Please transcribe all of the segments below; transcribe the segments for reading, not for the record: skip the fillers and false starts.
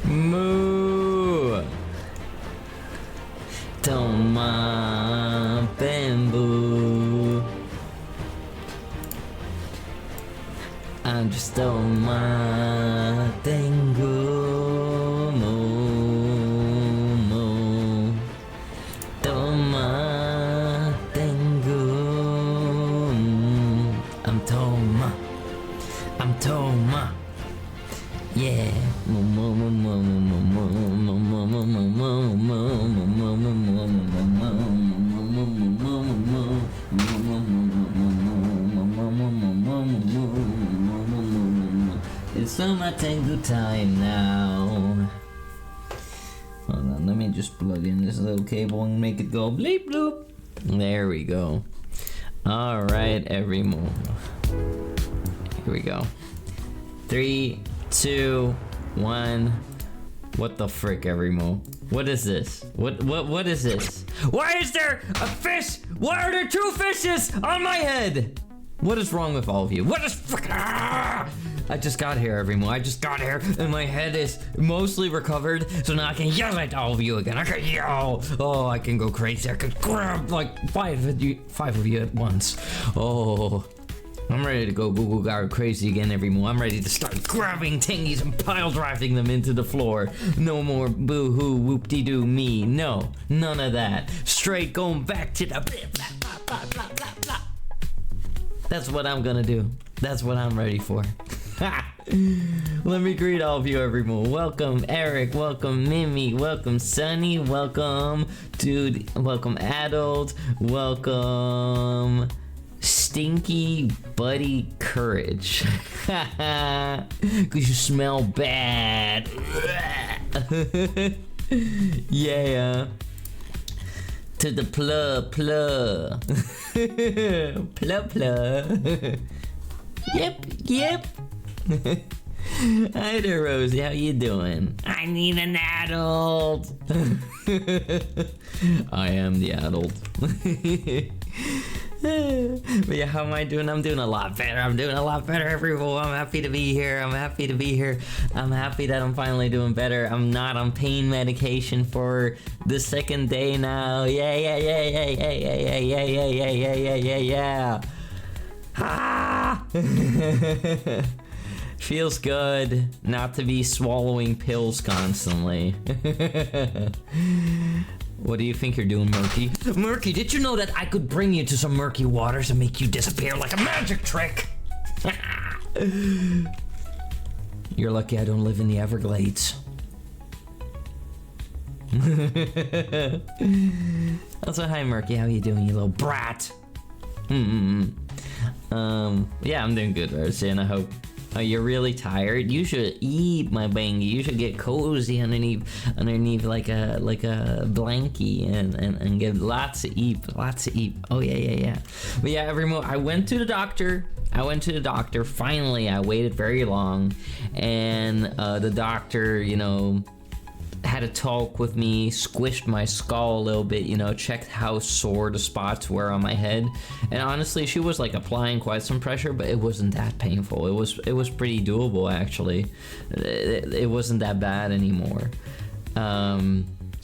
Moo! Toma bamboo. I'm just Toma tengu moo moo. Toma tengu. I'm Toma. I'm Toma. Yeah. It's Toma Tengu time now. Hold on, let me just plug in this little cable and make it go bleep bloop. There we go. Alright, every move. Here we go. 3, 2, 1. What the frick, every move? What is this? What is this? Why is there a fish? Why are there 2 fishes on my head? What is wrong with all of you? What is frick? I just got here, everyone. I just got here, and my head is mostly recovered, so now I can yell at all of you again. I can yell. Oh, I can go crazy. I can grab like five of you at once. Oh. I'm ready to go Google Gaga crazy again, everyone. I'm ready to start grabbing tingies and pile driving them into the floor. No more boo-hoo, whoop-de-doo me. No, none of that. Straight going back to the blah, blah, blah, blah, blah, blah. That's what I'm gonna do. That's what I'm ready for. Let me greet all of you, everyone. Welcome, Eric. Welcome, Mimi. Welcome, Sunny. Welcome, Dude. Welcome, Adult. Welcome... Stinky Buddy Courage. Cause you smell bad. Yeah. To the plug. Plug. Yep. Hi there, Rosie. How you doing? I need an adult. I am the adult. But yeah, how am I doing? I'm doing a lot better. Everyone. I'm happy to be here. I'm happy that I'm finally doing better. I'm not on pain medication for the second day now. Yeah. Ah! Feels good not to be swallowing pills constantly. What do you think you're doing, Murky? Murky, did you know that I could bring you to some murky waters and make you disappear like a magic trick? You're lucky I don't live in the Everglades. Also, hi, Murky. How you doing, you little brat? Yeah, I'm doing good, Rosie, and I hope... Oh, you're really tired? You should eat, my bangy. You should get cozy underneath like a blankie and get lots to eat. Oh yeah. But yeah, everyone, I went to the doctor. Finally, I waited very long, and the doctor, you know, had a talk with me, squished my skull a little bit, you know, checked how sore the spots were on my head, and honestly, she was like applying quite some pressure, but it wasn't that painful. It was pretty doable, actually. It wasn't that bad anymore.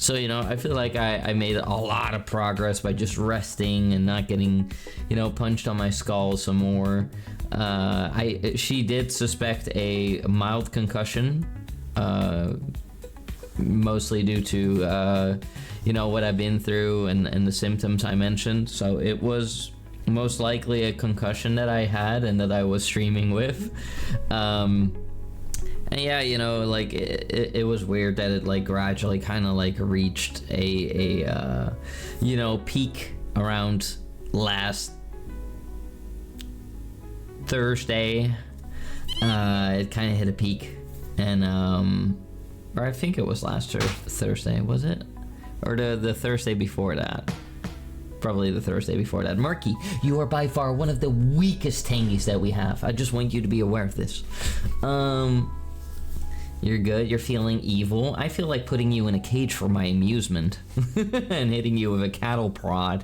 So, you know, I feel like I made a lot of progress by just resting and not getting, you know, punched on my skull some more. She did suspect a mild concussion, mostly due to, you know, what I've been through and the symptoms I mentioned. So it was most likely a concussion that I had and that I was streaming with. And yeah, you know, like it was weird that it like gradually kind of like reached a you know, peak around last Thursday. It kind of hit a peak, and or I think it was last Thursday, was it? Or the Thursday before that? Probably the Thursday before that. Murky, you are by far one of the weakest tangies that we have. I just want you to be aware of this. You're good. You're feeling evil. I feel like putting you in a cage for my amusement and hitting you with a cattle prod.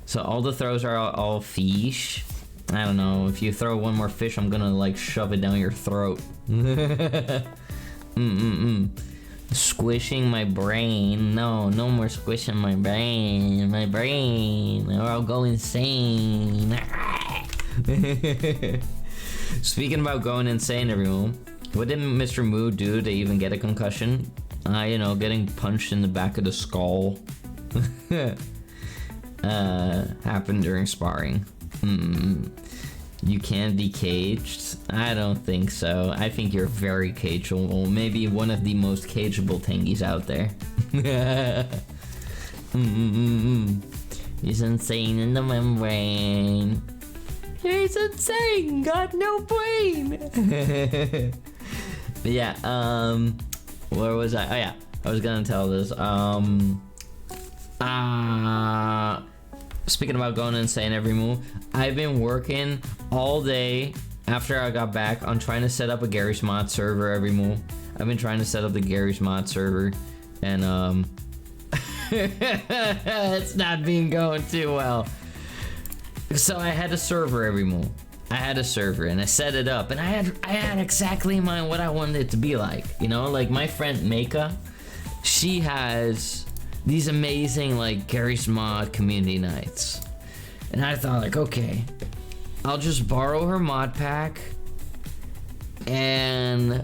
So all the throws are all fish. I don't know. If you throw one more fish, I'm gonna like shove it down your throat. Squishing my brain. No more squishing my brain. My brain. Or I'll go insane. Speaking about going insane, everyone, what did Mr. Moo do to even get a concussion? You know, getting punched in the back of the skull. Happened during sparring. You can be caged? I don't think so. I think you're very cageable. Maybe one of the most cageable tangies out there. He's insane in the membrane. He's insane, got no brain. But yeah, where was I? Oh yeah, I was gonna tell this. Speaking about going insane every move, I've been working all day after I got back on trying to set up a Garry's Mod server every move. I've been trying to set up the Garry's Mod server, and it's not been going too well. So I had a server every move. I had a server and I set it up, and I had exactly in mind what I wanted it to be like. You know, like my friend Meika, she has these amazing like Garry's Mod community nights, and I thought like, okay, I'll just borrow her mod pack and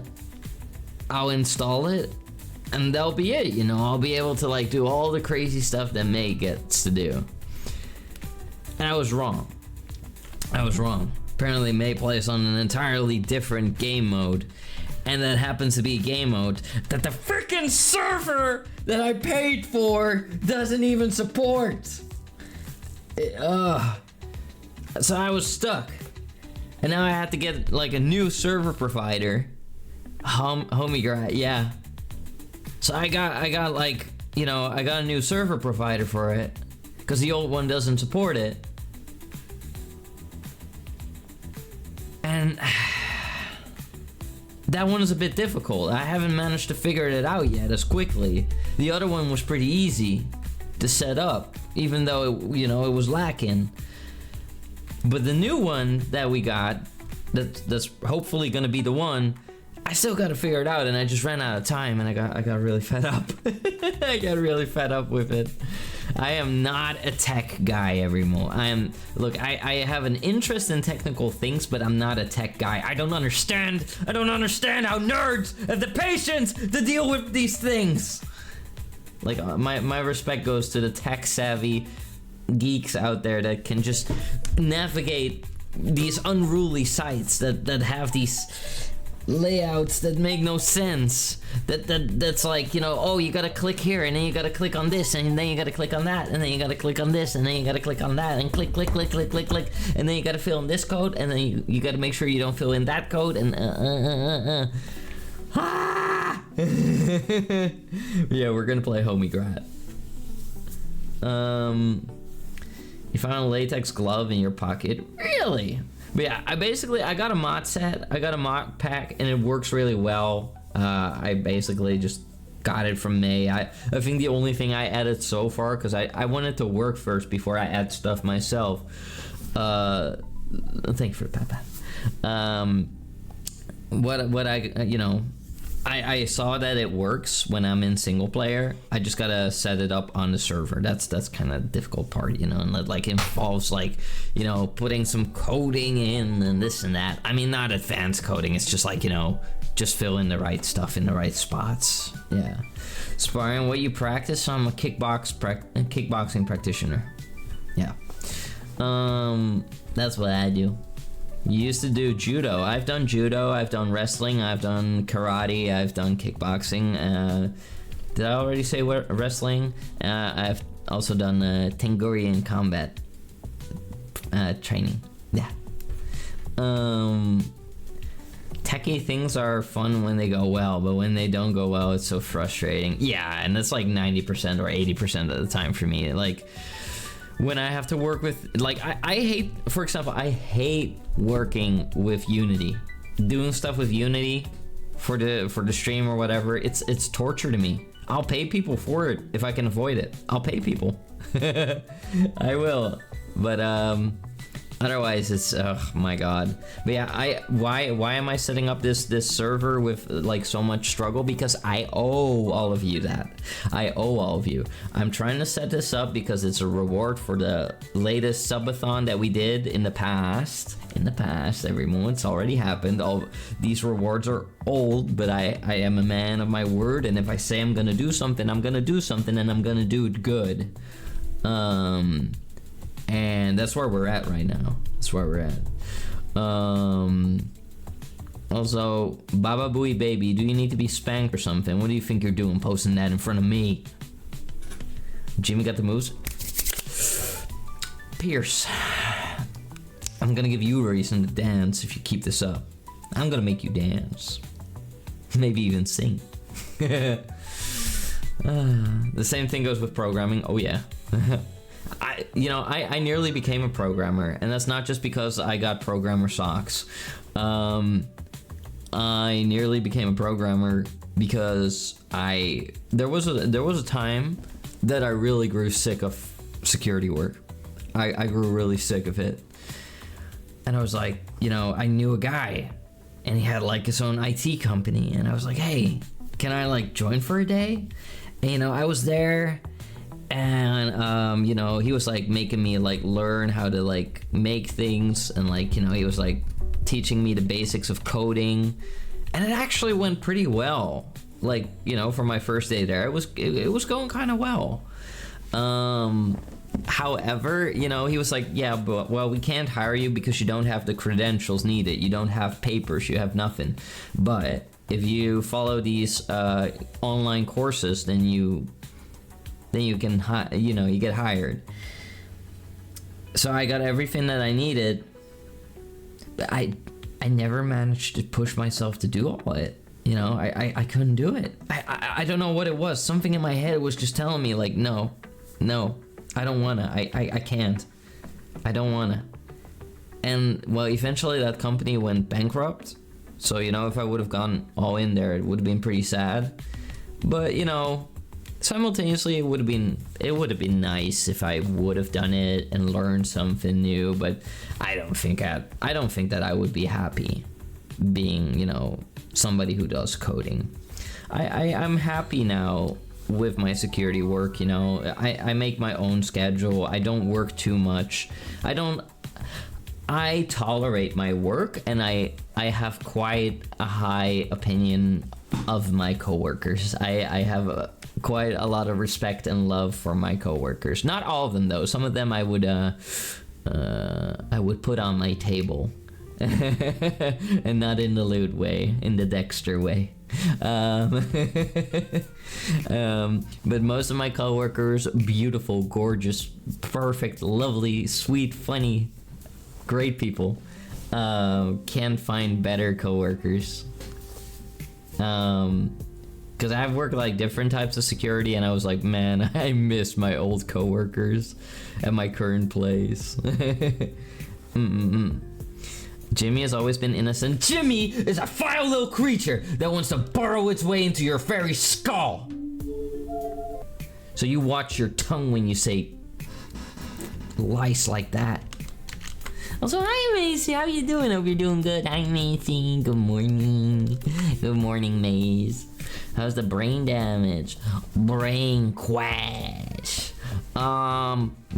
I'll install it, and that'll be it. You know, I'll be able to like do all the crazy stuff that May gets to do. And I was wrong. Apparently May plays on an entirely different game mode, and that happens to be a game mode that the freaking server that I paid for doesn't even support. So I was stuck, and now I had to get like a new server provider. HomeGrat, yeah. So I got like, you know, I got a new server provider for it, because the old one doesn't support it. And that one is a bit difficult. I haven't managed to figure it out yet as quickly. The other one was pretty easy to set up, even though it, you know, it was lacking. But the new one that we got, that's hopefully gonna be the one, I still gotta figure it out, and I just ran out of time, and I got really fed up. I got really fed up with it. I am not a tech guy anymore. Look, I have an interest in technical things, but I'm not a tech guy. I don't understand how nerds have the patience to deal with these things. Like, my respect goes to the tech savvy geeks out there that can just navigate these unruly sites that have these layouts that make no sense, that's like, you know, oh, you gotta click here, and then you gotta click on this, and then you gotta click on that, and then you gotta click on this, and then you gotta click on that, and click, and then you gotta fill in this code, and then you gotta make sure you don't fill in that code, and yeah, we're gonna play HomeGrat. You found a latex glove in your pocket? Really? But yeah, I got a mod set, I got a mod pack, and it works really well. I basically just got it from May. I think the only thing I added so far, because I wanted to work first before I add stuff myself. Thank you for the pat. What I, you know, I saw that it works when I'm in single player. I just gotta set it up on the server. That's kind of the difficult part, you know, and that like involves like, you know, putting some coding in and this and that. I mean, not advanced coding. It's just like, you know, just fill in the right stuff in the right spots. Yeah. Sparring, what you practice? I'm a kickboxing practitioner. Yeah. That's what I do. You used to do judo. I've done judo, I've done wrestling, I've done karate, I've done kickboxing. Did I already say wrestling? I've also done Tengurian combat training. Yeah. Techie things are fun when they go well, but when they don't go well, it's so frustrating. Yeah, and it's like 90% or 80% of the time for me. Like, when I have to work with, like, I hate, for example, I hate working with Unity. Doing stuff with Unity for the stream or whatever, it's torture to me. I'll pay people for it if I can avoid it. I'll pay people. I will. But otherwise it's, oh my god. But yeah, why am I setting up this server with like so much struggle? Because I owe all of you that. I owe all of you. I'm trying to set this up because it's a reward for the latest subathon that we did in the past. In the past, everyone, it's already happened. All these rewards are old, but I am a man of my word, and if I say I'm gonna do something, I'm gonna do something, and I'm gonna do it good. And that's where we're at right now. That's where we're at. Also, Baba Booey Baby, do you need to be spanked or something? What do you think you're doing posting that in front of me? Jimmy got the moves? Pierce, I'm gonna give you a reason to dance if you keep this up. I'm gonna make you dance. Maybe even sing. The same thing goes with programming. Oh yeah. I nearly became a programmer, and that's not just because I got programmer socks. I nearly became a programmer because there was a time that I really grew sick of security work. I grew really sick of it, and I was like, I knew a guy, and he had like his own IT company, and I was like, hey, can I like join for a day? And I was there. And he was like making me like learn how to like make things, and like he was like teaching me the basics of coding, and it actually went pretty well. Like for my first day there, it was going kind of well. However, he was like, yeah, but well, we can't hire you because you don't have the credentials needed. You don't have papers. You have nothing. But if you follow these online courses, then you can, you get hired. So I got everything that I needed, but I never managed to push myself to do all it. I couldn't do it. I don't know what it was. Something in my head was just telling me like, no, I don't wanna. I can't. I don't wanna. And well, eventually that company went bankrupt. So if I would have gone all in there, it would have been pretty sad. But simultaneously, it would have been nice if I would have done it and learned something new. But I don't think that I would be happy being somebody who does coding. I'm happy now with my security work. I make my own schedule. I don't work too much. I tolerate my work, and I have quite a high opinion of my coworkers. I have quite a lot of respect and love for my coworkers. Not all of them though. Some of them I would put on my table, and not in the lewd way, in the Dexter way. But most of my coworkers, beautiful, gorgeous, perfect, lovely, sweet, funny, great people. Can't find better coworkers. Because I've worked like different types of security, and I was like, man, I miss my old coworkers at my current place. Jimmy has always been innocent. Jimmy is a foul little creature that wants to burrow its way into your very skull. So you watch your tongue when you say lice like that. Also, hi Macy, how you doing? Hope you're doing good. Hi Macy, good morning. Good morning, Maze. How's the brain damage? Brain crash.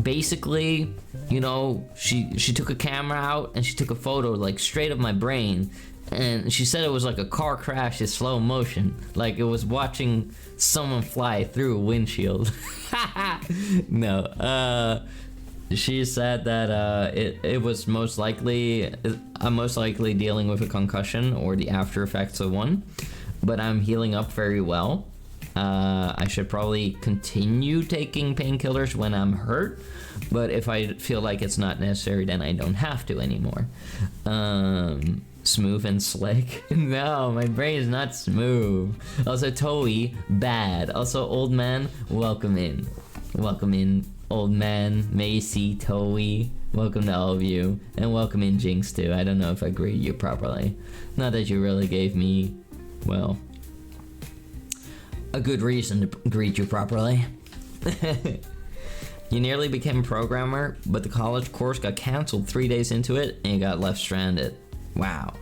Basically, you know, she took a camera out and she took a photo like straight of my brain, and she said it was like a car crash in slow motion, like it was watching someone fly through a windshield. No, she said that it was most likely I'm most likely dealing with a concussion or the after effects of one, but I'm healing up very well. I should probably continue taking painkillers when I'm hurt, but if I feel like it's not necessary, then I don't have to anymore. Smooth and slick. No, my brain is not smooth. Also, Toei, bad. Also, old man, welcome in. Welcome in, old man, Macy, Toei. Welcome to all of you. And welcome in, Jinx, too. I don't know if I greeted you properly. Not that you really gave me, well, a good reason to greet you properly. You nearly became a programmer, but the college course got canceled 3 days into it and you got left stranded. Wow.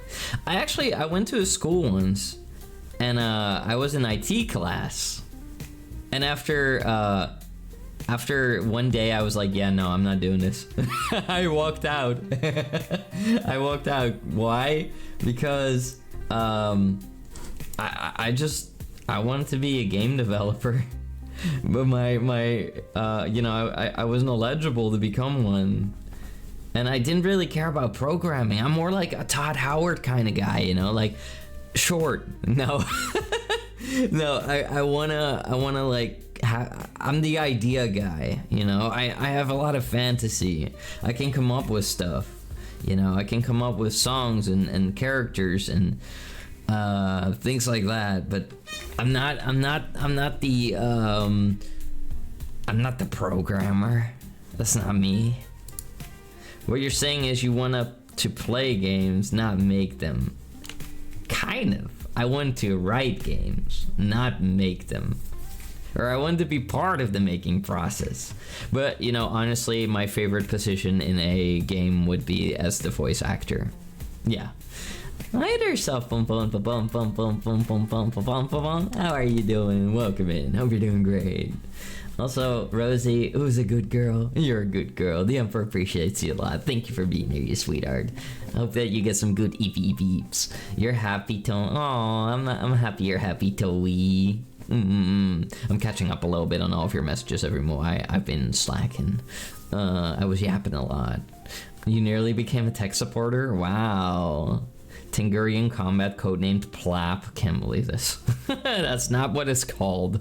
I went to a school once and I was in IT class. And after one day I was like, yeah, no, I'm not doing this. I walked out. I walked out. Why? Because I wanted to be a game developer, but I wasn't eligible to become one, and I didn't really care about programming. I'm more like a Todd Howard kind of guy, you know, like short. No, no, I wanna like I'm the idea guy, you know. I have a lot of fantasy. I can come up with stuff, you know. I can come up with songs and characters and things like that, but I'm not the programmer. That's not me. What you're saying is you want to play games, not make them. Kind of. I want to write games, not make them. Or I want to be part of the making process. But, you know, honestly, my favorite position in a game would be as the voice actor. Yeah. Hi there, self. How are you doing? Welcome in. Hope you're doing great. Also, Rosie, who's a good girl? You're a good girl. The Emperor appreciates you a lot. Thank you for being here, you sweetheart. I hope that you get some good beeps. You're happy, Toei. Aw, I'm happy you're happy, Toei. I'm catching up a little bit on all of your messages every morning. I've been slacking. I was yapping a lot. You nearly became a tech supporter? Wow. Tingurian combat codenamed Plap. Can't believe this. That's not what it's called.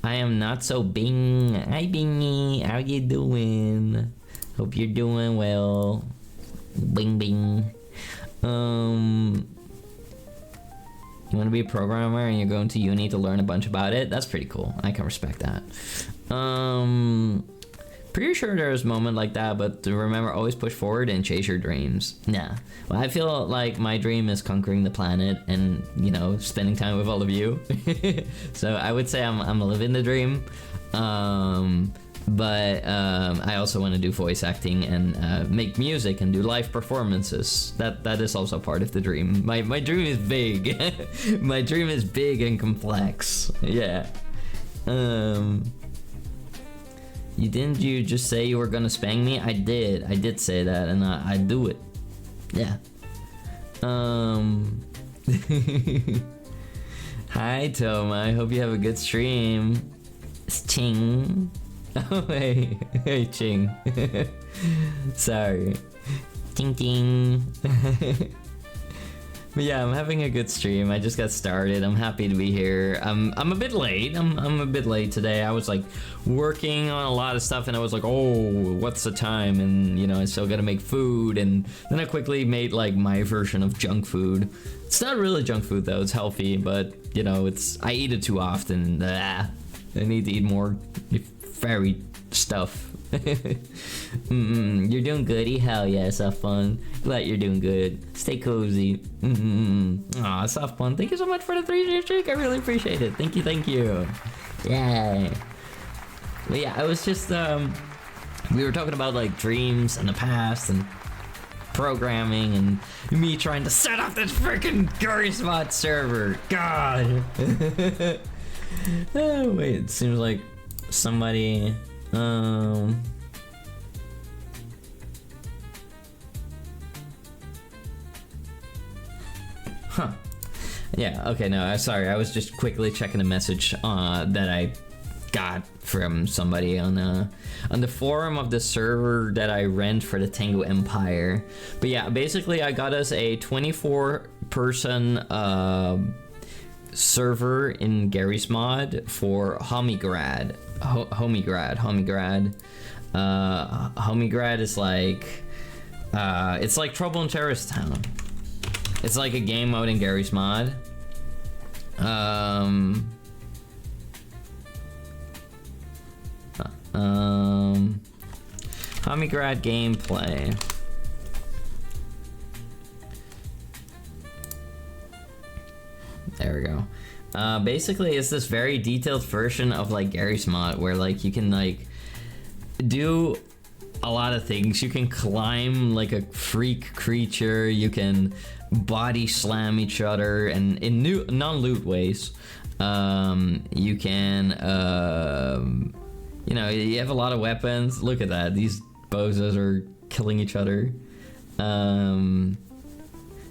I am not so Bing. Hi Bingy, how you doing? Hope you're doing well. Bing bing. You want to be a programmer and you're going to uni to learn a bunch about it? That's pretty cool. I can respect that. Pretty sure there's a moment like that, but remember, always push forward and chase your dreams. Yeah. Well, I feel like my dream is conquering the planet and, you know, spending time with all of you. So I would say I'm living the dream. But I also want to do voice acting and make music and do live performances. That is also part of the dream. My dream is big. My dream is big and complex. Yeah. You just say you were gonna spank me? I did say that, and I do it. Yeah. Hi Toma, I hope you have a good stream. It's Ching. Oh hey Ching. Sorry. Ting ting. But yeah, I'm having a good stream. I just got started. I'm happy to be here. I'm a bit late. I'm a bit late today. I was like working on a lot of stuff and I was like, oh, what's the time? And you know, I still gotta make food. And then I quickly made like my version of junk food. It's not really junk food though. It's healthy, but you know, I eat it too often. I need to eat more fairy stuff. You're doing goody? Hell yeah, soft fun. Glad you're doing good. Stay cozy. Aw, soft fun. Thank you so much for the 3-year streak. I really appreciate it. Thank you. Yay. But yeah, I was just we were talking about like dreams and the past, and programming and me trying to set up this freaking Garry's Mod server. God. Oh, wait, it seems like somebody. Huh. Yeah, okay, no, I'm sorry. I was just quickly checking a message that I got from somebody on the forum of the server that I rent for the Tango Empire. But yeah, basically I got us a 24-person server in Garry's Mod for Homigrad. Homigrad is like it's like Trouble in Terrorist Town. It's like a game mode in Garry's Mod. Homigrad gameplay. There we go. Basically, it's this very detailed version of like Garry's Mod, where like you can like do a lot of things. You can climb like a freak creature. You can body slam each other, and in non-loot ways. You can, you know, you have a lot of weapons. Look at that. These bozos are killing each other.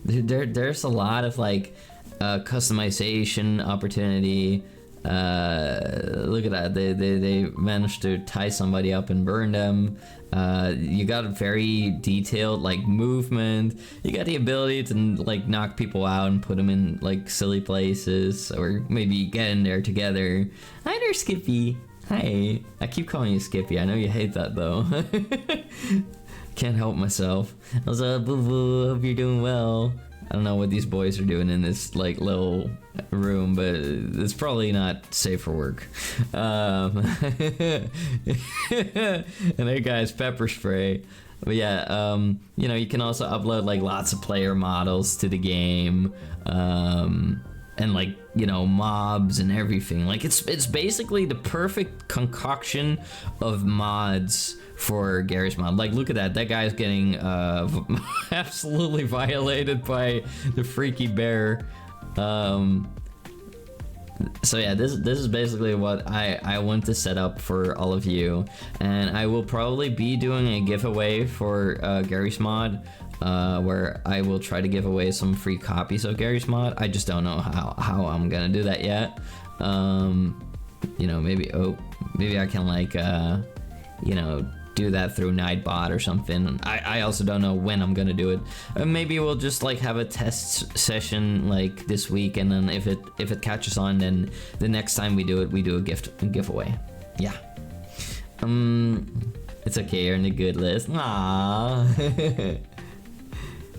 There's a lot of like customization opportunity. Look at that. They managed to tie somebody up and burn them. You got a very detailed like movement. You got the ability to like knock people out and put them in like silly places, or maybe get in there together. Hi there, Skippy. Hi. I keep calling you Skippy. I know you hate that though. Can't help myself. What's up, boo boo? Hope you're doing well. I don't know what these boys are doing in this like little room, but it's probably not safe for work. And there, guys, pepper spray. But yeah, you know, you can also upload like lots of player models to the game, and like, you know, mobs and everything. Like it's basically the perfect concoction of mods for Garry's Mod. Like, look at that. That guy's getting absolutely violated by the freaky bear. So yeah, this is basically what I want to set up for all of you, and I will probably be doing a giveaway for Garry's Mod, where I will try to give away some free copies of Garry's Mod. I just don't know how I'm gonna do that yet. You know, maybe I can like you know, do that through Nightbot or something. I also don't know when I'm gonna do it. Maybe we'll just like have a test session like this week, and then if it catches on, then the next time we do it, we do a giveaway. Yeah. It's okay, you're in the good list. Aww.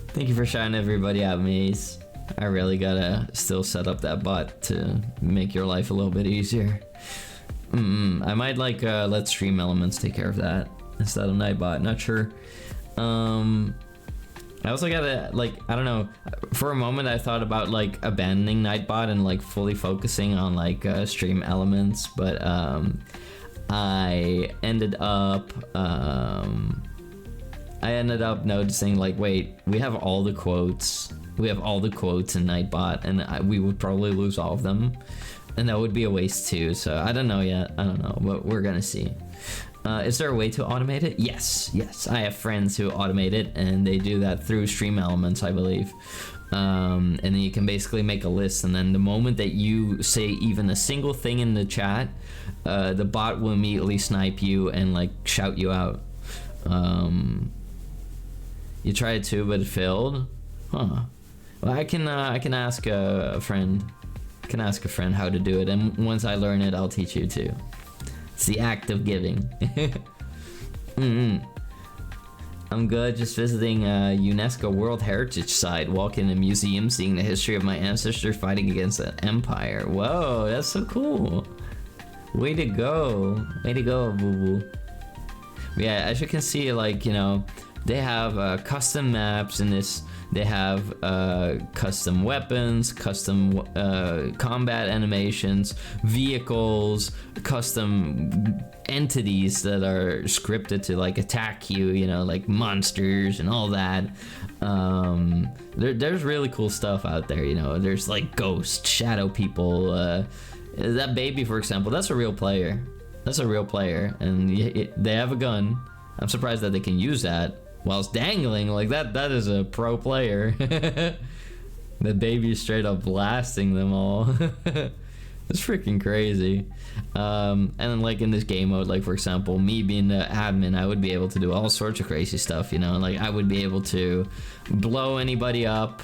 Thank you for shouting everybody out, Maze. I really gotta still set up that bot to make your life a little bit easier. I might like let Stream Elements take care of that instead of Nightbot. Not sure. I also gotta like, I don't know. For a moment, I thought about like abandoning Nightbot and like fully focusing on like Stream Elements, but I ended up noticing like, wait, we have all the quotes. We have all the quotes in Nightbot, and we would probably lose all of them. And that would be a waste too, so I don't know yet. I don't know, but we're gonna see. Is there a way to automate it? Yes. I have friends who automate it, and they do that through Stream Elements, I believe. And then you can basically make a list, and then the moment that you say even a single thing in the chat, the bot will immediately snipe you and like shout you out. You tried it too, but it failed? Huh. Well, I can ask a friend. I can ask a friend how to do it, and once I learn it, I'll teach you too. It's the act of giving. I'm good, just visiting a UNESCO World Heritage Site, walking in a museum, seeing the history of my ancestors fighting against an empire. Whoa, that's so cool. Way to go, boo boo. Yeah, as you can see, like, you know, they have custom maps in this They have custom weapons, custom combat animations, vehicles, custom entities that are scripted to like attack you, you know, like monsters and all that. There's really cool stuff out there, you know. There's like ghosts, shadow people. That baby, for example, that's a real player. That's a real player, and they have a gun. I'm surprised that they can use that whilst dangling like that. That is a pro player. The baby is straight up blasting them all. It's freaking crazy. And then like in this game mode, like for example, me being the admin, I would be able to do all sorts of crazy stuff, you know, like I would be able to blow anybody up.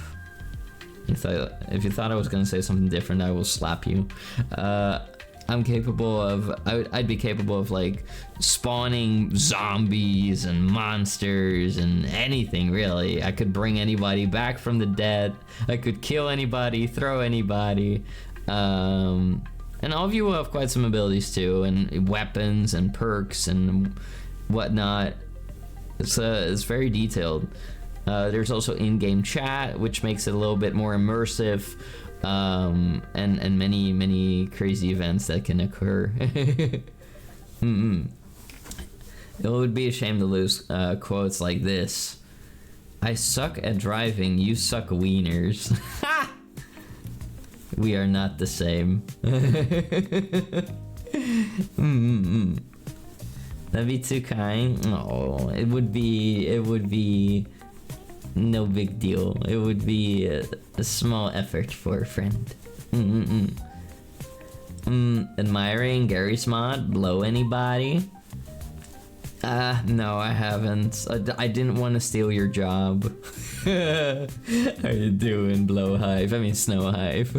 If you thought I was gonna say something different, I will slap you. I'm capable of, I'd be capable of like spawning zombies and monsters and anything really. I could bring anybody back from the dead. I could kill anybody, throw anybody. And all of you will have quite some abilities too, and weapons and perks and whatnot. It's very detailed. There's also in-game chat, which makes it a little bit more immersive. And many crazy events that can occur. It would be a shame to lose quotes like this. I suck at driving, you suck wieners. We are not the same. That'd be too kind. Oh, it would be no big deal. It would be a small effort for a friend. Admiring Gary's mod, blow anybody? No, I haven't. I didn't want to steal your job. How you doing, Blowhive? I mean, Snowhive.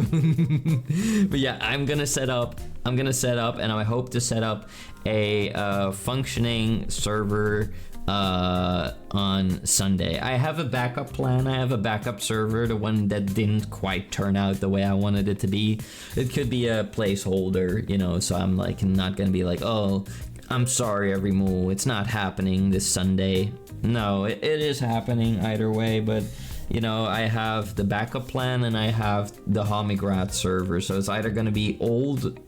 But yeah, I'm gonna set up, and I hope to set up a functioning server on Sunday. I have a backup plan. I have a backup server, the one that didn't quite turn out the way I wanted it to be. It could be a placeholder, you know, so I'm like not gonna be like, oh, I'm sorry Everymoo, it's not happening this Sunday. No, it is happening either way, but you know, I have the backup plan and I have the Homigrat server, so it's either gonna be old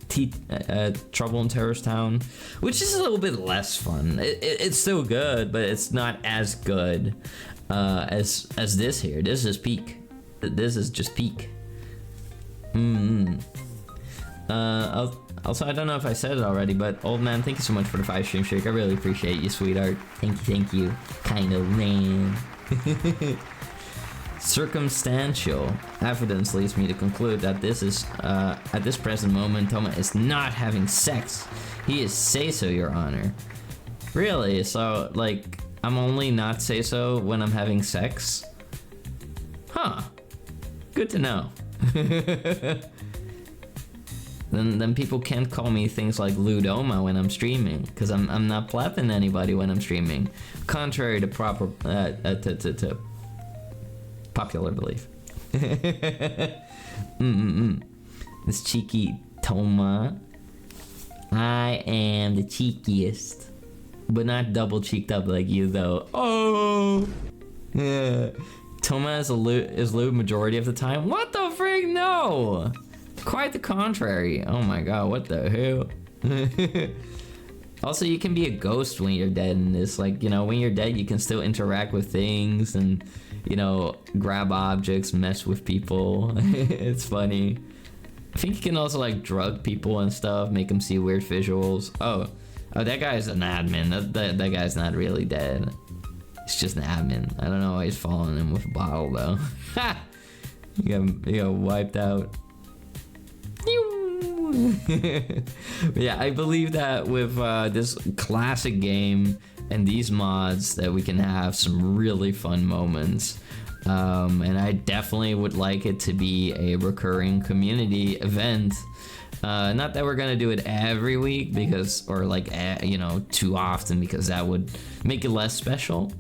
Trouble in Terrorist Town, which is a little bit less fun. It's still good, but it's not as good as this here. This is peak. This is just peak. Also, I don't know if I said it already, but old man, thank you so much for the 5 stream streak. I really appreciate you, sweetheart. Thank you, kind of man. Circumstantial evidence leads me to conclude that this is, at this present moment, Toma is not having sex. He is say-so, Your Honor. Really? So, like, I'm only not say-so when I'm having sex? Huh. Good to know. Then people can't call me things like Ludoma when I'm streaming, because I'm not plapping anybody when I'm streaming, contrary to proper to popular belief. This cheeky Toma. I am the cheekiest, but not double cheeked up like you though. Oh, yeah. Toma is lewd majority of the time. What the frig? No. Quite the contrary. Oh my god, what the hell? Also, you can be a ghost when you're dead in this. Like, you know, when you're dead, you can still interact with things and, you know, grab objects, mess with people. It's funny. I think you can also, like, drug people and stuff, make them see weird visuals. Oh, that guy's an admin. That guy's not really dead. He's just an admin. I don't know why he's following him with a bottle, though. Ha! You got wiped out. But yeah, I believe that with this classic game and these mods that we can have some really fun moments. And I definitely would like it to be a recurring community event. Not that we're gonna do it every week because, or like, you know, too often, because that would make it less special.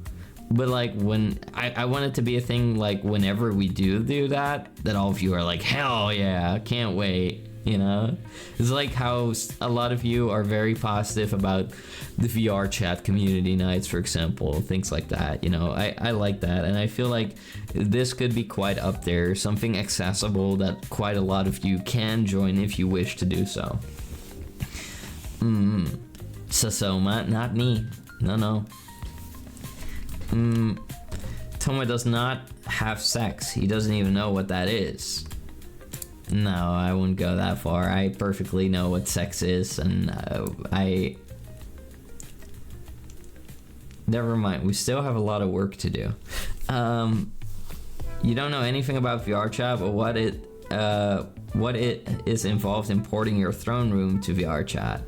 But like when I want it to be a thing, like whenever we do that all of you are like, hell yeah, can't wait. You know, it's like how a lot of you are very positive about the VR chat community nights, for example, things like that. You know, I like that, and I feel like this could be quite up there, something accessible that quite a lot of you can join if you wish to do so. Sasoma, not me. No. Toma does not have sex. He doesn't even know what that is. No, I wouldn't go that far. I perfectly know what sex is, and never mind. We still have a lot of work to do. You don't know anything about VR chat, but what it is involved in porting your throne room to VR chat.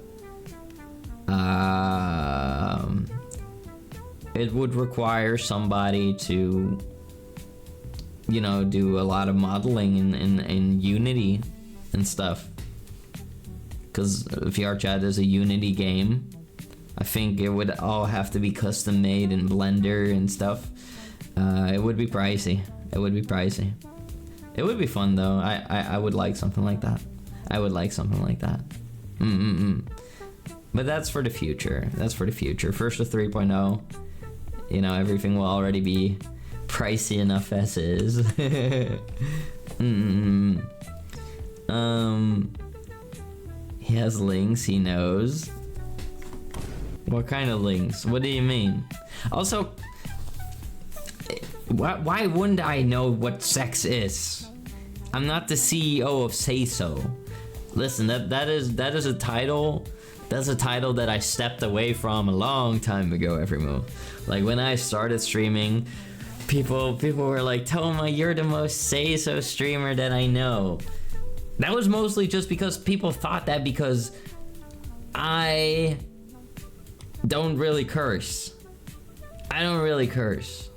It would require somebody to, you know, do a lot of modeling in Unity and stuff. Because VR chat is a Unity game. I think it would all have to be custom made in Blender and stuff. It would be pricey. It would be pricey. It would be fun though. I would like something like that. I would like something like that. But that's for the future. That's for the future. First of 3.0. You know, everything will already be pricey enough as is. He has links, he knows. What kind of links? What do you mean? Also, why wouldn't I know what sex is? I'm not the CEO of Say So. Listen, that is a title. That's a title that I stepped away from a long time ago, Everymo. Like when I started streaming, people were like, Toma, you're the most Say So streamer that I know. That was mostly just because people thought that because I don't really curse. I don't really curse.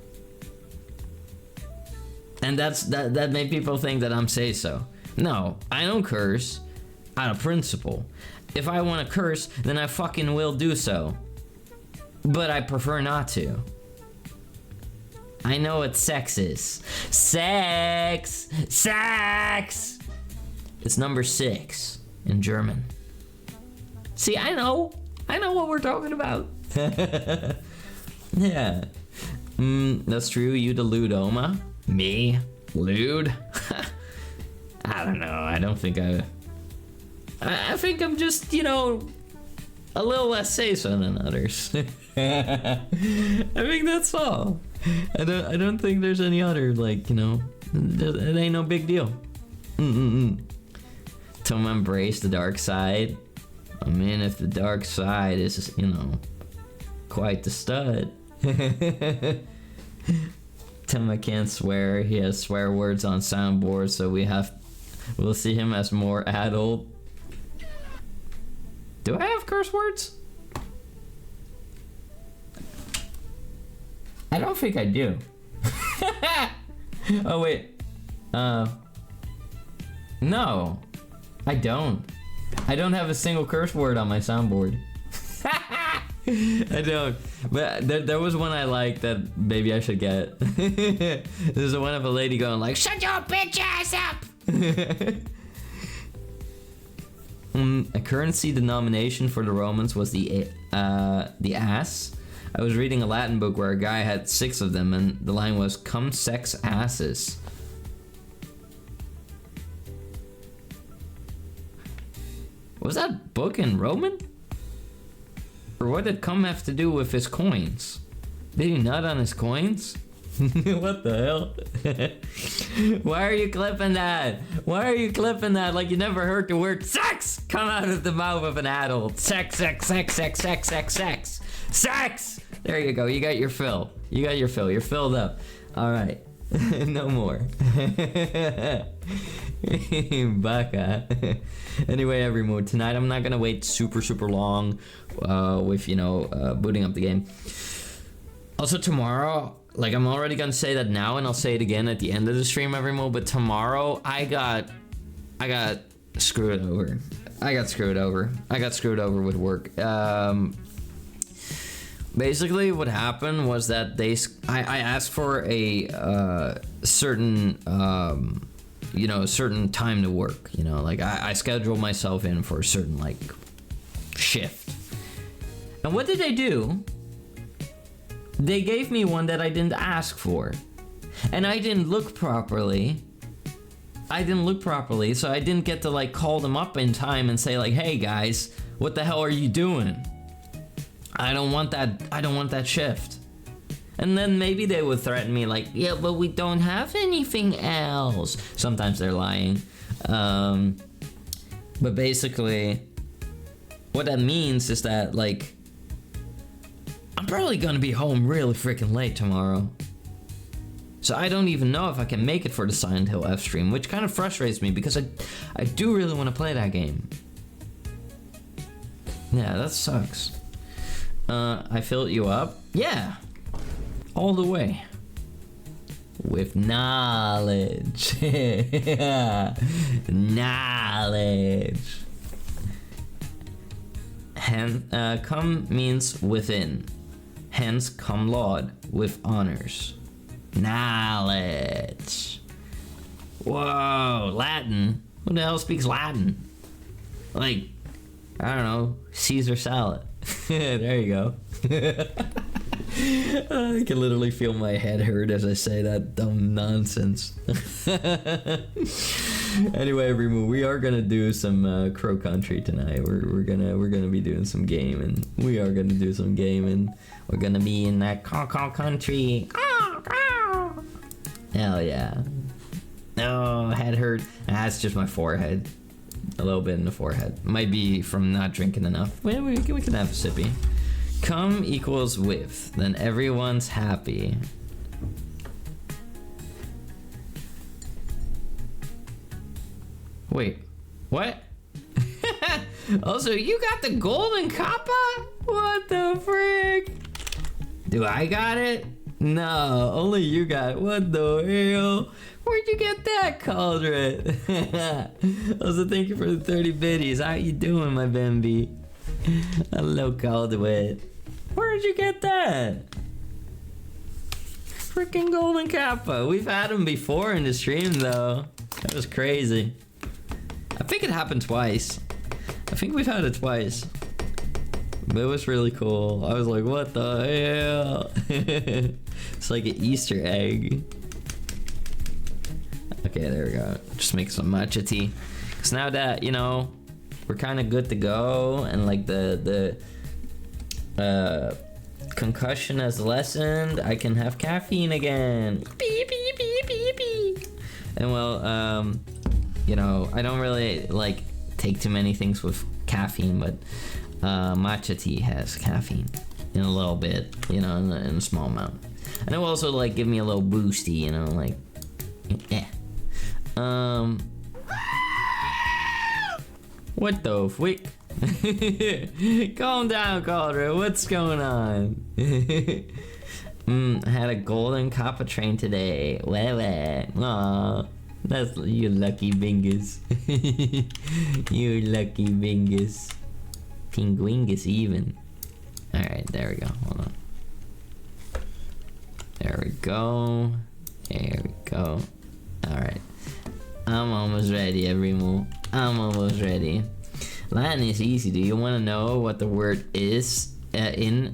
And that made people think that I'm Say So. No, I don't curse out of principle. If I want to curse, then I fucking will do so. But I prefer not to. I know what sex is. Sex! Sex! It's number 6 in German. See, I know what we're talking about. Yeah. That's true, you the Ludoma. Me? Lude? I don't know, I don't think I think I'm just, you know, a little less say-so than others. I think that's all. I don't think there's any other, like, you know, it ain't no big deal. To embrace the dark side. I mean, if the dark side is, you know, quite the stud. Tim can't swear. He has swear words on soundboard, so we'll see him as more adult. Do I have curse words? I don't think I do. Oh wait. No. I don't. I don't have a single curse word on my soundboard. I don't. But there was one I liked that maybe I should get. There's one of a lady going like, "Shut your bitch ass up!" A currency denomination for the Romans was the ass. I was reading a Latin book where a guy had 6 of them, and the line was, "Cum sex asses." Was that book in Roman? Or what did cum have to do with his coins? Did he nut on his coins? What the hell? Why are you clipping that? Why are you clipping that like you never heard the word sex come out of the mouth of an adult? Sex, sex, sex, sex, sex, sex, sex. Sex! There you go, you got your fill. You got your fill, you're filled up. Alright, no more. Baka. Anyway, Everymo, tonight I'm not gonna wait super long with, you know, booting up the game. Also tomorrow, like I'm already gonna say that now and I'll say it again at the end of the stream, Everymo, but tomorrow I got screwed over. I got screwed over with work. Basically what happened was that I asked for a certain you know, a certain time to work, you know, like I schedule myself in for a certain like shift. And what did they do? They gave me one that I didn't ask for. And I didn't look properly. So I didn't get to like call them up in time and say like, hey guys, what the hell are you doing? I don't want that shift. And then maybe they would threaten me like, yeah, but we don't have anything else. Sometimes they're lying. But basically, what that means is that like, I'm probably gonna be home really freaking late tomorrow. So I don't even know if I can make it for the Silent Hill F stream, which kind of frustrates me because I do really want to play that game. Yeah, that sucks. I filled you up? Yeah. All the way. With knowledge. Knowledge. Come means within. Hence, cum laude, with honors. Knowledge. Whoa, Latin? Who the hell speaks Latin? Like, I don't know, Caesar salad. There you go. I can literally feel my head hurt as I say that dumb nonsense. Anyway, Rimu, we are gonna do some Crow Country tonight. We're gonna be doing some gaming. We are gonna do some gaming. We're gonna be in that Caw country. Hell yeah. Oh, head hurt. That's just my forehead. A little bit in the forehead. Might be from not drinking enough. Well, we can have a sippy. Come equals with. Then everyone's happy. Wait, what? Also, you got the golden kappa? What the frick? Do I got it? No, only you got it. What the hell? Where'd you get that, Cauldron? Also, thank you for the 30 biddies. How you doing, my Bambi? Hello, Cauldron. Where'd you get that? Freaking golden kappa. We've had him before in the stream, though. That was crazy. I think it happened twice. I think we've had it twice. But it was really cool. I was like, what the hell? It's like an Easter egg. Okay, there we go. Just make some matcha tea. Cause now that, you know, we're kind of good to go and like the concussion has lessened, I can have caffeine again. Beep, beep, beep, beep, beep. And well, you know, I don't really like take too many things with caffeine, but matcha tea has caffeine in a little bit, you know, in a small amount. And it will also like give me a little boosty, you know, like, yeah. What the frick? Calm down, Calder. What's going on? I had a golden kappa train today. Aw, that's you lucky bingus. You lucky bingus. Pinguingus even. Alright, there we go. Hold on. There we go. There we go. Alright. I'm almost ready, everyone. I'm almost ready. Latin is easy. Do you want to know what the word is in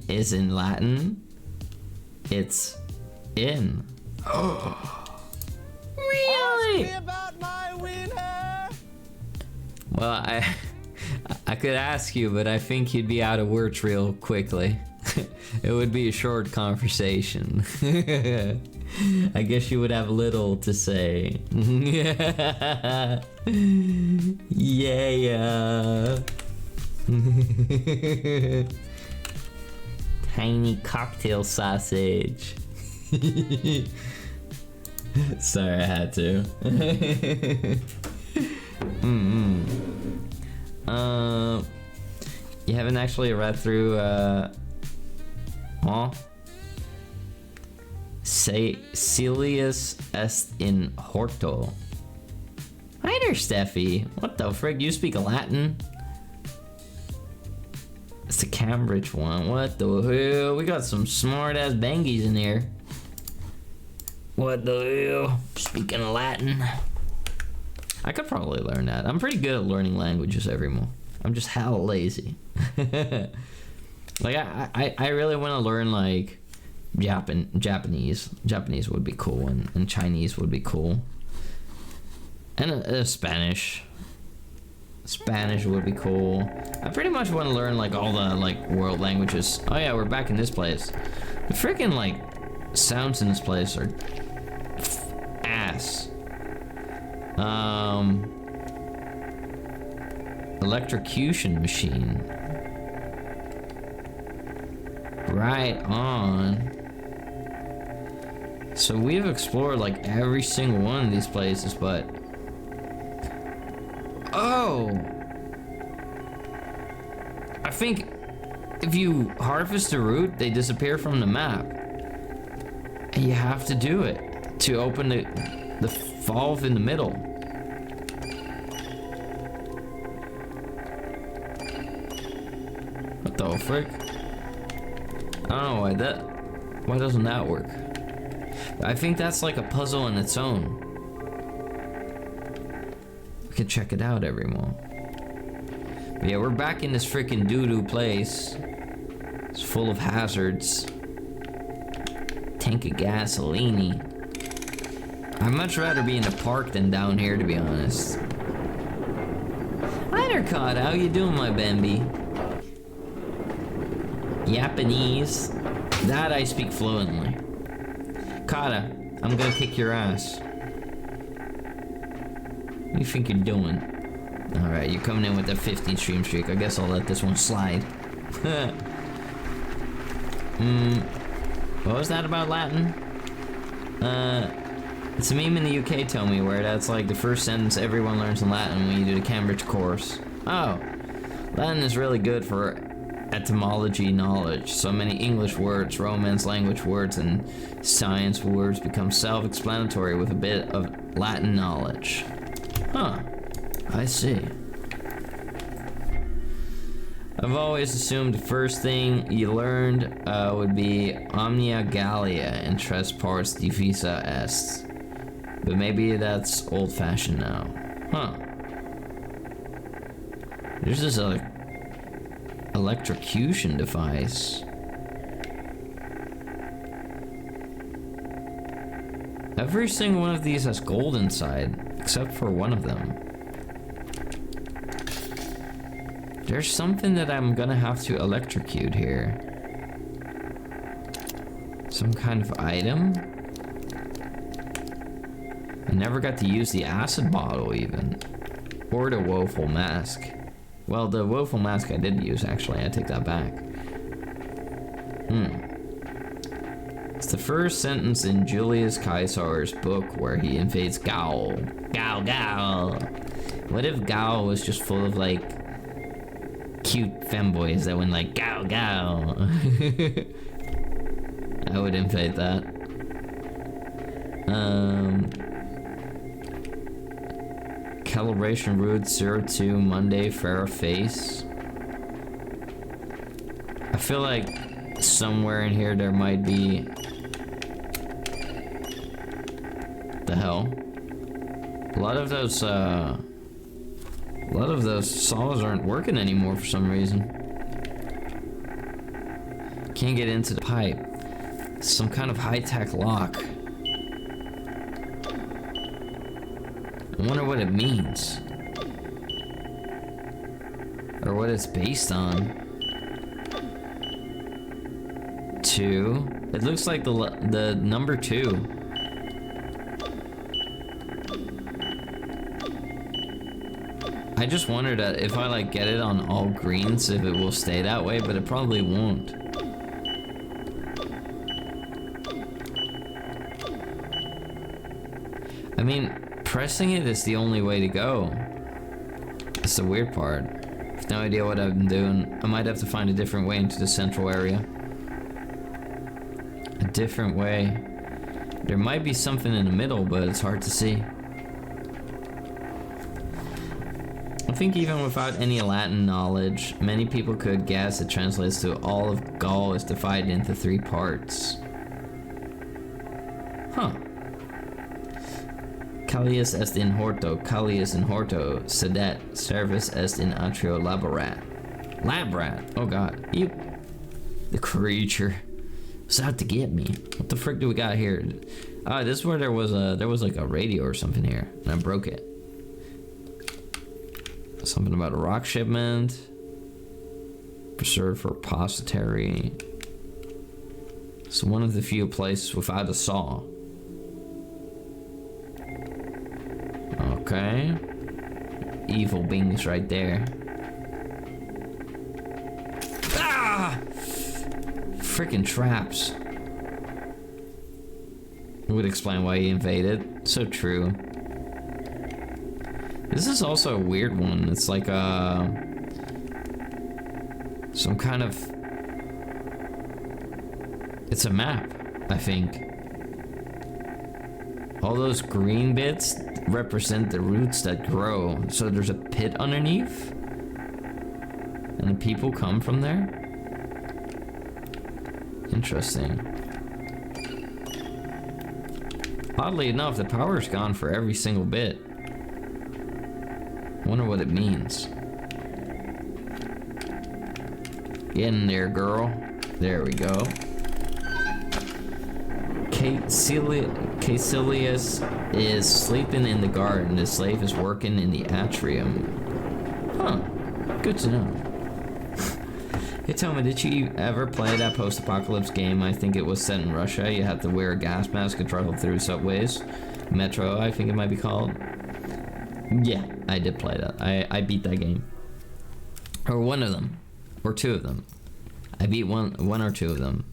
Latin? It's in. Really? Ask me about my wiener. Well, I could ask you, but I think you'd be out of words real quickly. It would be a short conversation. I guess you would have little to say. Yeah. Tiny cocktail sausage. Sorry, I had to. You haven't actually read through Celius est in horto. Hi there, Steffi. What the frig? You speak Latin? It's the Cambridge one. What the hell? We got some smart ass bangies in here. What the hell? Speaking Latin. I could probably learn that. I'm pretty good at learning languages, Everymore. I'm just hella lazy. Like, I really want to learn, like, Japanese. Japanese would be cool, and Chinese would be cool. And Spanish. Spanish would be cool. I pretty much want to learn, like, all the, like, world languages. Oh yeah, we're back in this place. The freaking, like, sounds in this place are ass. Electrocution machine. Right on. So we've explored, like, every single one of these places, but... Oh! I think if you harvest a root, they disappear from the map. And you have to do it to open the valve in the middle. What the frick? I don't know why doesn't that work? I think that's like a puzzle in its own. We can check it out, Everymore. But yeah, we're back in this freaking doo-doo place. It's full of hazards. Tank of gasoline. I'd much rather be in the park than down here, to be honest. Hi there, Cod. How you doing, my Bambi? Japanese. That I speak fluently. Kata, I'm gonna kick your ass. What do you think you're doing? Alright, you're coming in with that 15 stream streak. I guess I'll let this one slide. What was that about Latin? It's a meme in the UK, tell me, where that's like the first sentence everyone learns in Latin when you do the Cambridge course. Oh, Latin is really good for etymology knowledge. So many English words, Romance language words, and science words become self-explanatory with a bit of Latin knowledge. Huh, I see. I've always assumed the first thing you learned would be Omnia Gallia and tres parts divisa est. But maybe that's old-fashioned now. Huh. There's this electrocution device. Every single one of these has gold inside, except for one of them. There's something that I'm gonna have to electrocute here. Some kind of item? I never got to use the acid bottle even. Or the woeful mask. Well, the woeful mask I did use, actually. I take that back. It's the first sentence in Julius Caesar's book where he invades Gaul. Gaul, Gaul. What if Gaul was just full of, like, cute femboys that went like, Gaul, Gaul? I would invade that. Calibration route 02 Monday Farrah face. I feel like somewhere in here there might be... The hell? A lot of those saws aren't working anymore for some reason. Can't get into the pipe. Some kind of high-tech lock. I wonder what it means. Or what it's based on. 2. It looks like the number 2. I just wondered if I like get it on all greens if it will stay that way, but it probably won't. I mean, pressing it is the only way to go. That's the weird part. I have no idea what I'm doing. I might have to find a different way into the central area. A different way. There might be something in the middle, but it's hard to see. I think even without any Latin knowledge, many people could guess it translates to all of Gaul is divided into 3 parts. Huh. Callius est in horto, Callius in horto, sedet, servus est in atrio laborat. Labrat! Oh god. You. The creature. It's out to get me. What the frick do we got here? Ah, this is where there was like a radio or something here, and I broke it. Something about a rock shipment. Preserved for repository. It's one of the few places without a saw. Okay. Evil beings right there. Ah! Freaking traps. Would explain why he invaded. So true. This is also a weird one. It's like some kind of... It's a map, I think. All those green bits represent the roots that grow. So there's a pit underneath? And the people come from there? Interesting. Oddly enough, the power's gone for every single bit. Wonder what it means. Get in there, girl. There we go. Caecilius is sleeping in the garden. The slave is working in the atrium. Huh. Good to know. Hey, tell me, did you ever play that post-apocalypse game? I think it was set in Russia. You had to wear a gas mask and travel through subways. Metro, I think it might be called. Yeah, I did play that. I beat that game. Or one of them. Or two of them. I beat one or two of them.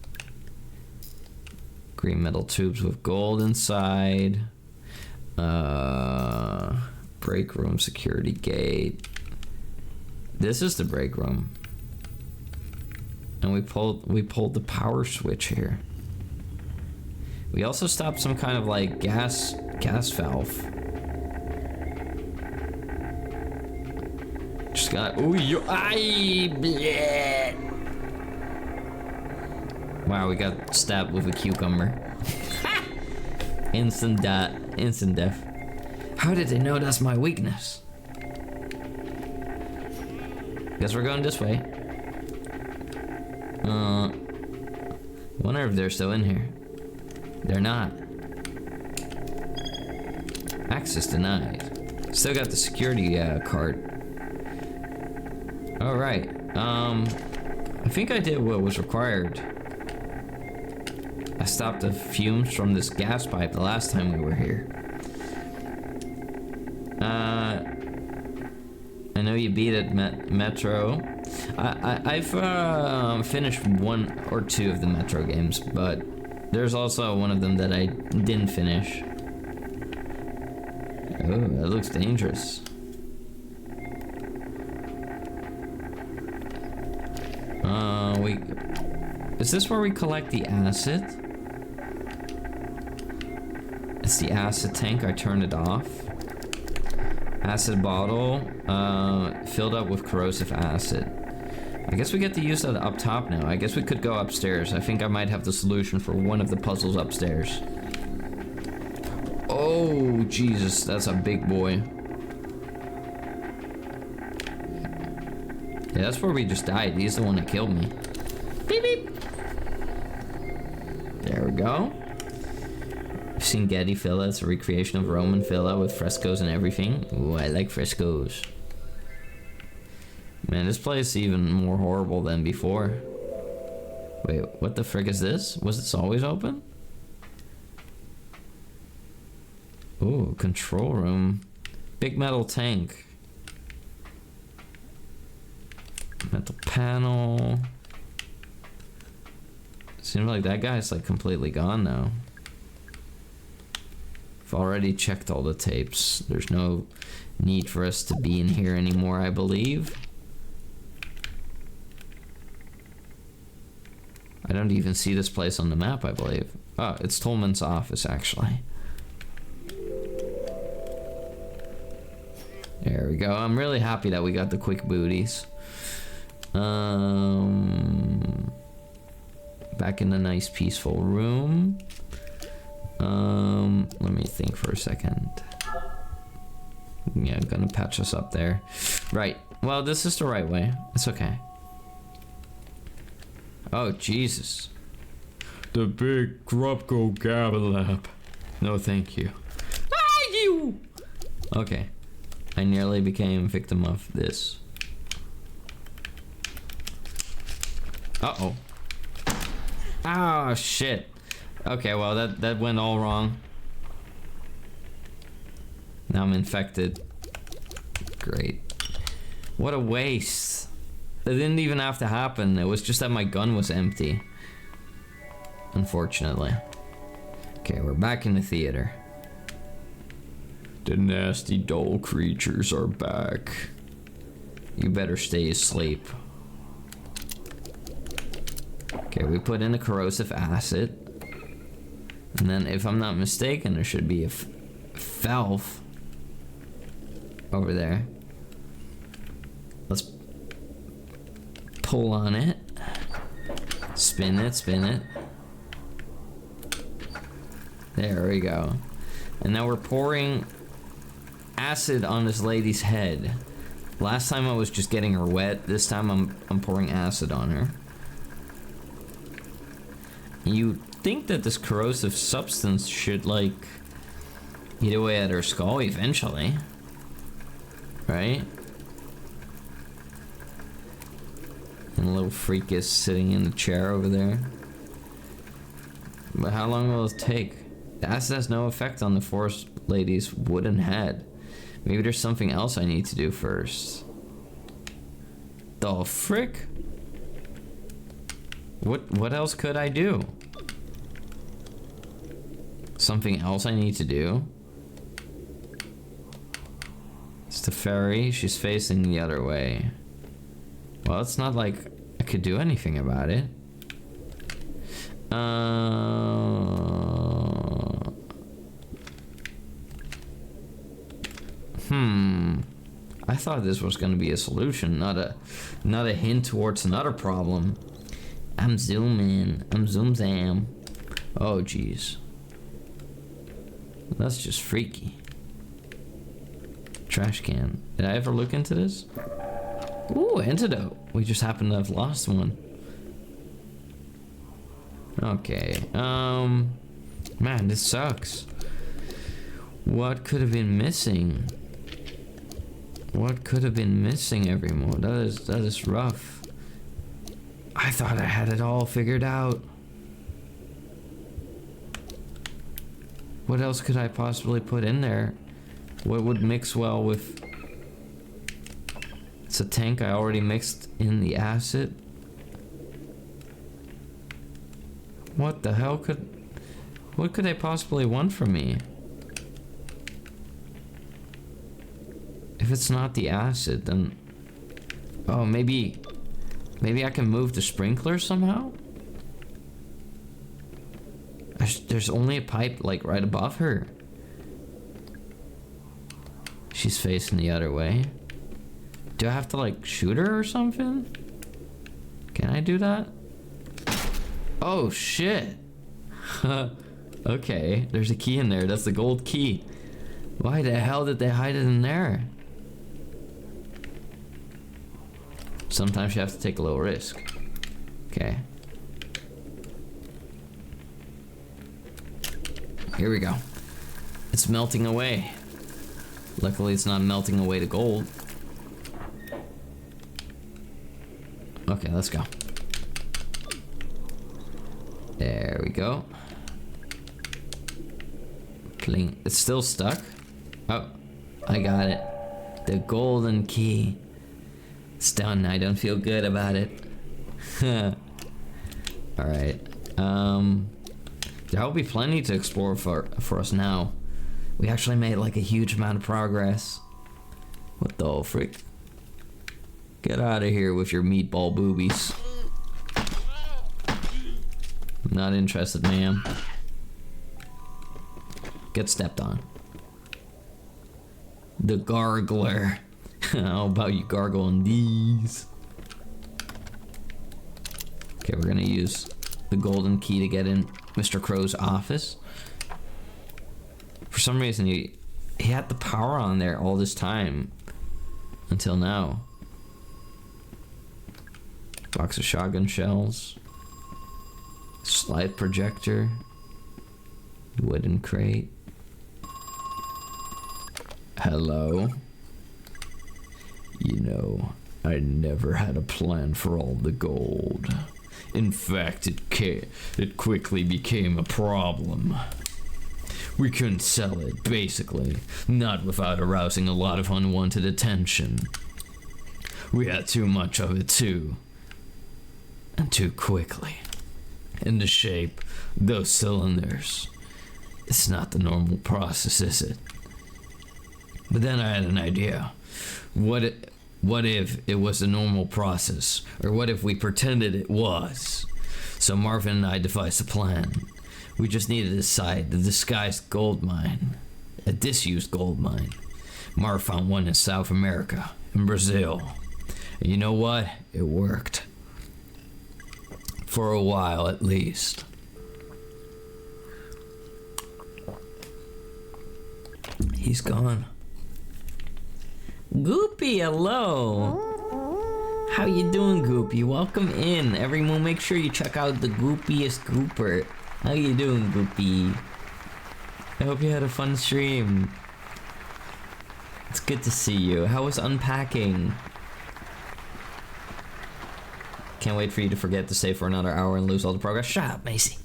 Green metal tubes with gold inside. Break room, security gate. This is the break room. And we pulled the power switch here. We also stopped some kind of like gas valve. Just got bleh. Wow, we got stabbed with a cucumber. Instant death. How did they know that's my weakness? Guess we're going this way. Wonder if they're still in here. They're not. Access denied. Still got the security card. Alright. I think I did what was required. I stopped the fumes from this gas pipe the last time we were here. I know you beat it, Metro. I've finished one or two of the Metro games, but there's also one of them that I didn't finish. Oh, that looks dangerous. Is this where we collect the acid? It's the acid tank. I turned it off. Acid bottle, filled up with corrosive acid. I guess we get to use that up top now. I guess we could go upstairs. I think I might have the solution for one of the puzzles upstairs. Oh, Jesus, that's a big boy. Yeah, that's where we just died. He's the one that killed me. Beep, beep. There we go. I've seen Getty Villa. It's a recreation of Roman villa with frescoes and everything. Ooh, I like frescoes. Man, this place is even more horrible than before. Wait, what the frick is this? Was this always open? Ooh, control room. Big metal tank. Metal panel. Seems like that guy's like completely gone now. I've already checked all the tapes. There's no need for us to be in here anymore, I believe. I don't even see this place on the map, I believe. Oh, it's Tolman's office, actually. There we go. I'm really happy that we got the quick booties. Back in the nice peaceful room. Let me think for a second. Yeah, gonna patch us up there. Right. Well, this is the right way. It's okay. Oh, Jesus. The big Grubko Gabalab. No, thank you. Ah, you! Okay. I nearly became a victim of this. Uh-oh. Ah, shit. Okay, well, that went all wrong. Now I'm infected. Great. What a waste. It didn't even have to happen. It was just that my gun was empty. Unfortunately. Okay, we're back in the theater. The nasty doll creatures are back. You better stay asleep. Okay, we put in a corrosive acid. And then, if I'm not mistaken, there should be a valve over there. Let's pull on it. Spin it, spin it. There we go. And now we're pouring acid on this lady's head. Last time I was just getting her wet. This time I'm pouring acid on her. You think that this corrosive substance should, like, eat away at her skull eventually, right? And the little freak is sitting in the chair over there. But how long will it take? The acid has no effect on the forest lady's wooden head. Maybe there's something else I need to do first. The frick? What else could I do? Something else I need to do? It's the fairy. She's facing the other way. Well, it's not like I could do anything about it. I thought this was gonna be a solution, not a hint towards another problem. I'm zooming. I'm zoom zam. Oh, jeez. That's just freaky. Trash can. Did I ever look into this? Ooh, antidote. We just happen to have lost one. Okay. Man, this sucks. What could have been missing? What could have been missing, everyone? That is rough. I thought I had it all figured out. What else could I possibly put in there? What would mix well with... It's a tank I already mixed in the acid. What the hell could... What could they possibly want from me? If it's not the acid, then... Oh, maybe I can move the sprinkler somehow? There's only a pipe, like, right above her. She's facing the other way. Do I have to, like, shoot her or something? Can I do that? Oh, shit. Okay, there's a key in there. That's the gold key. Why the hell did they hide it in there? Sometimes you have to take a little risk. Okay. Here we go. It's melting away. Luckily, it's not melting away to gold. Okay, let's go. There we go. Pling. It's still stuck? Oh, I got it. The golden key. It's done. I don't feel good about it. Alright. There'll be plenty to explore for us now. We actually made like a huge amount of progress. What the frick? Get out of here with your meatball boobies. I'm not interested, ma'am. Get stepped on. The gargler. How about you gargle on these? Okay, we're gonna use the golden key to get in Mr. Crow's office. For some reason, He had the power on there all this time. Until now. Box of shotgun shells. Slide projector. Wooden crate. Hello? You know, I never had a plan for all the gold. In fact, it quickly became a problem. We couldn't sell it, basically, not without arousing a lot of unwanted attention. We had too much of it too. And too quickly. And the shape, those cylinders. It's not the normal process, is it? But then I had an idea. What if it was a normal process? Or what if we pretended it was? So Marvin and I devised a plan. We just needed to decide the disguised gold mine. A disused gold mine. Marv found one in South America, in Brazil. And you know what? It worked. For a while, at least. He's gone. Goopy, hello. How you doing, Goopy? Welcome in. Everyone, make sure you check out the Goopiest Gooper. How you doing, Goopy? I hope you had a fun stream. It's good to see you. How was unpacking? Can't wait for you to forget to stay for another hour and lose all the progress. Shut up, Macy.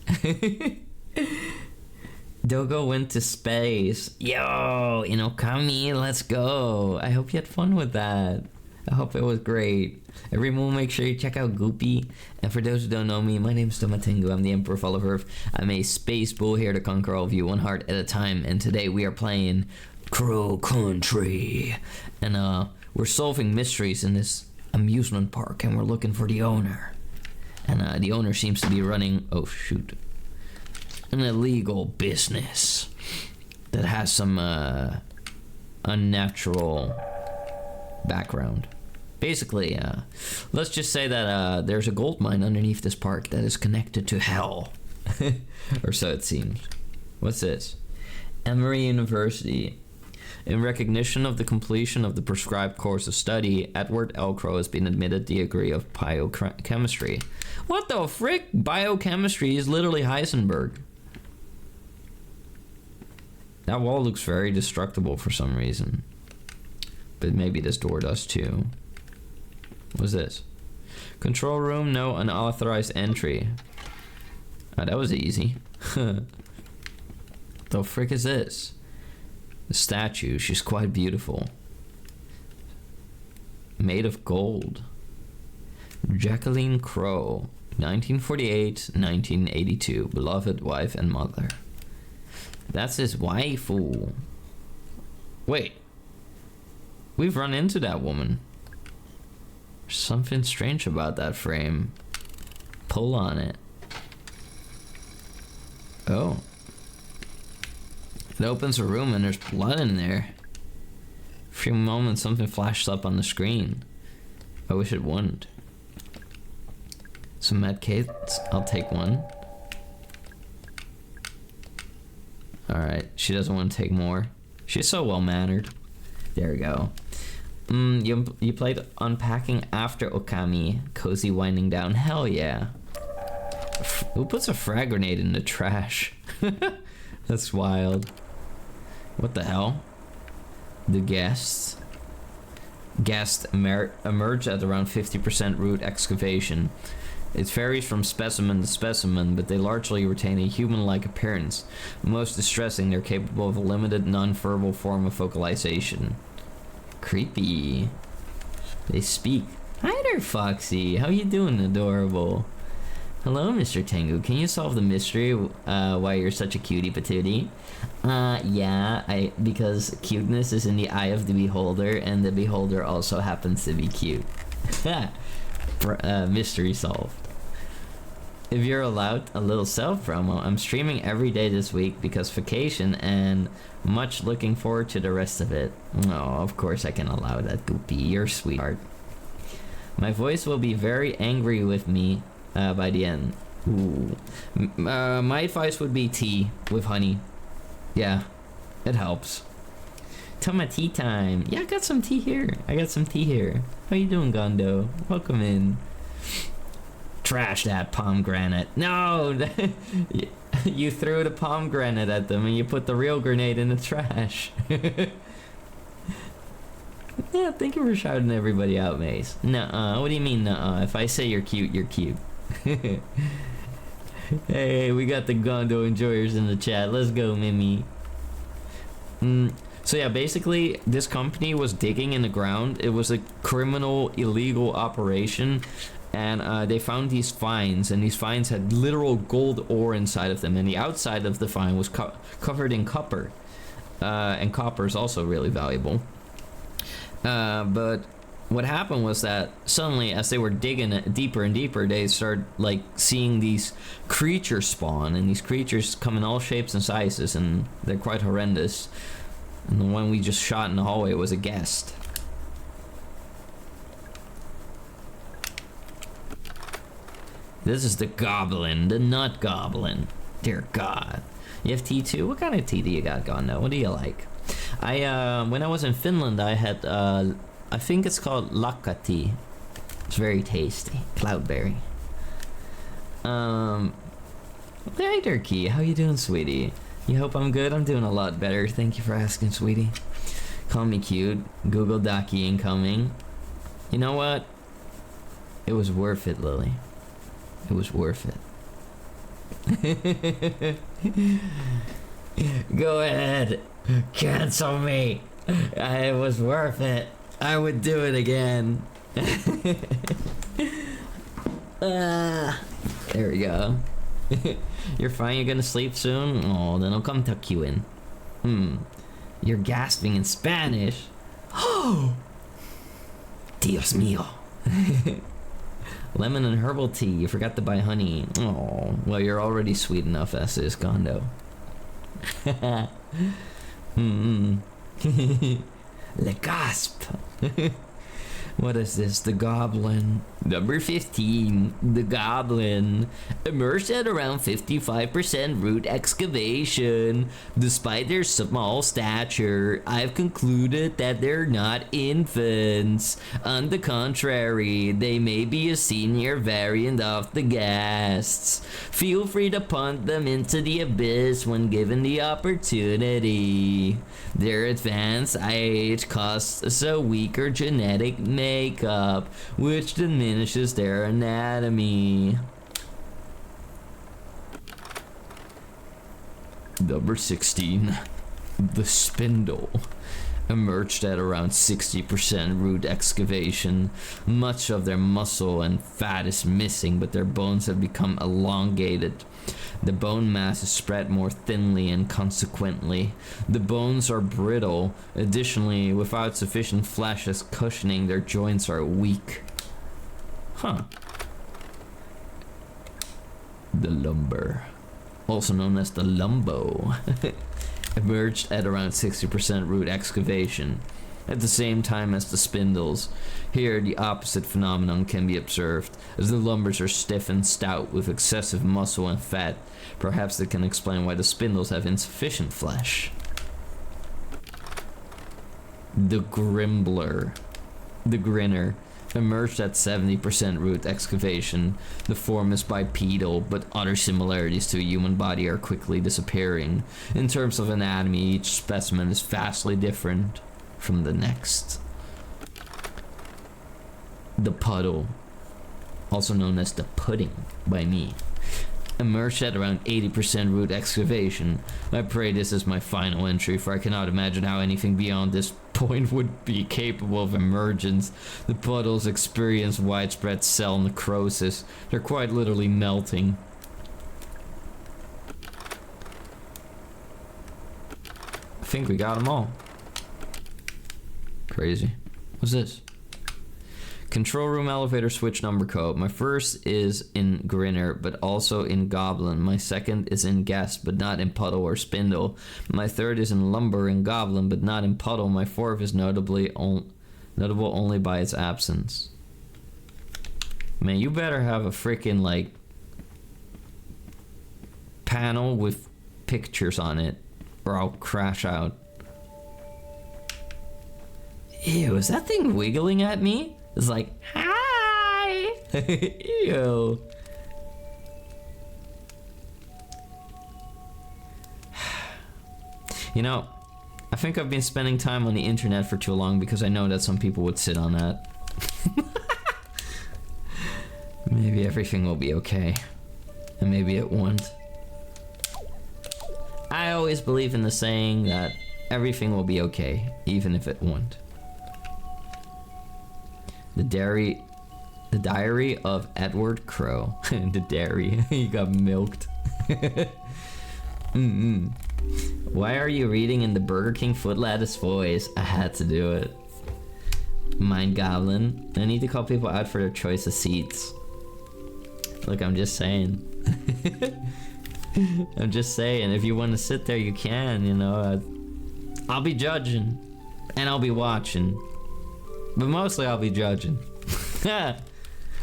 Dogo went to space. Yo, Inokami, let's go. I hope you had fun with that. I hope it was great. Everyone, make sure you check out Goopy. And for those who don't know me, my name is Tomatengu. I'm the Emperor of all of Earth. I'm a space bull here to conquer all of you, one heart at a time. And today we are playing Crow Country. And we're solving mysteries in this amusement park, and we're looking for the owner. And the owner seems to be running, oh shoot, an illegal business that has some unnatural background. Basically, let's just say that there's a gold mine underneath this park that is connected to hell. Or so it seems. What's this? Emory University. In recognition of the completion of the prescribed course of study, Edward L. Crow has been admitted the degree of biochemistry. What the frick? Biochemistry is literally Heisenberg. That wall looks very destructible for some reason. But maybe this door does too. What's this? Control room, no unauthorized entry. Oh, that was easy. The frick is this? The statue, she's quite beautiful. Made of gold. Jacqueline Crow, 1948-1982, beloved wife and mother. That's his waifu. Wait. We've run into that woman. There's something strange about that frame. Pull on it. Oh. It opens a room and there's blood in there. For a few moments something flashed up on the screen. I wish it wouldn't. Some medkits, I'll take one. Alright, she doesn't want to take more. She's so well mannered. There we go. You played unpacking after Okami. Cozy winding down. Hell yeah. Who puts a frag grenade in the trash? That's wild. What the hell? The guests emerge at around 50% root excavation. It varies from specimen to specimen, but they largely retain a human-like appearance. Most distressing, they're capable of a limited non-verbal form of vocalization. Creepy. They speak. Hi there, Foxy. How you doing, adorable? Hello, Mr. Tengu. Can you solve the mystery why you're such a cutie patootie? Yeah, because cuteness is in the eye of the beholder, and the beholder also happens to be cute. Mystery solved. If you're allowed a little self-promo, I'm streaming every day this week because vacation and much looking forward to the rest of it. Oh, of course I can allow that, Goopy. You're a sweetheart. My voice will be very angry with me by the end. Ooh. My advice would be tea with honey. Yeah, it helps. Toma tea time. Yeah, I got some tea here. How you doing, Gondo? Welcome in. Trash that pomegranate. No! You threw the pomegranate at them and you put the real grenade in the trash. Yeah, thank you for shouting everybody out, Mace. Nuh-uh. What do you mean, nuh-uh? If I say you're cute, you're cute. Hey, we got the Gondo enjoyers in the chat. Let's go, Mimi. So yeah, basically, this company was digging in the ground. It was a criminal, illegal operation. And they found these finds, and these finds had literal gold ore inside of them. And the outside of the find was covered in copper. And copper is also really valuable. But what happened was that suddenly, as they were digging deeper and deeper, they started like seeing these creatures spawn, and these creatures come in all shapes and sizes, and they're quite horrendous. And the one we just shot in the hallway was a guest. This is the goblin, the nut goblin. Dear God. You have tea too? What kind of tea do you got, Gondo? What do you like? When I was in Finland, I had, I think it's called lakka tea. It's very tasty. Cloudberry. Hey, Turkey. How you doing, sweetie? You hope I'm good? I'm doing a lot better. Thank you for asking, sweetie. Call me cute. Google Ducky incoming. You know what? It was worth it, Lily. It was worth it. Go ahead. Cancel me. It was worth it. I would do it again. There we go. You're fine? You're gonna sleep soon? Oh, then I'll come tuck you in. You're gasping in Spanish. Oh! Dios mío. Lemon and herbal tea. You forgot to buy honey. Oh, well, you're already sweet enough as is, Gondo. Le gasp. What is this? The Goblin. Number 15. The Goblin. Emerged at around 55% root excavation. Despite their small stature, I've concluded that they're not infants. On the contrary, they may be a senior variant of the Ghasts. Feel free to punt them into the abyss when given the opportunity. Their advanced age causes a weaker genetic makeup, which diminishes their anatomy. Number 16. The Spindle. Emerged at around 60% root excavation. Much of their muscle and fat is missing, but their bones have become elongated. The bone mass is spread more thinly, and consequently, the bones are brittle. Additionally, without sufficient flesh as cushioning, their joints are weak. Huh. The Lumber. Also known as the Lumbo. Emerged at around 60% root excavation. At the same time as the Spindles. Here, the opposite phenomenon can be observed, as the Lumbers are stiff and stout with excessive muscle and fat. Perhaps that can explain why the Spindles have insufficient flesh. The Grimbler. The Grinner. Emerged at 70% root excavation. The form is bipedal, but other similarities to a human body are quickly disappearing. In terms of anatomy, each specimen is vastly different from the next. The Puddle, also known as the Pudding by me, emerged at around 80% root excavation. I pray this is my final entry, for I cannot imagine how anything beyond this point would be capable of emergence. The puddles experience widespread cell necrosis. They're quite literally melting. I think we got them all. Crazy. What's this? Control room elevator switch number code. My first is in Grinner, but also in Goblin. My second is in Guest, but not in Puddle or Spindle. My third is in Lumber and Goblin, but not in Puddle. My fourth is notable only by its absence. Man, you better have a freaking, like, panel with pictures on it, or I'll crash out. Ew, is that thing wiggling at me? It's like, hi! Ew. You know, I think I've been spending time on the internet for too long because I know that some people would sit on that. Maybe everything will be okay. And maybe it won't. I always believe in the saying that everything will be okay, even if it won't. The Diary of Edward Crow. The dairy. He got milked. Why are you reading in the Burger King foot lettuce voice? I had to do it. Mind Goblin. I need to call people out for their choice of seats. Look, I'm just saying. I'm just saying, if you want to sit there, you can, you know. I'll be judging. And I'll be watching. But mostly I'll be judging.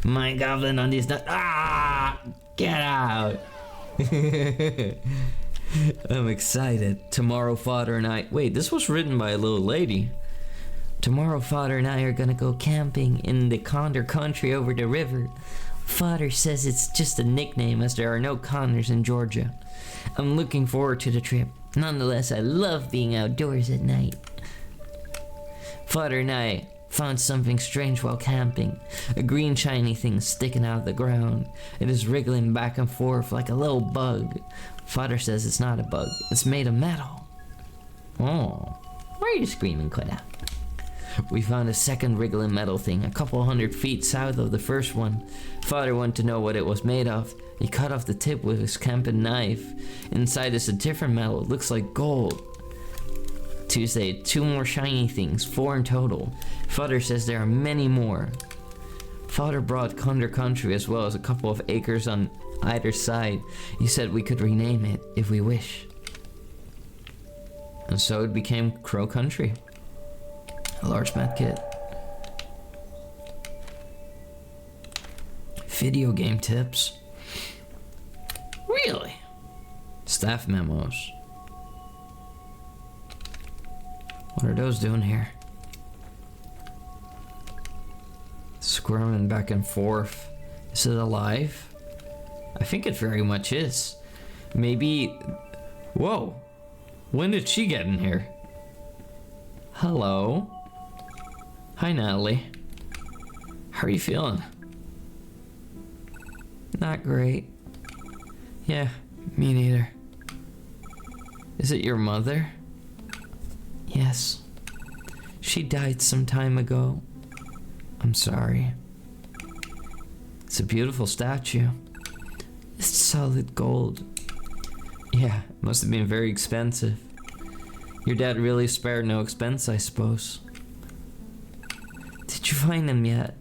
Mind Goblin on these... Ah! Get out! I'm excited. Tomorrow, Father and I... Wait, this was written by a little lady. Tomorrow, Father and I are gonna go camping in the Condor country over the river. Father says it's just a nickname as there are no Condors in Georgia. I'm looking forward to the trip. Nonetheless, I love being outdoors at night. Father and I found something strange while camping. A green shiny thing sticking out of the ground. It is wriggling back and forth like a little bug. Father says it's not a bug. It's made of metal. Oh, why are you screaming, Quetta? We found a second wriggling metal thing a couple 100 feet south of the first one. Father wanted to know what it was made of. He cut off the tip with his camping knife. Inside is a different metal. It looks like gold. Tuesday, 2 more shiny things, 4 in total. Father says there are many more. Father brought Condor Country as well as a couple of acres on either side. He said we could rename it if we wish. And so it became Crow Country. A large med kit. Video game tips. Really? Staff memos. What are those doing here? Squirming back and forth. Is it alive? I think it very much is. Maybe... Whoa. When did she get in here? Hello? Hi, Natalie. How are you feeling? Not great. Yeah, me neither. Is it your mother? Yes. She died some time ago. I'm sorry. It's a beautiful statue. It's solid gold. Yeah, must have been very expensive. Your dad really spared no expense, I suppose. Did you find him yet?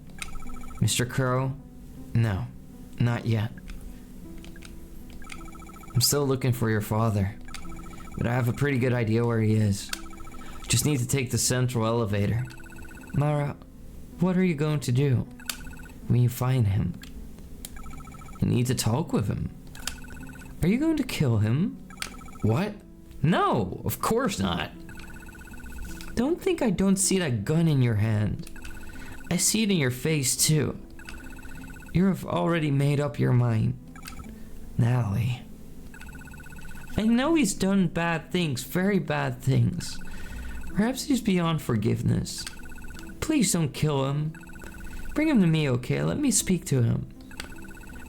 Mr. Crow? No, not yet. I'm still looking for your father, but I have a pretty good idea where he is. Just need to take the central elevator. Mara, what are you going to do when you find him? You need to talk with him. Are you going to kill him? What? No, of course not. Don't think I don't see that gun in your hand. I see it in your face too. You have already made up your mind. Natalie. I know he's done bad things, very bad things. Perhaps he's beyond forgiveness. Please don't kill him. Bring him to me, okay? Let me speak to him.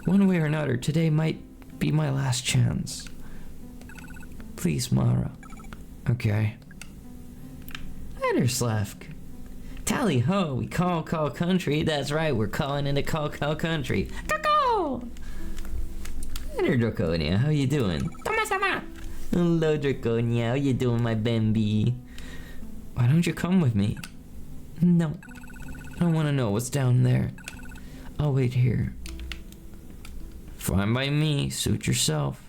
One way or another, today might be my last chance. Please, Mara. Okay. Hi there, Slavk. Tally ho, we call country. That's right, we're calling into call country. Caw! Hi there, Draconia. How you doing? Toma-sama! Hello, Draconia. How you doing, my Bambi? Why don't you come with me? No. I don't want to know what's down there. I'll wait here. Fine by me. Suit yourself.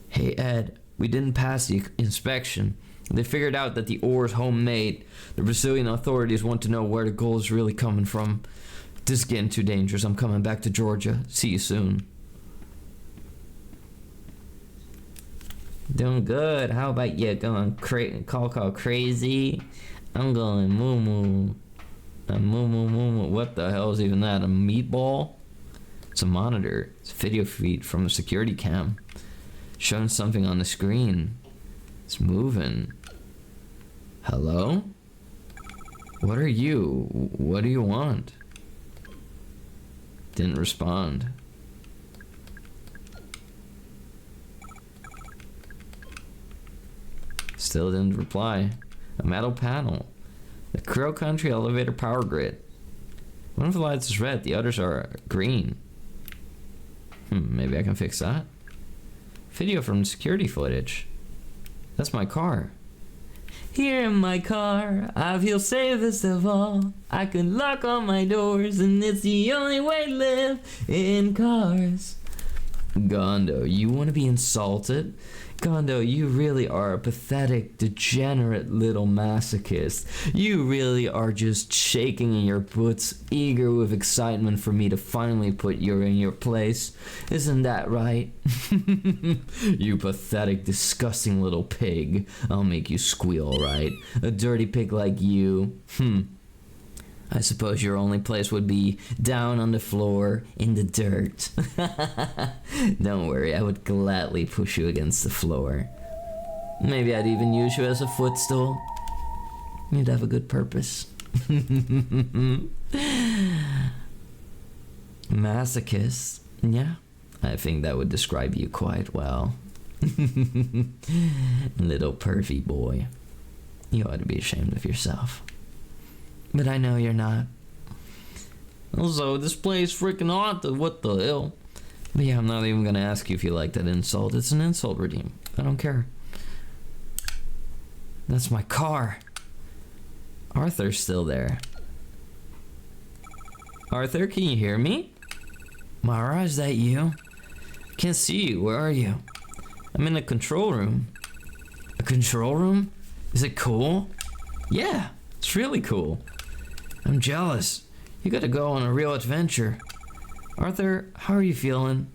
Hey, Ed. We didn't pass the inspection. They figured out that the ore is homemade. The Brazilian authorities want to know where the gold is really coming from. This is getting too dangerous. I'm coming back to Georgia. See you soon. Doing good. How about you going call crazy? I'm going moo moo. A moo moo moo moo. What the hell is even that? A meatball? It's a monitor. It's a video feed from a security cam. Showing something on the screen. It's moving. Hello? What are you? What do you want? Didn't respond. Still didn't reply. A metal panel. The Crow Country elevator power grid. One of the lights is red, the others are green. Maybe I can fix that. Video from security footage. That's my car. Here in my car, I feel safest of all. I can lock all my doors, and it's the only way to live in cars. Gondo, you want to be insulted? Gondo, you really are a pathetic, degenerate little masochist. You really are just shaking in your boots, eager with excitement for me to finally put you in your place. Isn't that right? You pathetic, disgusting little pig. I'll make you squeal, right? A dirty pig like you. I suppose your only place would be down on the floor in the dirt. Don't worry, I would gladly push you against the floor. Maybe I'd even use you as a footstool. You'd have a good purpose. Masochist? Yeah, I think that would describe you quite well. Little pervy boy. You ought to be ashamed of yourself. But I know you're not. Also, this place freaking haunted. What the hell? But yeah, I'm not even gonna ask you if you like that insult. It's an insult redeem. I don't care. That's my car. Arthur's still there. Arthur, can you hear me? Mara, is that you? I can't see you. Where are you? I'm in the control room. A control room? Is it cool? Yeah, it's really cool. I'm jealous. You gotta go on a real adventure. Arthur, how are you feeling?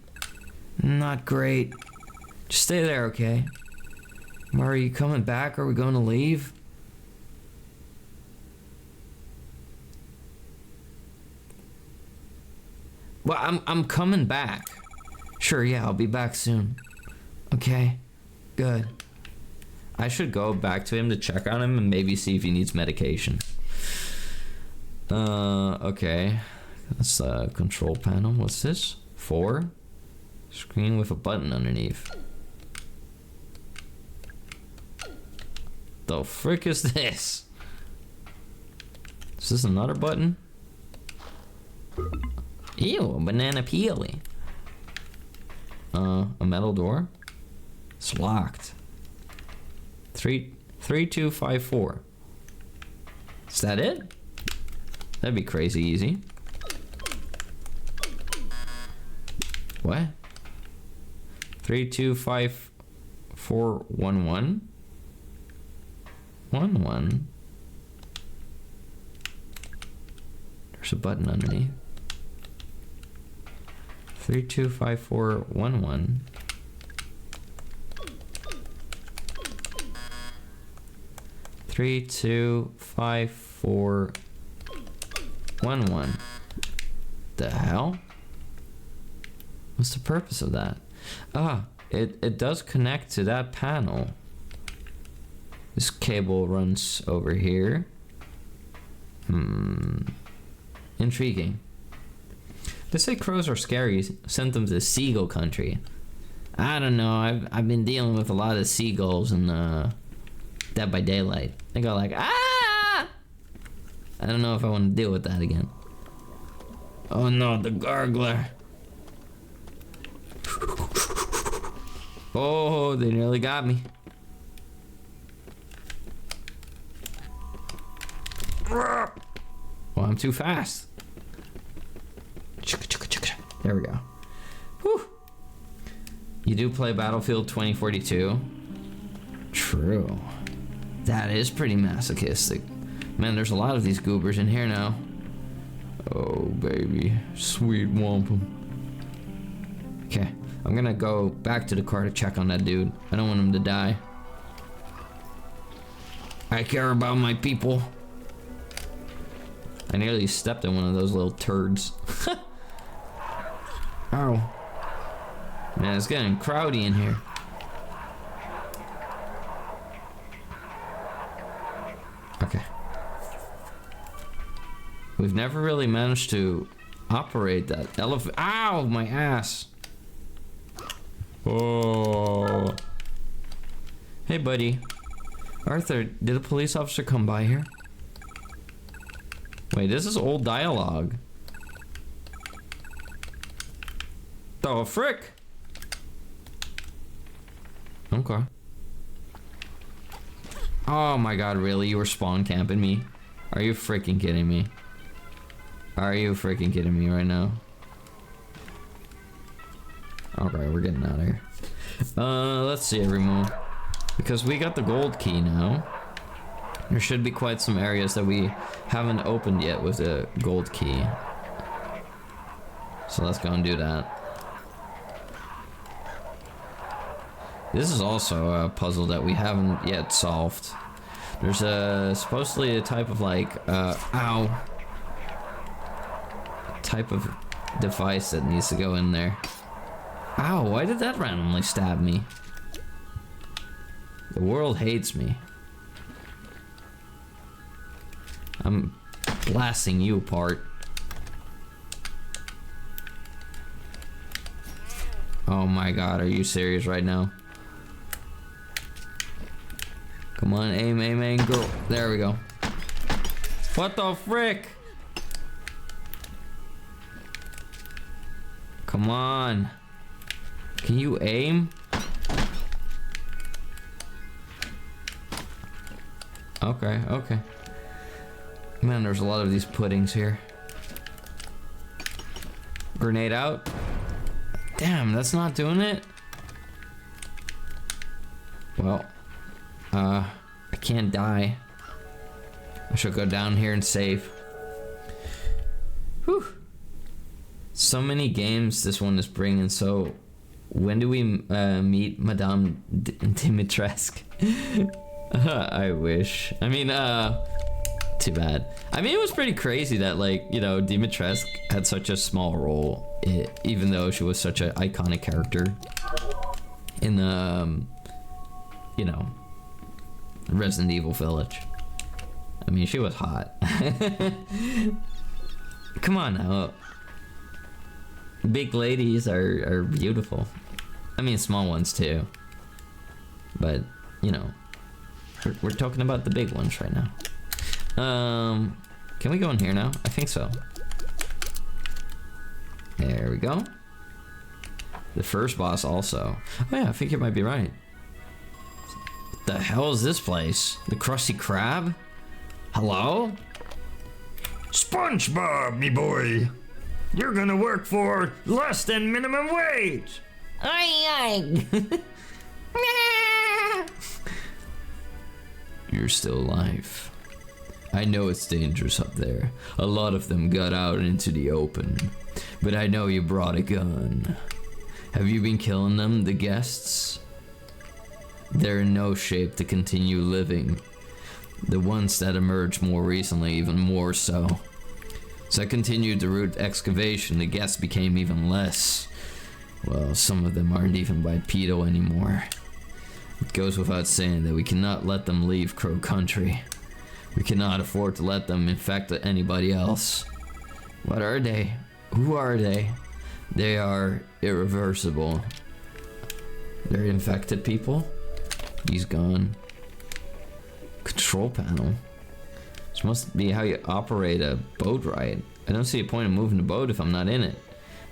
Not great. Just stay there, okay? Are you coming back? Are we going to leave? Well, I'm coming back. Sure, yeah, I'll be back soon. Okay, good. I should go back to him to check on him and maybe see if he needs medication. Okay. That's the control panel. What's this? 4? Screen with a button underneath. The frick is this? Is this another button? Ew, a banana peely. A metal door? It's locked. 3254. Is that it? That'd be crazy easy. What? 325411? 11? There's a button underneath. 325411. 325411. The hell? What's the purpose of that? Ah, it does connect to that panel. This cable runs over here. Intriguing. They say crows are scary. Sent them to Seagull Country. I don't know. I've been dealing with a lot of seagulls in Dead by Daylight. They go like, ah! I don't know if I want to deal with that again. Oh no, the gargler. Oh, they nearly got me. Well, I'm too fast. There we go. Whew. You do play Battlefield 2042? True. That is pretty masochistic. Man, there's a lot of these goobers in here now. Oh, baby. Sweet wampum. Okay, I'm gonna go back to the car to check on that dude. I don't want him to die. I care about my people. I nearly stepped in one of those little turds. Ow. Man, it's getting crowdy in here. Okay. We've never really managed to operate that elephant. Ow, my ass. Oh. Hey, buddy. Arthur, did a police officer come by here? Wait, this is old dialogue. Oh, frick. Okay. Oh my god, really? You were spawn camping me? Are you freaking kidding me? Are you freaking kidding me right now? Alright, we're getting out of here. Let's see every move. Because we got the gold key now. There should be quite some areas that we haven't opened yet with the gold key. So let's go and do that. This is also a puzzle that we haven't yet solved. There's supposedly a type of like, ow. Type of device that needs to go in there. Ow, why did that randomly stab me? The world hates me. I'm blasting you apart. Oh my god, are you serious right now? Come on, aim, aim, aim, go. There we go. What the frick? Come on. Can you aim? Okay, okay. Man, there's a lot of these puddings here. Grenade out. Damn, that's not doing it. Well, I can't die. I should go down here and save. Whew. So many games this one is bringing. So, when do we meet Madame Dimitrescu? I wish. I mean, too bad. I mean, it was pretty crazy that, like, you know, Dimitrescu had such a small role, even though she was such an iconic character in the, you know, Resident Evil Village. I mean, she was hot. Come on now. Big ladies are beautiful. I mean, small ones too. But, you know, we're talking about the big ones right now. Can we go in here now? I think so. There we go. The first boss also. Oh yeah, I think you might be right. What the hell is this place? The Krusty Krab? Hello? SpongeBob, me boy. You're gonna work for less than minimum wage. Aye, aye. You're still alive. I know it's dangerous up there. A lot of them got out into the open. But I know you brought a gun. Have you been killing them, the guests? They're in no shape to continue living. The ones that emerged more recently, even more so. As I continued the route excavation, the guests became even less. Well, some of them aren't even bipedal anymore. It goes without saying that we cannot let them leave Crow Country. We cannot afford to let them infect anybody else. What are they? Who are they? They are irreversible. They're infected people? He's gone. Control panel. This must be how you operate a boat ride. I don't see a point in moving the boat if I'm not in it.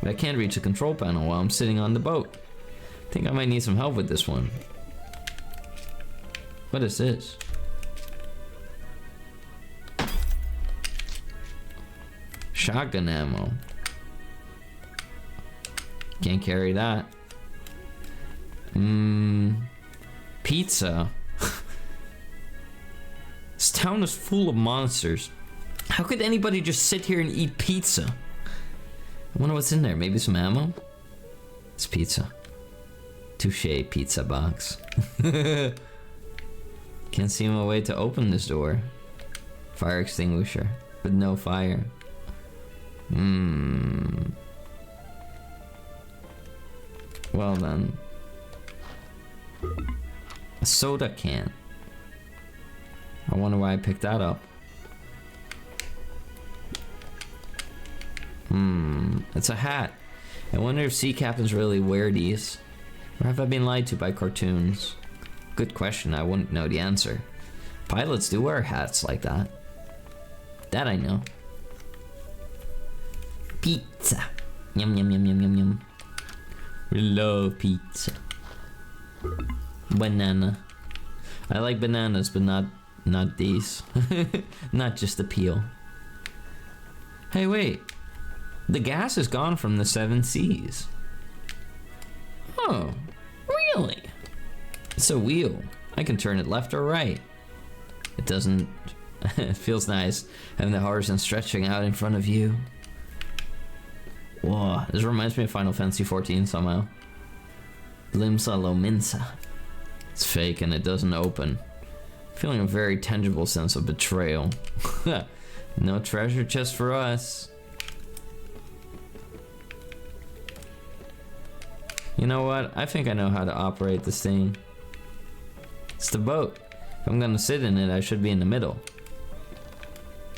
But I can't reach the control panel while I'm sitting on the boat. I think I might need some help with this one. What is this? Shotgun ammo. Can't carry that. Pizza. This town is full of monsters. How could anybody just sit here and eat pizza? I wonder what's in there. Maybe some ammo? It's pizza. Touche, pizza box. Can't see my way to open this door. Fire extinguisher, with no fire. Well then. A soda can. I wonder why I picked that up. It's a hat. I wonder if sea captains really wear these. Or have I been lied to by cartoons? Good question, I wouldn't know the answer. Pilots do wear hats like that. That I know. Pizza. Yum yum yum yum yum yum. We love pizza. Banana. I like bananas, but not these. Not just the peel. Hey, wait. The gas is gone from the 7 Seas. Oh, really? It's a wheel. I can turn it left or right. It doesn't... It feels nice having the horizon stretching out in front of you. Whoa, this reminds me of Final Fantasy XIV somehow. Limsa Lominsa. It's fake and it doesn't open. Feeling a very tangible sense of betrayal. No treasure chest for us. You know what? I think I know how to operate this thing. It's the boat. If I'm gonna sit in it, I should be in the middle.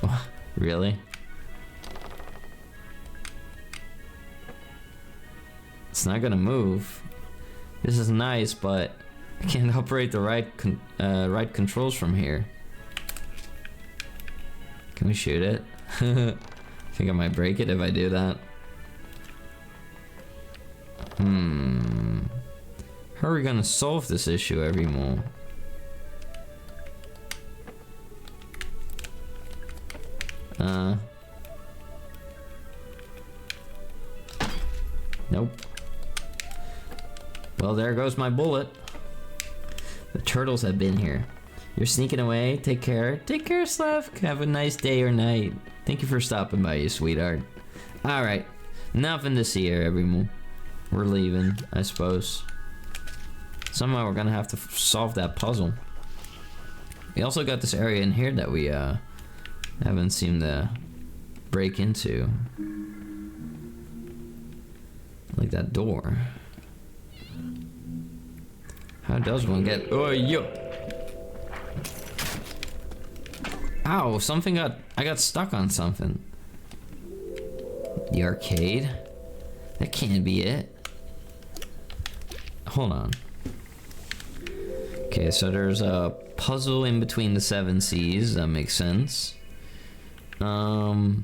Oh, really? It's not gonna move. This is nice, but I can't operate the right controls from here. Can we shoot it? I think I might break it if I do that. How are we gonna solve this issue every more? Nope. Well, there goes my bullet. The turtles have been here. You're sneaking away. Take care. Take care, Slav. Have a nice day or night. Thank you for stopping by, you sweetheart. Alright. Nothing to see here, everyone. We're leaving, I suppose. Somehow we're gonna have to solve that puzzle. We also got this area in here that we haven't seemed to break into. Like that door. How does one get... Oh, yo! Ow, I got stuck on something. The arcade? That can't be it. Hold on. Okay, so there's a puzzle in between the 7 Seas. That makes sense. There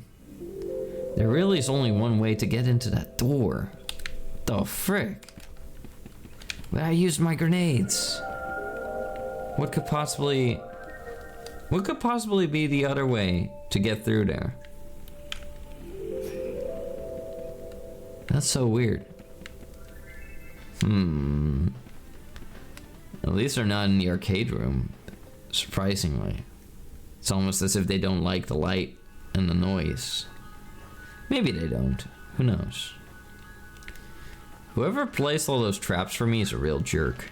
really is only one way to get into that door. The frick? But I used my grenades. What could possibly be the other way to get through there? That's so weird. At least they're not in the arcade room, surprisingly. It's almost as if they don't like the light and the noise. Maybe they don't. Who knows? Whoever placed all those traps for me is a real jerk.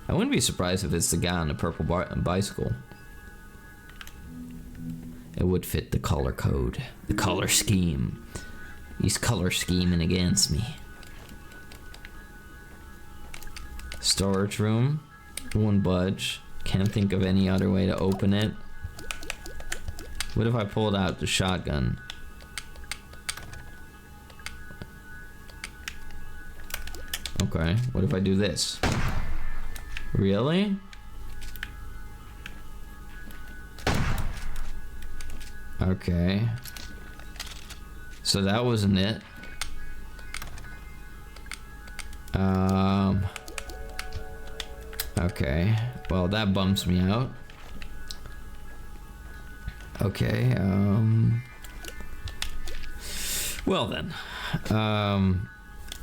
I wouldn't be surprised if it's the guy on the purple bicycle. It would fit the color code, the color scheme. He's color scheming against me. Storage room. Won't budge. Can't think of any other way to open it. What if I pulled out the shotgun? Okay, what if I do this? Really? Okay. So that wasn't it. Okay. Well, that bumps me out. Okay, well then.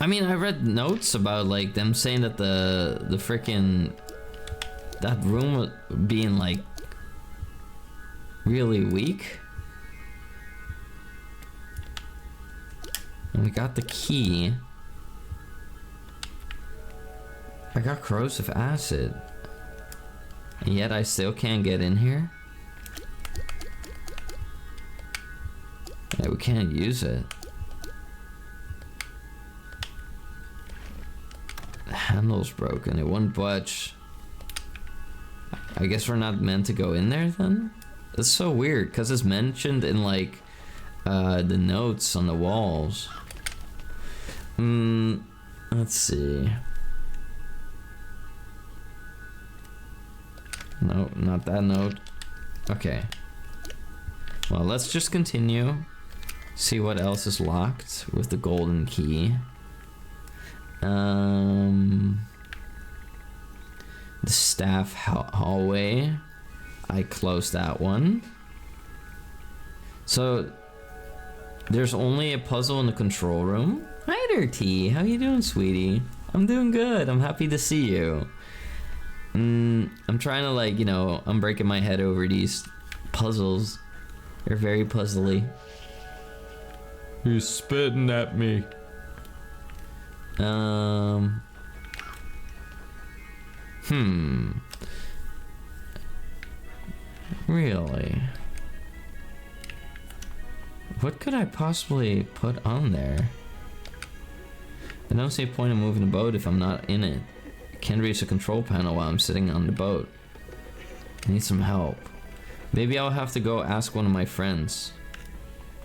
I mean, I read notes about like them saying that the freaking that room being like really weak. And we got the key. I got corrosive acid. And yet I still can't get in here. Yeah, we can't use it. The handle's broken. It won't budge. I guess we're not meant to go in there then? It's so weird because it's mentioned in like the notes on the walls. Let's see. No, not that note. Okay. Well, let's just continue. See what else is locked with the golden key. The staff hallway. I closed that one. So there's only a puzzle in the control room. Hi there, T. How you doing, sweetie? I'm doing good. I'm happy to see you. I'm trying to, like, you know, I'm breaking my head over these puzzles. They're very puzzly. He's spitting at me. Really? What could I possibly put on there? I don't see a point in moving the boat if I'm not in it. I can't reach the control panel while I'm sitting on the boat. I need some help. Maybe I'll have to go ask one of my friends.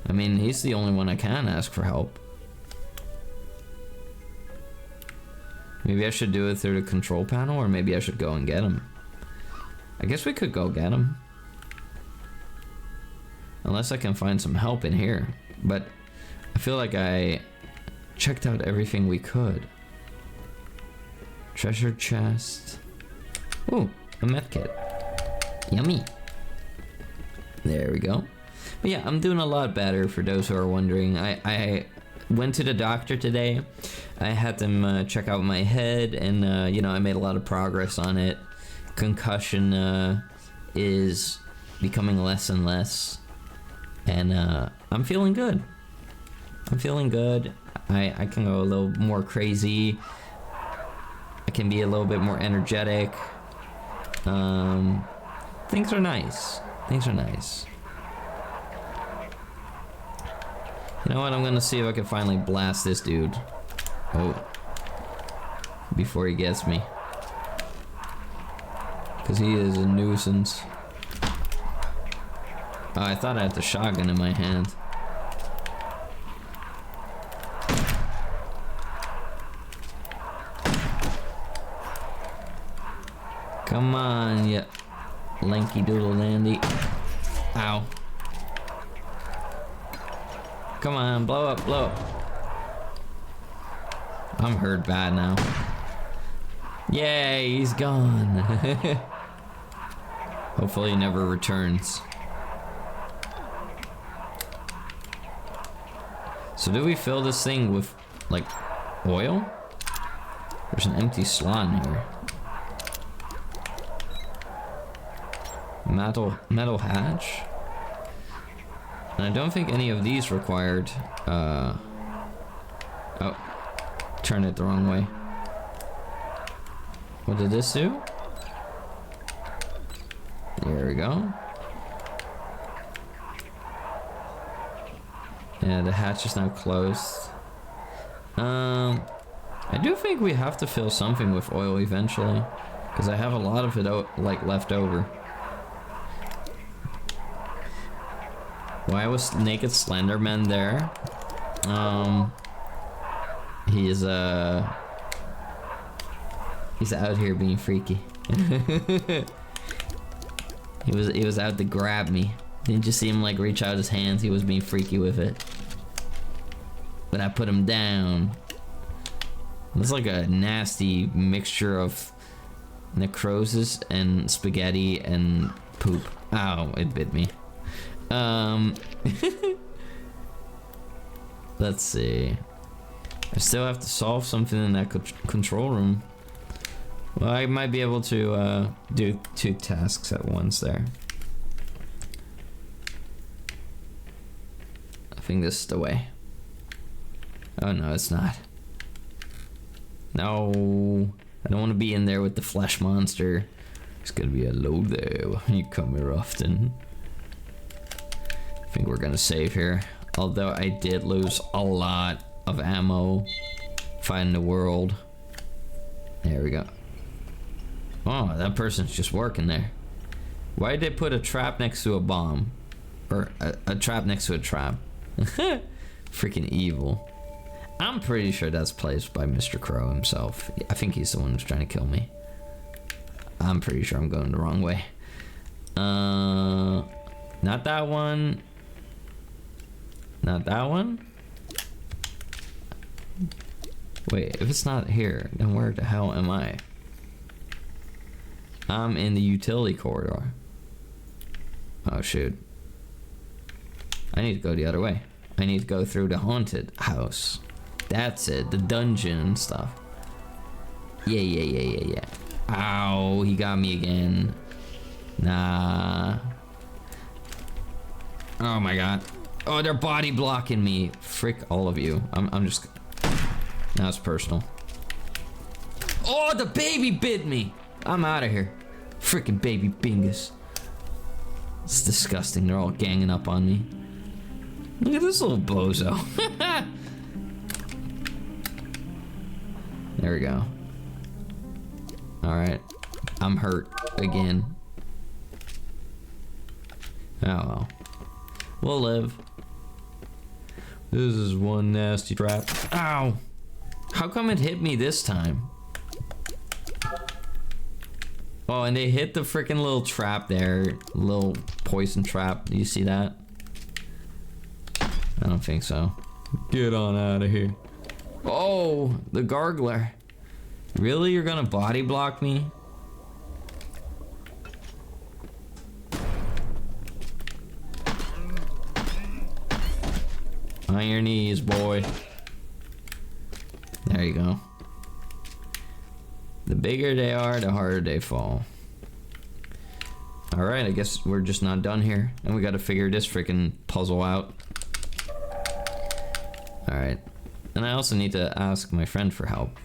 I mean, he's the only one I can ask for help. Maybe I should do it through the control panel, or maybe I should go and get him. I guess we could go get him. Unless I can find some help in here. But I feel like I checked out everything we could. Treasure chest. Ooh, a medkit. Yummy. There we go. But yeah, I'm doing a lot better for those who are wondering. I went to the doctor today. I had them check out my head, and you know, I made a lot of progress on it. Concussion is becoming less and less, and I'm feeling good. I'm feeling good. I can go a little more crazy. I can be a little bit more energetic. Things are nice. Things are nice. You know what? I'm gonna see if I can finally blast this dude. Oh. Before he gets me. Because he is a nuisance. Oh, I thought I had the shotgun in my hand. Come on, you lanky doodle dandy. Ow. Come on, blow up, blow up. I'm hurt bad now. Yay, he's gone. Hopefully he never returns. So do we fill this thing with, like, oil? There's an empty slot in here. Metal hatch? And I don't think any of these required, oh, turn it the wrong way. What did this do? There we go. Yeah, the hatch is now closed. I do think we have to fill something with oil eventually, because I have a lot of it like left over. Why was Naked Slenderman there? He's out here being freaky. He was out to grab me. Didn't you see him like reach out his hands? He was being freaky with it. But I put him down. It's like a nasty mixture of necrosis and spaghetti and poop. Ow, it bit me. Let's see. I still have to solve something in that control room. Well, I might be able to do 2 tasks at once there. I think this is the way. Oh no, it's not. No, I don't want to be in there with the flesh monster. It's gonna be hello there. You come here often. I think we're gonna save here. Although I did lose a lot of ammo fighting the world. There we go. Oh, that person's just working there. Why did they put a trap next to a bomb? Or a trap next to a trap? Freaking evil. I'm pretty sure that's placed by Mr. Crow himself. I think he's the one who's trying to kill me. I'm pretty sure I'm going the wrong way. Not that one. Not that one. Wait, if it's not here, then where the hell am I? I'm in the utility corridor. Oh shoot. I need to go the other way. I need to go through the haunted house. That's it, the dungeon and stuff. Yeah. Ow, he got me again. Nah. Oh my god. Oh, they're body blocking me. Frick all of you. I'm just... Now it's personal. Oh, the baby bit me. I'm out of here. Freaking baby bingus. It's disgusting. They're all ganging up on me. Look at this little bozo. There we go. Alright. I'm hurt again. Oh well. We'll live. This is one nasty trap. Ow! How come it hit me this time? Oh, and they hit the freaking little trap there. Little poison trap. Do you see that? I don't think so. Get on out of here. Oh, the gargler. Really? You're gonna body block me? On your knees, boy. There you go. The bigger they are, the harder they fall. Alright, I guess we're just not done here. And we gotta figure this freaking puzzle out. Alright. And I also need to ask my friend for help.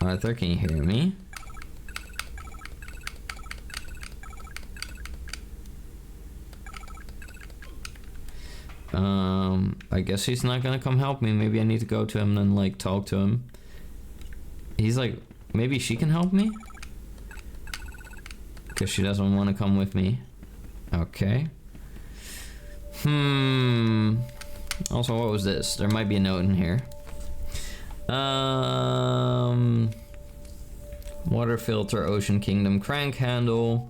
Arthur, can you hear me? I guess he's not gonna come help me. Maybe I need to go to him and like talk to him. He's like, maybe she can help me? Because she doesn't want to come with me. Okay. Also, what was this? There might be a note in here. Water filter, Ocean Kingdom, crank handle,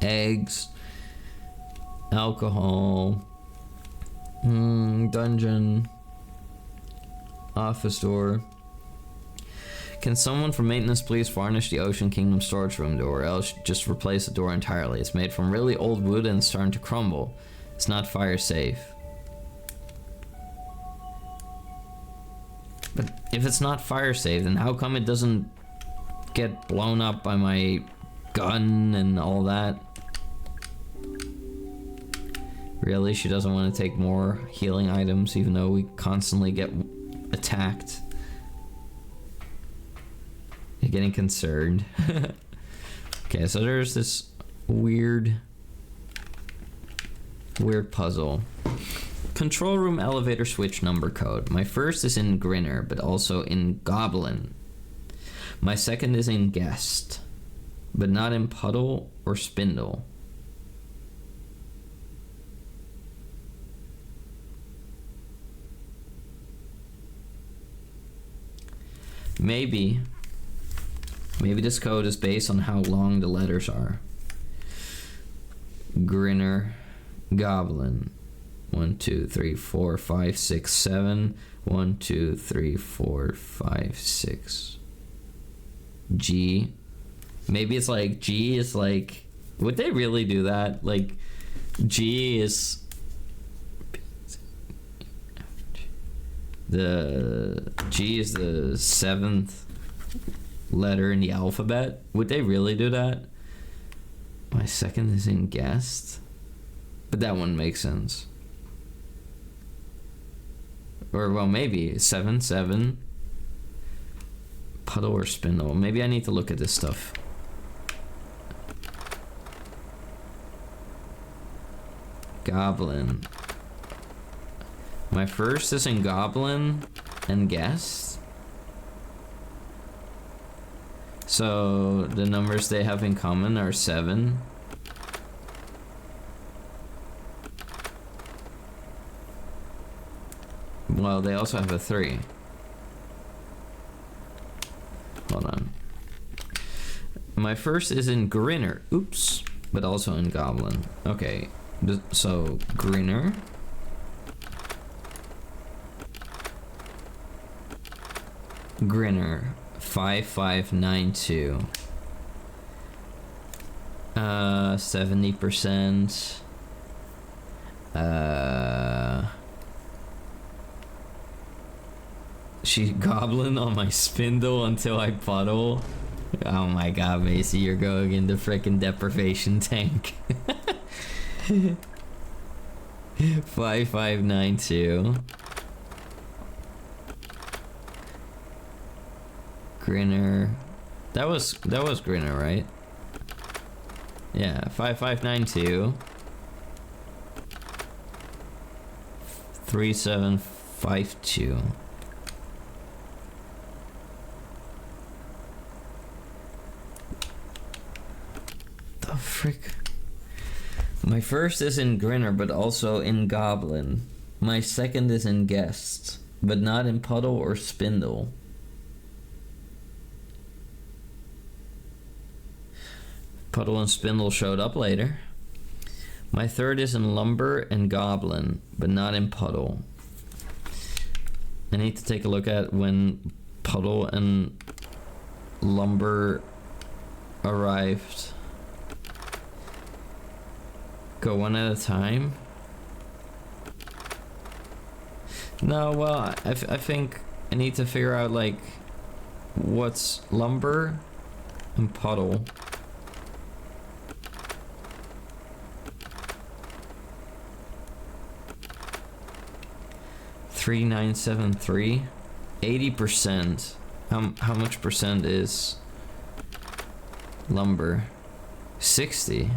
eggs, alcohol, dungeon, office door. Can someone from maintenance please varnish the Ocean Kingdom storage room door, or else just replace the door entirely? It's made from really old wood and it's starting to crumble. It's not fire safe. But if it's not fire safe, then how come it doesn't get blown up by my gun and all that? Really? She doesn't want to take more healing items even though we constantly get attacked. You're getting concerned. Okay, so there's this weird puzzle. Control room elevator switch number code. My first is in Grinner, but also in Goblin. My second is in Guest, but not in Puddle or Spindle. Maybe this code is based on how long the letters are. Grinner, Goblin. 1, 2, 3, 4, 5, 6, 7. 1, 2, 3, 4, 5, 6. G. Maybe it's like G is like. Would they really do that? Like, G is. The G is the 7th letter in the alphabet. Would they really do that? My second is in Guest, but that one makes sense. Or well, maybe 7, 7. puddle or spindle. Maybe I need to look at this stuff. Goblin. My first is in goblin and guest. So the numbers they have in common are 7. Well, they also have a 3. Hold on. My first is in Grinner. Oops. But also in Goblin. Okay. So, Grinner. Grinner. 5592. 70%. She goblin on my spindle until I puddle. Oh my god, Macy, you're going in the frickin' deprivation tank. 5592. Grinner. That was Grinner, right? Yeah, 5592. 3752. The frick? My first is in Grinner, but also in Goblin. My second is in Guest, but not in Puddle or Spindle. Puddle and Spindle showed up later. My third is in Lumber and Goblin, but not in Puddle. I need to take a look at when Puddle and Lumber arrived. Go one at a time? No, well, I think I need to figure out, like, what's Lumber and Puddle. $3,973. 80%. How much percent is Lumber? 60.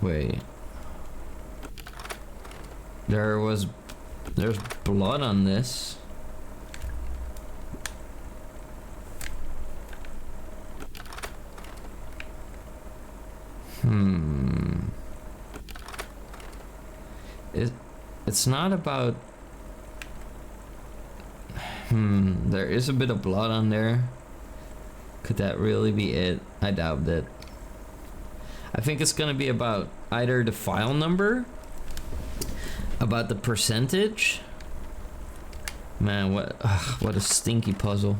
Wait. There's blood on this. It's not about... There is a bit of blood on there. Could that really be it? I doubt that. I think it's gonna be about either the file number, about the percentage. Man, what a stinky puzzle.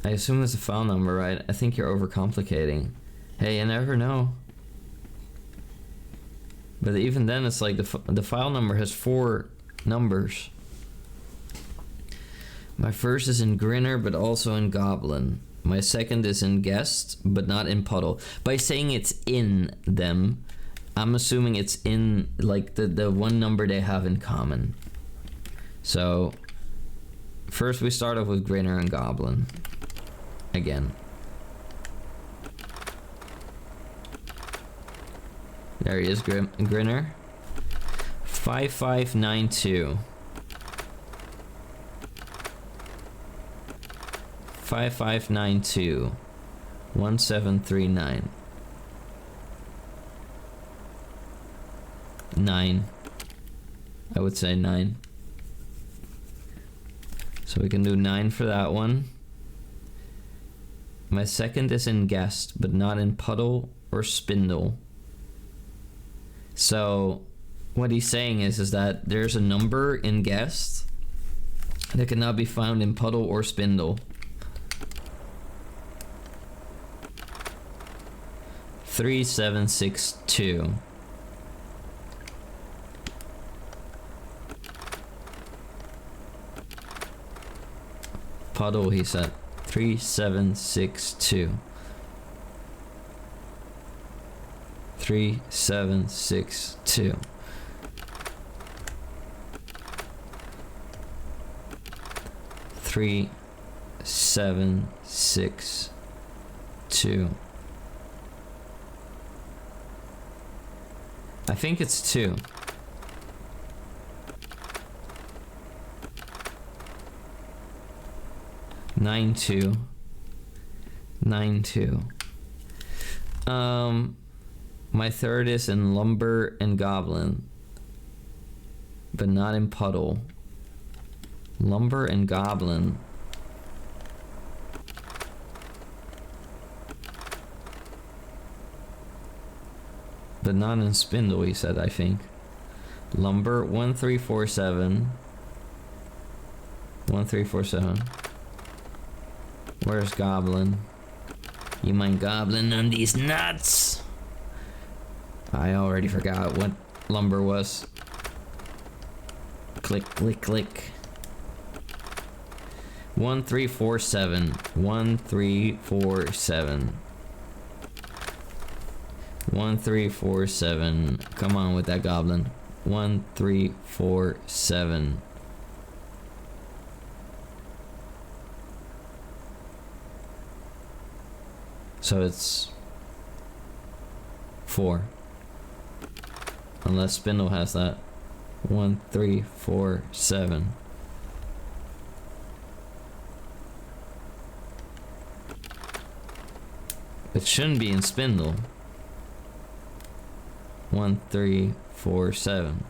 I assume it's a file number, right? I think you're overcomplicating. Hey, you never know. But even then, it's like the file number has 4 numbers. My first is in Grinner, but also in Goblin. My second is in Guest, but not in Puddle. By saying it's in them, I'm assuming it's in, like, the one number they have in common. So, first we start off with Grinner and Goblin. Again. There he is, Grinner. 5592. 5592. 1739. 9. I would say 9. So we can do 9 for that one. My second is in Guest, but not in Puddle or Spindle. So what he's saying is that there's a number in Guest that cannot be found in Puddle or Spindle. 3762. Puddle, he said. 3762. 3762. 3762. I think it's 2. Nine two. My third is in Lumber and Goblin, but not in Puddle. Lumber and Goblin. But not in Spindle, he said, I think. Lumber 1347. 1347. Where's Goblin? You mind Goblin on these nuts? I already forgot what Lumber was. Click, click, click. 1347. 1347. 1347. Come on with that Goblin. 1347. So it's 4. Unless Spindle has that. 1347. It shouldn't be in Spindle. 1347.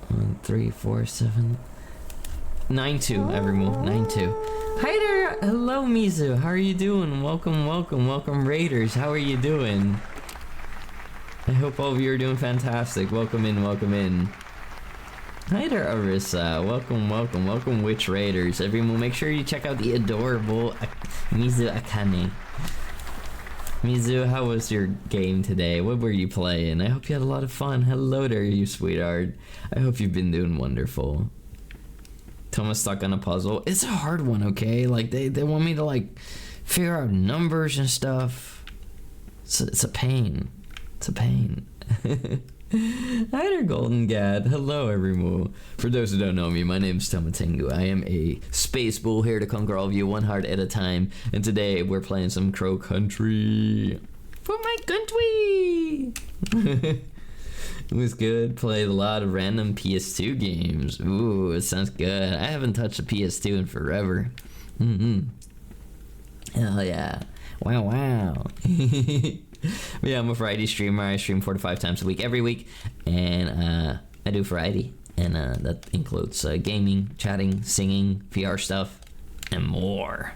1347. 92, every move. 92. Hi there! Hello, Mizu. How are you doing? Welcome, Raiders. How are you doing? I hope all of you are doing fantastic. Welcome in. Hi there, Arissa. Welcome, Witch Raiders. Everyone, make sure you check out the adorable Mizu Akane. Mizu, how was your game today? What were you playing? I hope you had a lot of fun. Hello there, you sweetheart. I hope you've been doing wonderful. Thomas stuck on a puzzle. It's a hard one, okay? Like, they want me to, like, figure out numbers and stuff. It's a pain. It's a pain. Hi there, Golden Gad. Hello, everyone. For those who don't know me, my name is Tomatengu. I am a space bull here to conquer all of you one heart at a time. And today, we're playing some Crow Country. For my country! It was good. Played a lot of random PS2 games. Ooh, it sounds good. I haven't touched a PS2 in forever. Hell yeah. Wow. But yeah, I'm a variety streamer. I stream 4 to 5 times a week every week. And I do variety. And that includes gaming, chatting, singing, VR stuff, and more.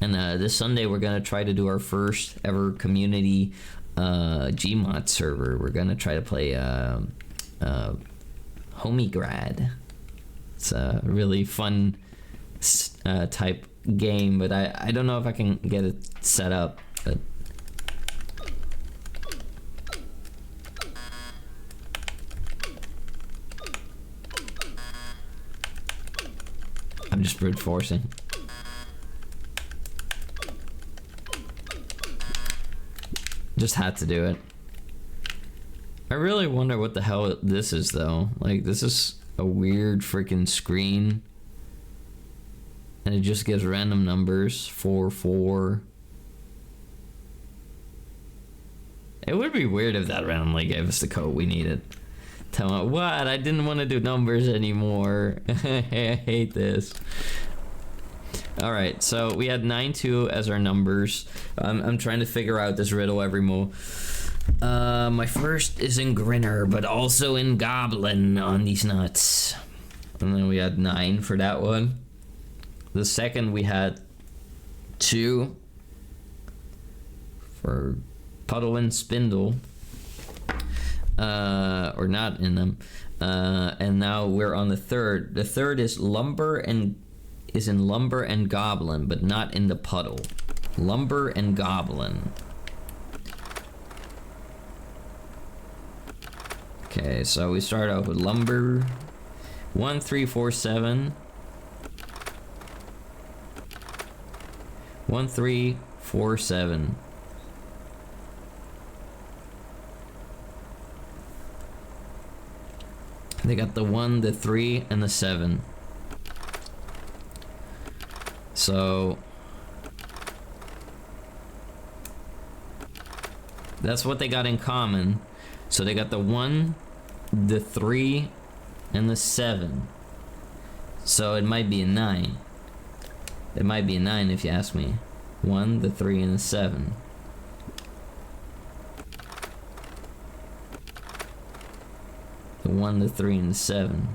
And this Sunday, we're going to try to do our first ever community Gmod server. We're gonna try to play Homigrad. It's a really fun type game, but I don't know if I can get it set up. But I'm just brute forcing. Just had to do it. I really wonder what the hell this is, though. Like, this is a weird freaking screen. And it just gives random numbers. 4, 4. It would be weird if that randomly gave us the code we needed. Tell me, what? I didn't want to do numbers anymore. I hate this. Alright, so we had 9-2 as our numbers. I'm trying to figure out this riddle every move. My first is in Grinner, but also in Goblin on these nuts. And then we had 9 for that one. The second we had 2 for Puddle and Spindle. Or not in them. And now we're on the third. The third is in Lumber and Goblin, but not in the Puddle. Lumber and Goblin. Okay, so we start out with Lumber. 1, 3, 4, 7. 1, 3, 4, 7. They got the 1, the 3, and the 7. So that's what they got in common. So they got the 1, the 3, and the 7. So it might be a 9. It might be a 9 if you ask me. 1, the 3, and the 7. The 1, the 3, and the 7.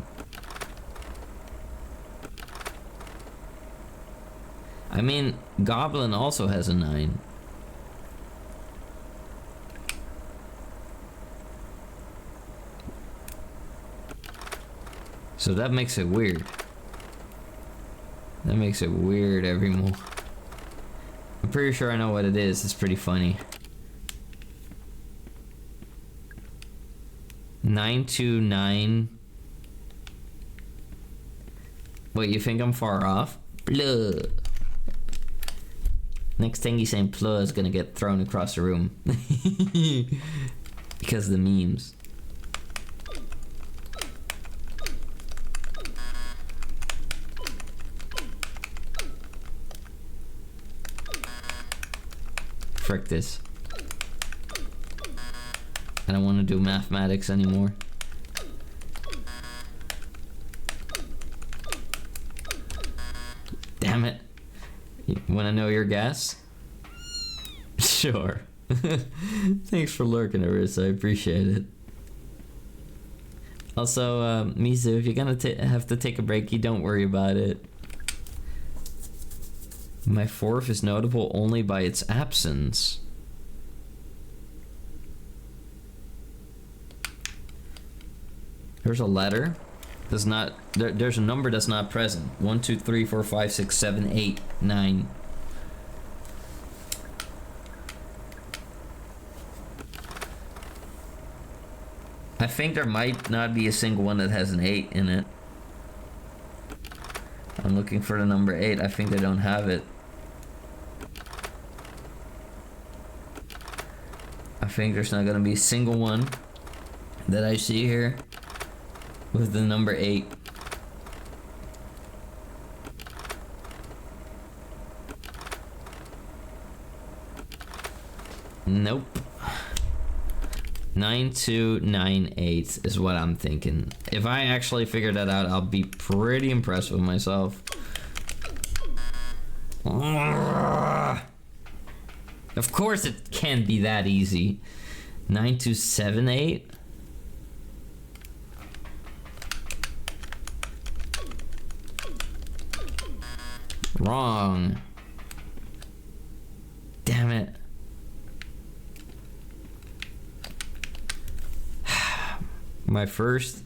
I mean, Goblin also has a 9. So that makes it weird. That makes it weird every more. I'm pretty sure I know what it is. It's pretty funny. 929. Wait, you think I'm far off? Blah. Next thing he's saying "pluh" is gonna get thrown across the room. Because of the memes. Frick this. I don't want to do mathematics anymore. Damn it. You wanna know your guess? Sure. Thanks for lurking, Arissa. I appreciate it. Also, Mizu, if you're gonna have to take a break, you don't worry about it. My 4th is notable only by its absence. There's a letter. There's not. There's a number that's not present. 1, 2, 3, 4, 5, 6, 7, 8, 9. I think there might not be a single one that has an 8 in it. I'm looking for the number 8. I think they don't have it. I think there's not gonna be a single one that I see here with the number 8. Nope. 9298 is what I'm thinking. If I actually figure that out, I'll be pretty impressed with myself. Of course it can't be that easy. 9278? Wrong. Damn it. My first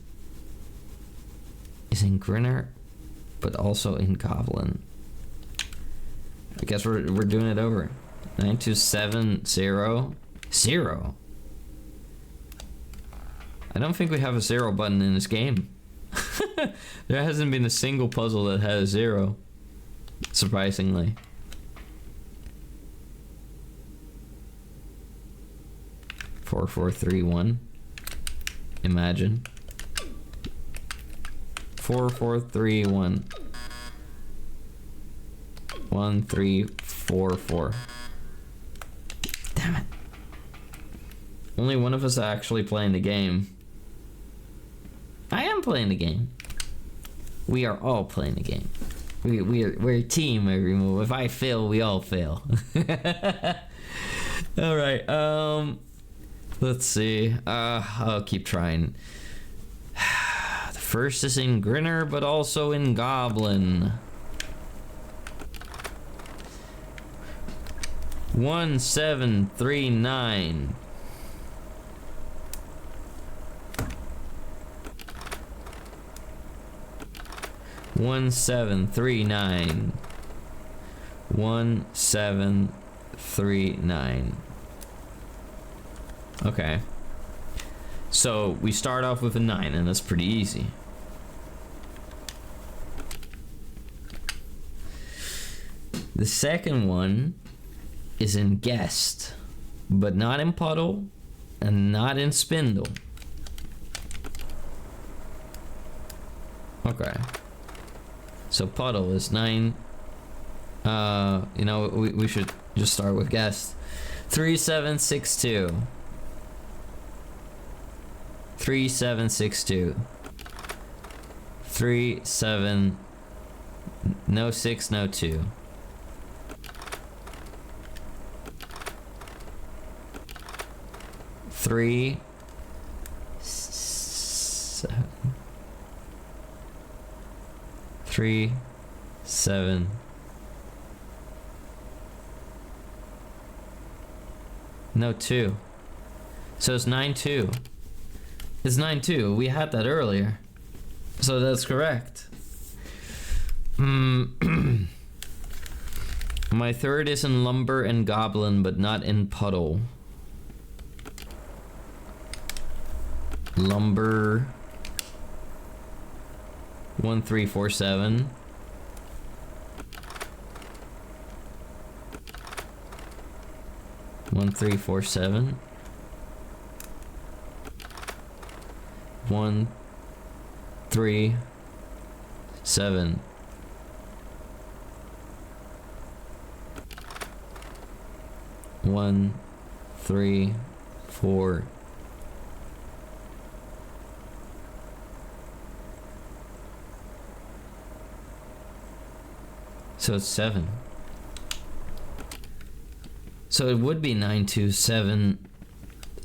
is in Grinner, but also in Goblin. I guess we're doing it over. 9270. 0. I don't think we have a 0 button in this game. There hasn't been a single puzzle that had a 0. Surprisingly. Four, 4, 3, 1. Imagine. 4, 4, 3, 1. 1, 3, 4, 4. Damn it. Only one of us actually playing the game. I am playing the game. We are all playing the game. We're a team every move. If I fail, we all fail. Alright, let's see. I'll keep trying. The first is in Grinner, but also in Goblin. 1739. One, 7, 3, 9. 1, 7, 3, 9. Okay. So we start off with a 9, and that's pretty easy. The second one is in guest, but not in puddle and not in spindle. Okay. So puddle is 9. You know, we should just start with guest. 3762. 3762. 37. No 6, no 2. Three, 7. 3, 7. No 2. So it's 9-2. It's 9-2. We had that earlier. So that's correct. My third is in lumber and goblin, but not in puddle. Lumber 1347. One, 3, 4, 7. 1, 3, 7. 1, 3, 4. So it's 7. So it would be 927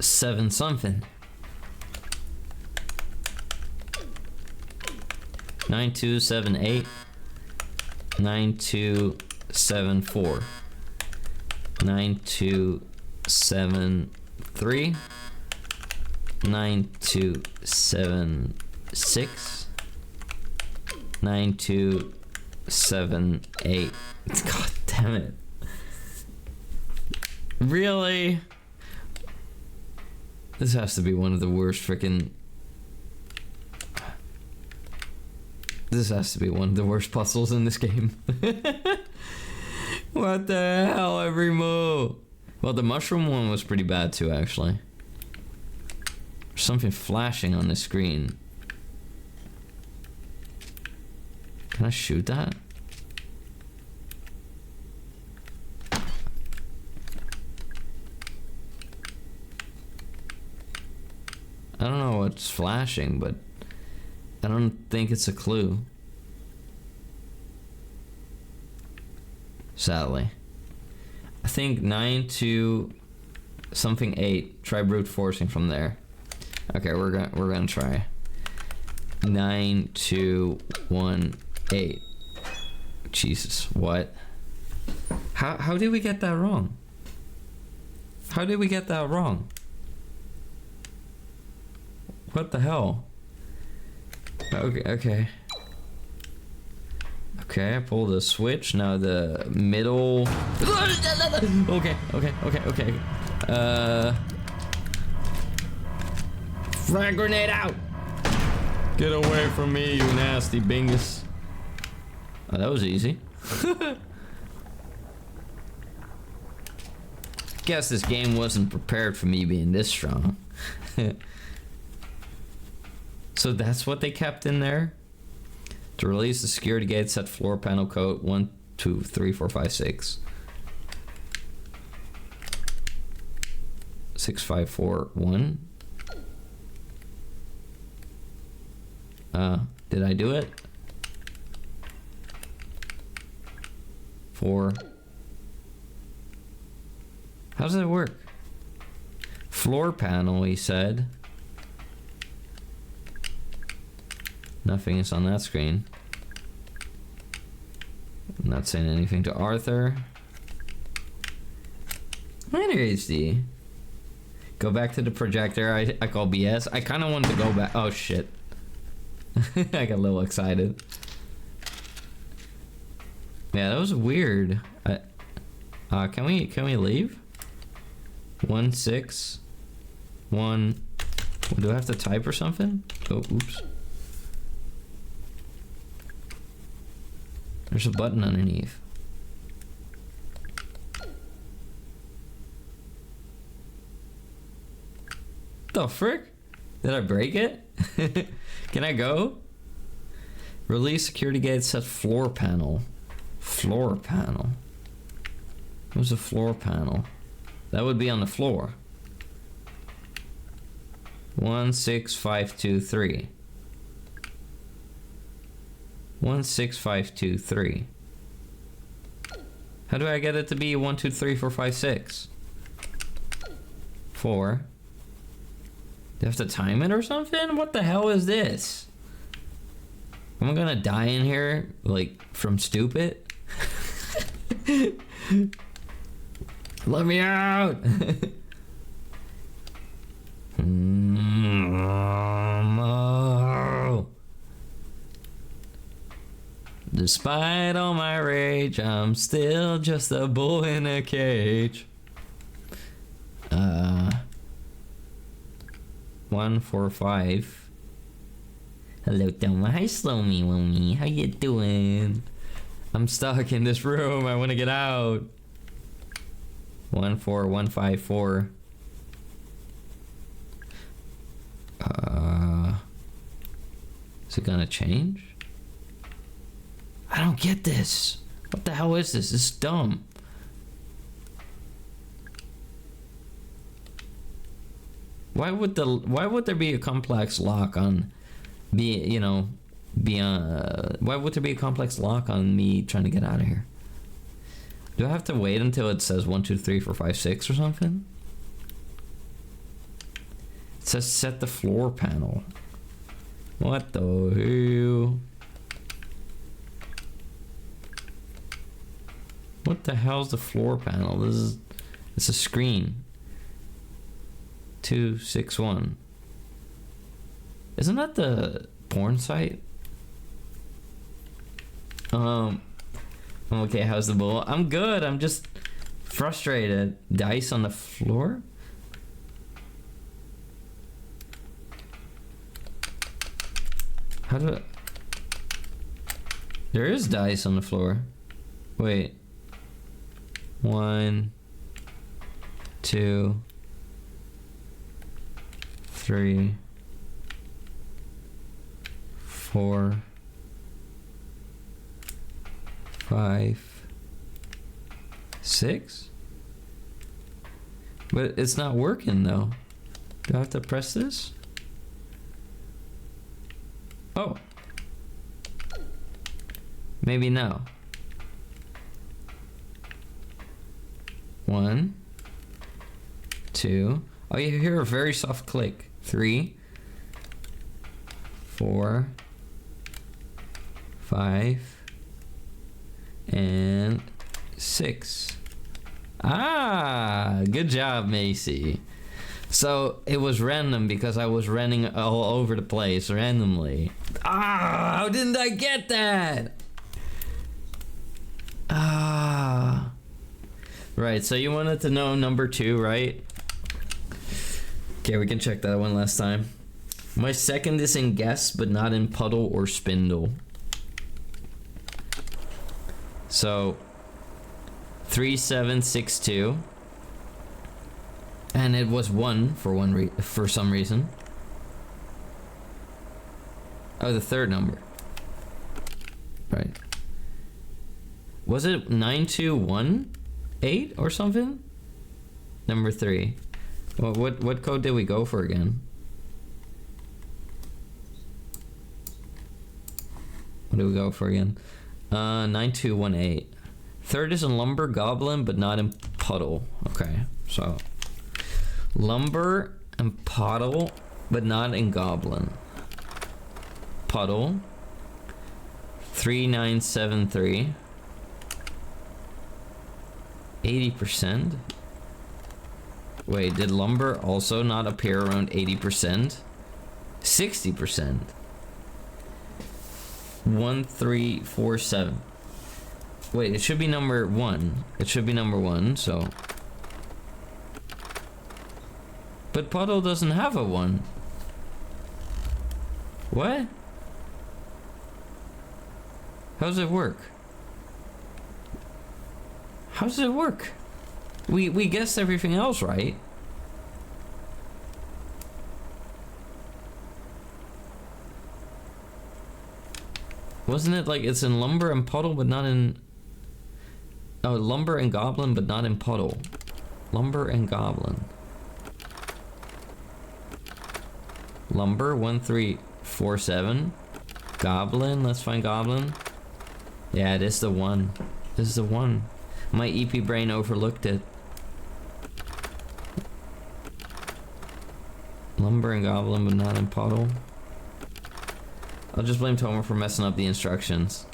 7 something. 9278 9274 9273 9276 9278. God damn it. Really? This has to be one of the worst freaking... This has to be one of the worst puzzles in this game. What the hell, every move? Well, the mushroom one was pretty bad too, actually. There's something flashing on the screen. Can I shoot that? I don't know what's flashing, but I don't think it's a clue. Sadly. I think 9 to something 8. Try brute forcing from there. Okay, we're gonna try. 9 2 1 8. Jesus, what? How did we get that wrong? How did we get that wrong? What the hell? Okay. Okay, I pulled the switch. Now the middle. Okay. Frag grenade out! Get away from me, you nasty bingus. Oh, that was easy. Guess this game wasn't prepared for me being this strong. So that's what they kept in there? To release the security gate, set floor panel code 1 2 3 4 5 6 6 5 4 1. Did I do it? 4. How does it work? Floor panel, he said. Nothing is on that screen. I'm not saying anything to Arthur. Minor HD. Go back to the projector. I call BS. I kind of wanted to go back. Oh shit. I got a little excited. Yeah, that was weird. Can we leave? 1 6 1. Do I have to type or something? Oh, oops. There's a button underneath. The frick? Did I break it? Can I go? Release security gate, set floor panel. Floor panel. Where's the floor panel? That would be on the floor. 16523. 16523. How do I get it to be 1, 2, 3, 4, 5, 6? 4. Do you have to time it or something? What the hell is this? Am I gonna die in here, like, from stupid? Let me out! No. Despite all my rage, I'm still just a bull in a cage. 145. Hello, Thelma. Hi, Slowmy Womey. How you doing? I'm stuck in this room. I want to get out. 14154. Is it gonna change? I don't get this. What the hell is this? This is dumb. Why would there be a complex lock on why would there be a complex lock on me trying to get out of here? Do I have to wait until it says 1, 2, 3, 4, 5, 6 or something? It says set the floor panel. What the hell? What the hell's the floor panel? It's a screen. 261. Isn't that the porn site? Okay, how's the bull? I'm good. I'm just frustrated. Dice on the floor? How do I... There is dice on the floor. Wait. 1, 2, 3, 4, 5, 6. But it's not working though. Do I have to press this? Oh. Maybe now. 1, 2. Oh, you hear a very soft click. 3, 4, 5, and 6. Ah, good job, Macy. So it was random because I was running all over the place randomly. Ah, how didn't I get that? Ah. Right, so you wanted to know number 2, right? Okay, we can check that one last time. My second is in guess, but not in puddle or spindle. So 3762, and it was 1 for some reason. Oh, the third number. Right. Was it 9218 or something? Number 3. Well, what code did we go for again? What did we go for again? 9218. Third is in lumber, goblin, but not in puddle. Okay, so lumber and puddle, but not in goblin. Puddle. 3973. 80%. Wait, did lumber also not appear around 80%? 60%. 1347. Wait, it should be number 1. It should be number 1, so. But puddle doesn't have a 1. What? How does it work? How does it work? We guessed everything else, right? Wasn't it like it's in lumber and puddle, but not in... Oh, lumber and goblin, but not in puddle. Lumber and goblin. Lumber, 1347. Goblin, let's find goblin. Yeah, it is the one. This is the one. My EP brain overlooked it. Lumber and goblin, but not in puddle. I'll just blame Tomer for messing up the instructions.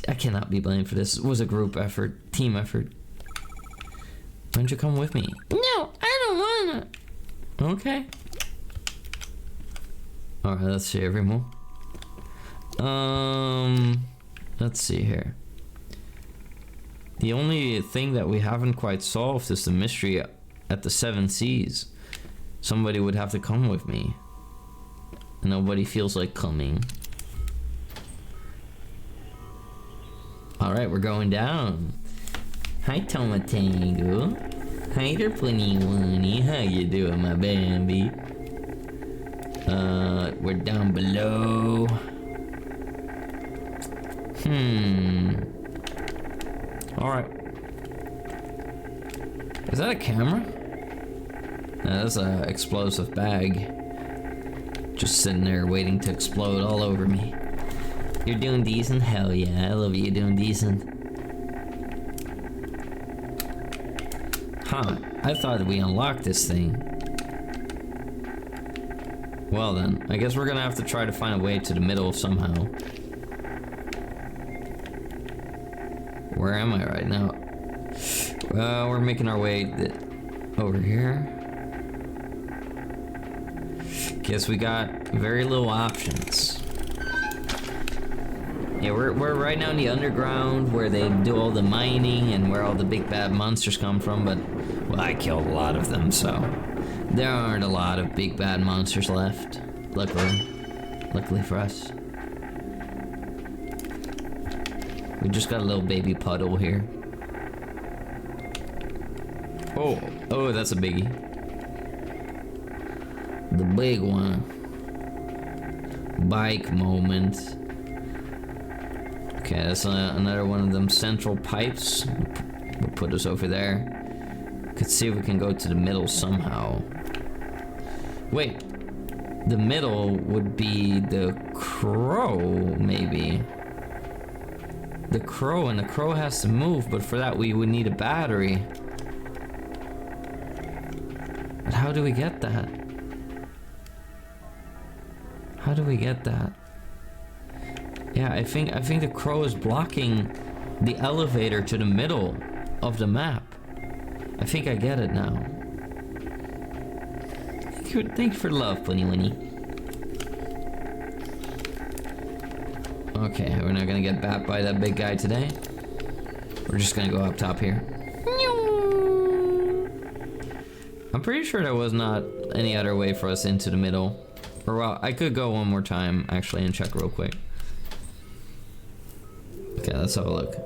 I cannot be blamed for this. It was a group effort, team effort. Why don't you come with me? No, I don't wanna. Okay. Alright, let's see everyone. Let's see here. The only thing that we haven't quite solved is the mystery at the 7 Seas. Somebody would have to come with me. Nobody feels like coming. Alright, we're going down. Hi, Tomatango. Hi there, Plenty How you doing, my Bambi? We're down below. Alright. Is that a camera? No, that's an explosive bag. Just sitting there waiting to explode all over me. You're doing decent? Hell yeah, I love you doing decent. Huh, I thought we unlocked this thing. Well then, I guess we're gonna have to try to find a way to the middle somehow. Where am I right now? We're making our way over here. Guess we got very little options. Yeah, we're right now in the underground where they do all the mining and where all the big bad monsters come from, but well, I killed a lot of them, so there aren't a lot of big bad monsters left. Luckily for us. We just got a little baby puddle here. Oh, that's a biggie. The big one. Bike moment. Okay, that's another one of them central pipes. We'll put us over there. Could see if we can go to the middle somehow. Wait. The middle would be the crow, maybe. The crow, and the crow has to move, but for that we would need a battery. But how do we get that? How do we get that? Yeah, I think the crow is blocking the elevator to the middle of the map. I think I get it now. Thank you for the love, Bunny Winnie. Okay, we're not gonna get bapped by that big guy today. We're just gonna go up top here. I'm pretty sure there was not any other way for us into the middle. Or well, I could go one more time actually and check real quick. Okay, let's have a look.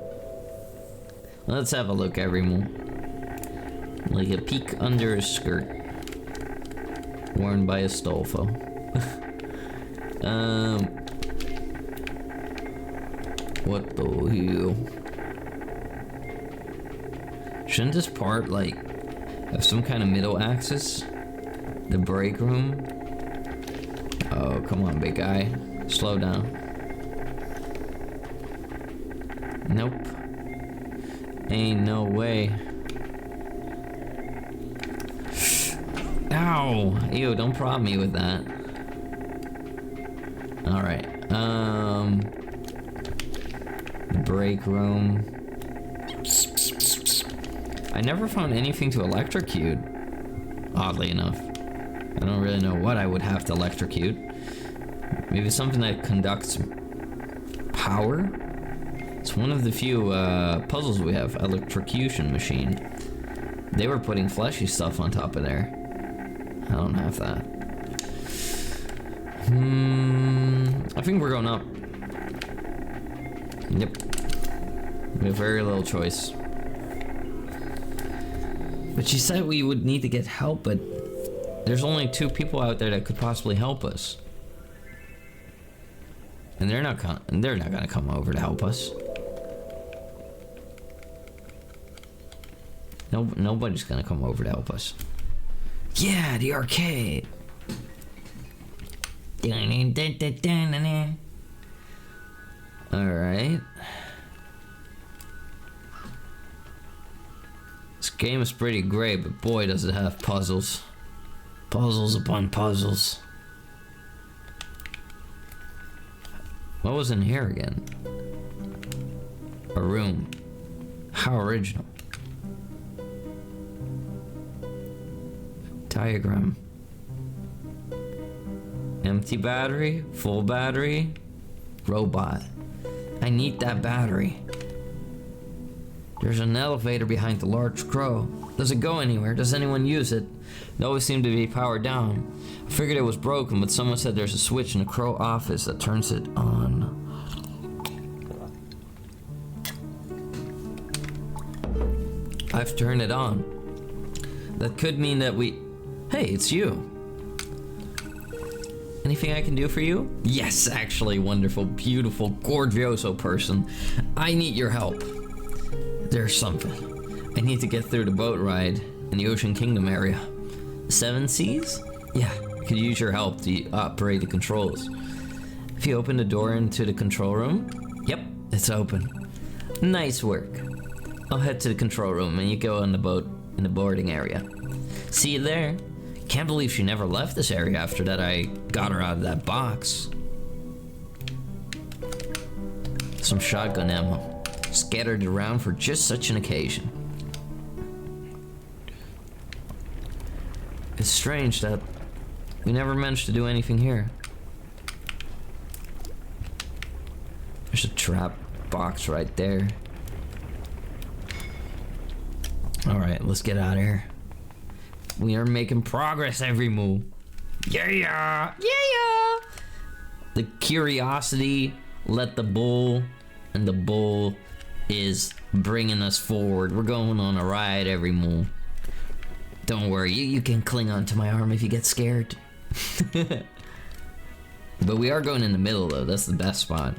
Let's have a look, everyone. Like a peek under a skirt. Worn by a Stolfo. What the hell? Shouldn't this part, like, have some kind of middle axis? The break room? Oh, come on, big guy. Slow down. Nope. Ain't no way. Ow! Ew, don't prod me with that. Alright, the break room. I never found anything to electrocute, oddly enough. I don't really know what I would have to electrocute. Maybe something that conducts power? It's one of the few puzzles we have, electrocution machine. They were putting fleshy stuff on top of there. I don't have that. I think we're going up. Yep. We have very little choice. But she said we would need to get help, but there's only 2 people out there that could possibly help us. And they're not gonna come over to help us. No, nobody's gonna come over to help us. Yeah, the arcade. Alright. This game is pretty great, but boy does it have puzzles. Puzzles upon puzzles. What was in here again? A room. How original. Diagram. Empty battery, full battery, robot. I need that battery. There's an elevator behind the large crow. Does it go anywhere? Does anyone use it? It always seemed to be powered down. I figured it was broken, but someone said there's a switch in the crow office that turns it on. I've turned it on. That could mean that we... Hey, it's you. Anything I can do for you? Yes, actually, wonderful, beautiful, gorgioso person. I need your help. There's something. I need to get through the boat ride in the Ocean Kingdom area. 7 Seas? Yeah, I could use your help to operate the controls. If you open the door into the control room, yep, it's open. Nice work. I'll head to the control room and you go on the boat in the boarding area. See you there. Can't believe she never left this area after that I got her out of that box. Some shotgun ammo, scattered around for just such an occasion. It's strange that we never managed to do anything here. There's a trap box right there. Alright, let's get out of here. We are making progress every move. Yeah, yeah, yeah, yeah. The curiosity let the bull, and the bull is bringing us forward. We're going on a ride every move. Don't worry, you can cling onto my arm if you get scared. But we are going in the middle though, that's the best spot.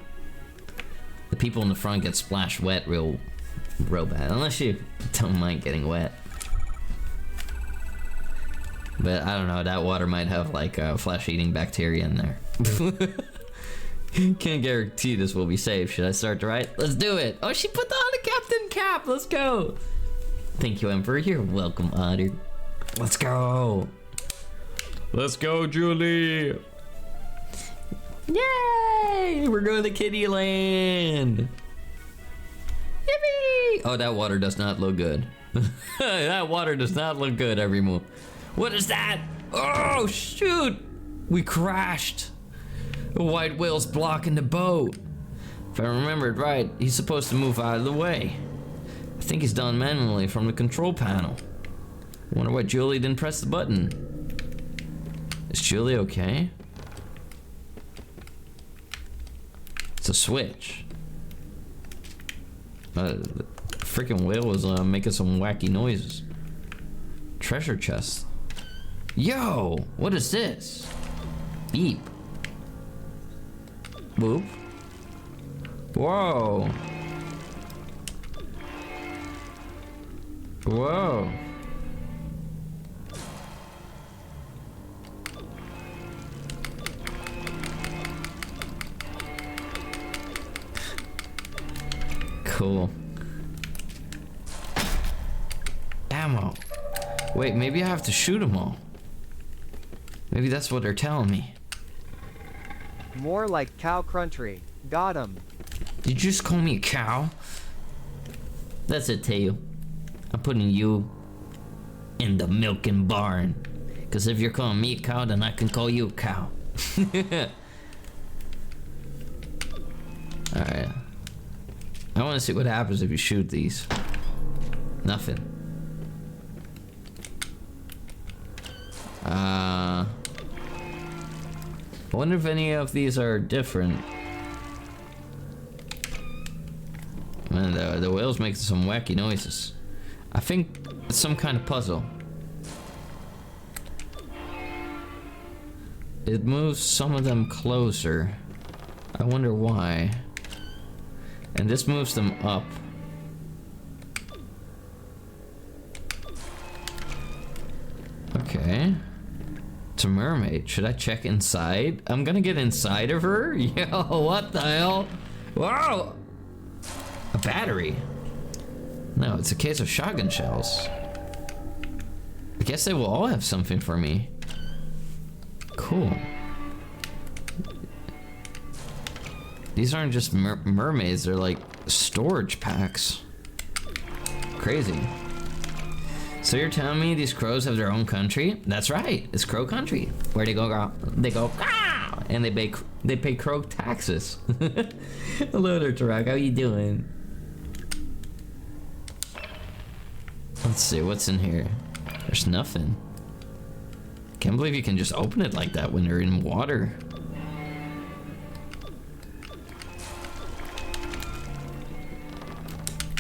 The people in the front get splashed wet real bad, unless you don't mind getting wet. But I don't know, that water might have like flesh-eating bacteria in there. Can't guarantee this will be safe. Should I start the ride? Let's do it! Oh, she put on a captain cap! Let's go! Thank you, Emperor. You're welcome, Otter. Let's go! Let's go, Julie! Yay! We're going to Kitty Land! Yippee! Oh, that water does not look good. That water does not look good every move. What is that? Oh, shoot! We crashed. The white whale's blocking the boat. If I remembered right, he's supposed to move out of the way. I think he's done manually from the control panel. I wonder why Julie didn't press the button. Is Julie okay? It's a switch. The freaking whale was making some wacky noises. Treasure chest. Yo, what is this? Beep. Boop. Whoa. Whoa. Cool. Ammo. Wait, maybe I have to shoot them all. Maybe that's what they're telling me. More like cow country. Got him. Did you just call me a cow? That's it, Teo. I'm putting you in the milking barn. Because if you're calling me a cow, then I can call you a cow. Alright. I want to see what happens if you shoot these. Nothing. I wonder if any of these are different. Man, the whale's making some wacky noises. I think it's some kind of puzzle. It moves some of them closer. I wonder why. And this moves them up. Okay. It's a mermaid. Should I check inside? I'm gonna get inside of her? Yo, what the hell? Wow! A battery. No, it's a case of shotgun shells. I guess they will all have something for me. Cool. These aren't just mermaids, they're like storage packs. Crazy. So you're telling me these crows have their own country? That's right, it's crow country. Where they go, ah! And they pay crow taxes. Hello there, Tarak, how you doing? Let's see, what's in here? There's nothing. Can't believe you can just open it like that when they're in water.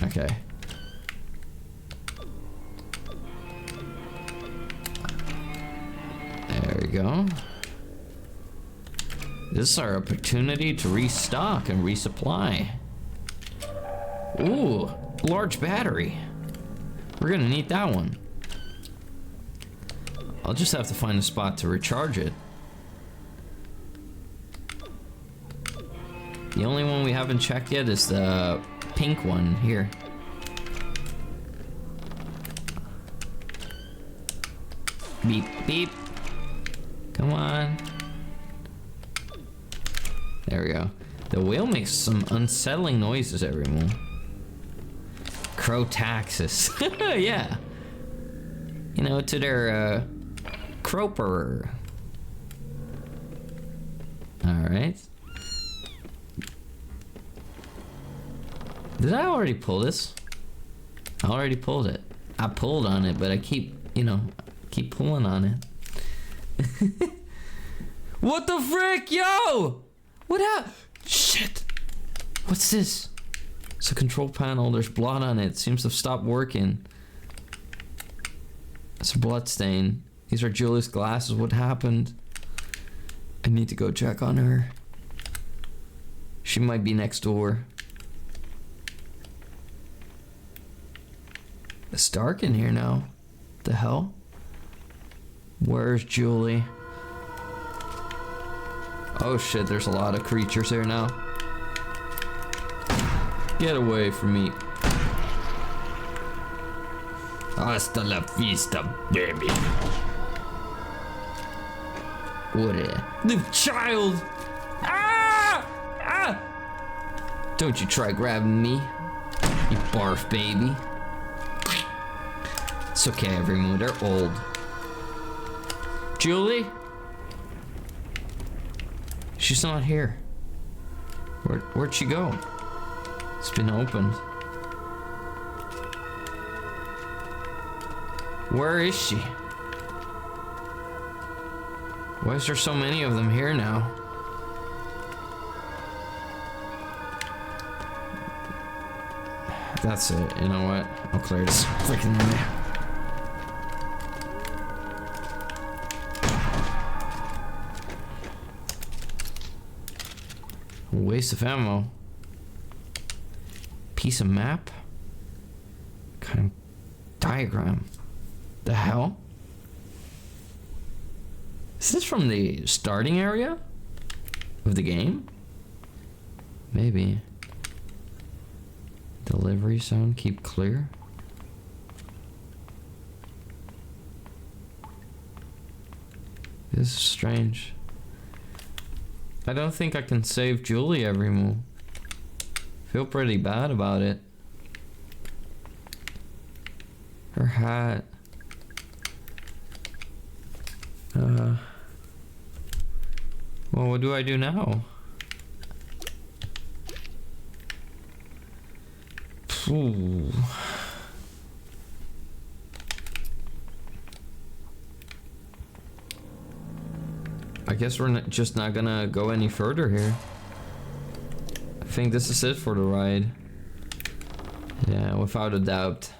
Okay. There we go. This is our opportunity to restock and resupply. Ooh, large battery. We're gonna need that one. I'll just have to find a spot to recharge it. The only one we haven't checked yet is the pink one here. Beep, beep. Come on. There we go. The whale makes some unsettling noises every move. Crow taxes. Yeah. You know, to their croper. Alright. Did I already pull this? I already pulled it. I pulled on it, but I keep, you know, keep pulling on it. What the frick, yo? What up? Shit. What's this? It's a control panel. There's blood on it. Seems to have stopped working. It's a blood stain. These are Julie's glasses. What happened? I need to go check on her. She might be next door. It's dark in here now. The hell? Where's Julie? Oh shit, there's a lot of creatures here now. Get away from me. Hasta la vista, baby. What the child? Ah! Ah! Don't you try grabbing me, you barf baby. It's okay, everyone. They're old. Julie? She's not here. Where'd she go? It's been opened. Where is she? Why is there so many of them here now? That's it. You know what? I'll clear this freaking area. Waste of ammo. Piece of map? Kind of diagram. The hell? Is this from the starting area of the game? Maybe. Delivery zone, keep clear. This is strange. I don't think I can save Julie every move. Feel pretty bad about it. Her hat. Well, what do I do now? Ooh. I guess we're just not gonna go any further here. I think this is it for the ride. Yeah, without a doubt.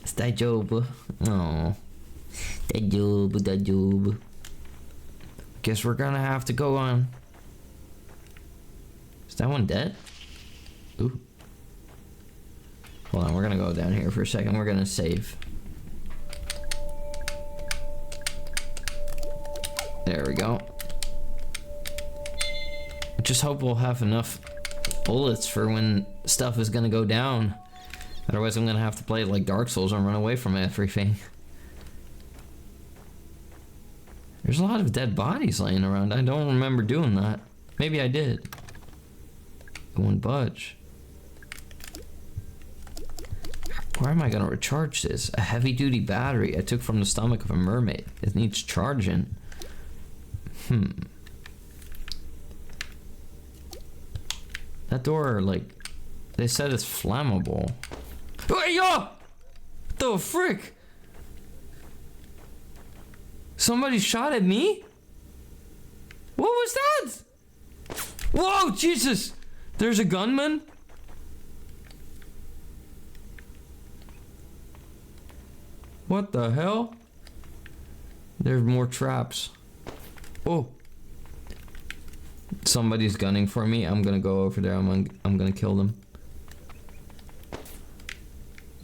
It's that job. Oh. That job. Guess we're gonna have to go on. Is that one dead? Ooh. Hold on, we're gonna go down here for a second. We're gonna save. There we go. Just hope we'll have enough bullets for when stuff is gonna go down. Otherwise I'm gonna have to play it like Dark Souls and run away from everything. There's a lot of dead bodies laying around. I don't remember doing that. Maybe I did. It won't budge. Where am I gonna recharge this? A heavy duty battery I took from the stomach of a mermaid. It needs charging. That door, like, they said it's flammable. Hey, yo! What the frick? Somebody shot at me? What was that? Whoa, Jesus! There's a gunman? What the hell? There's more traps. Oh. Somebody's gunning for me. I'm gonna go over there. I'm gonna kill them.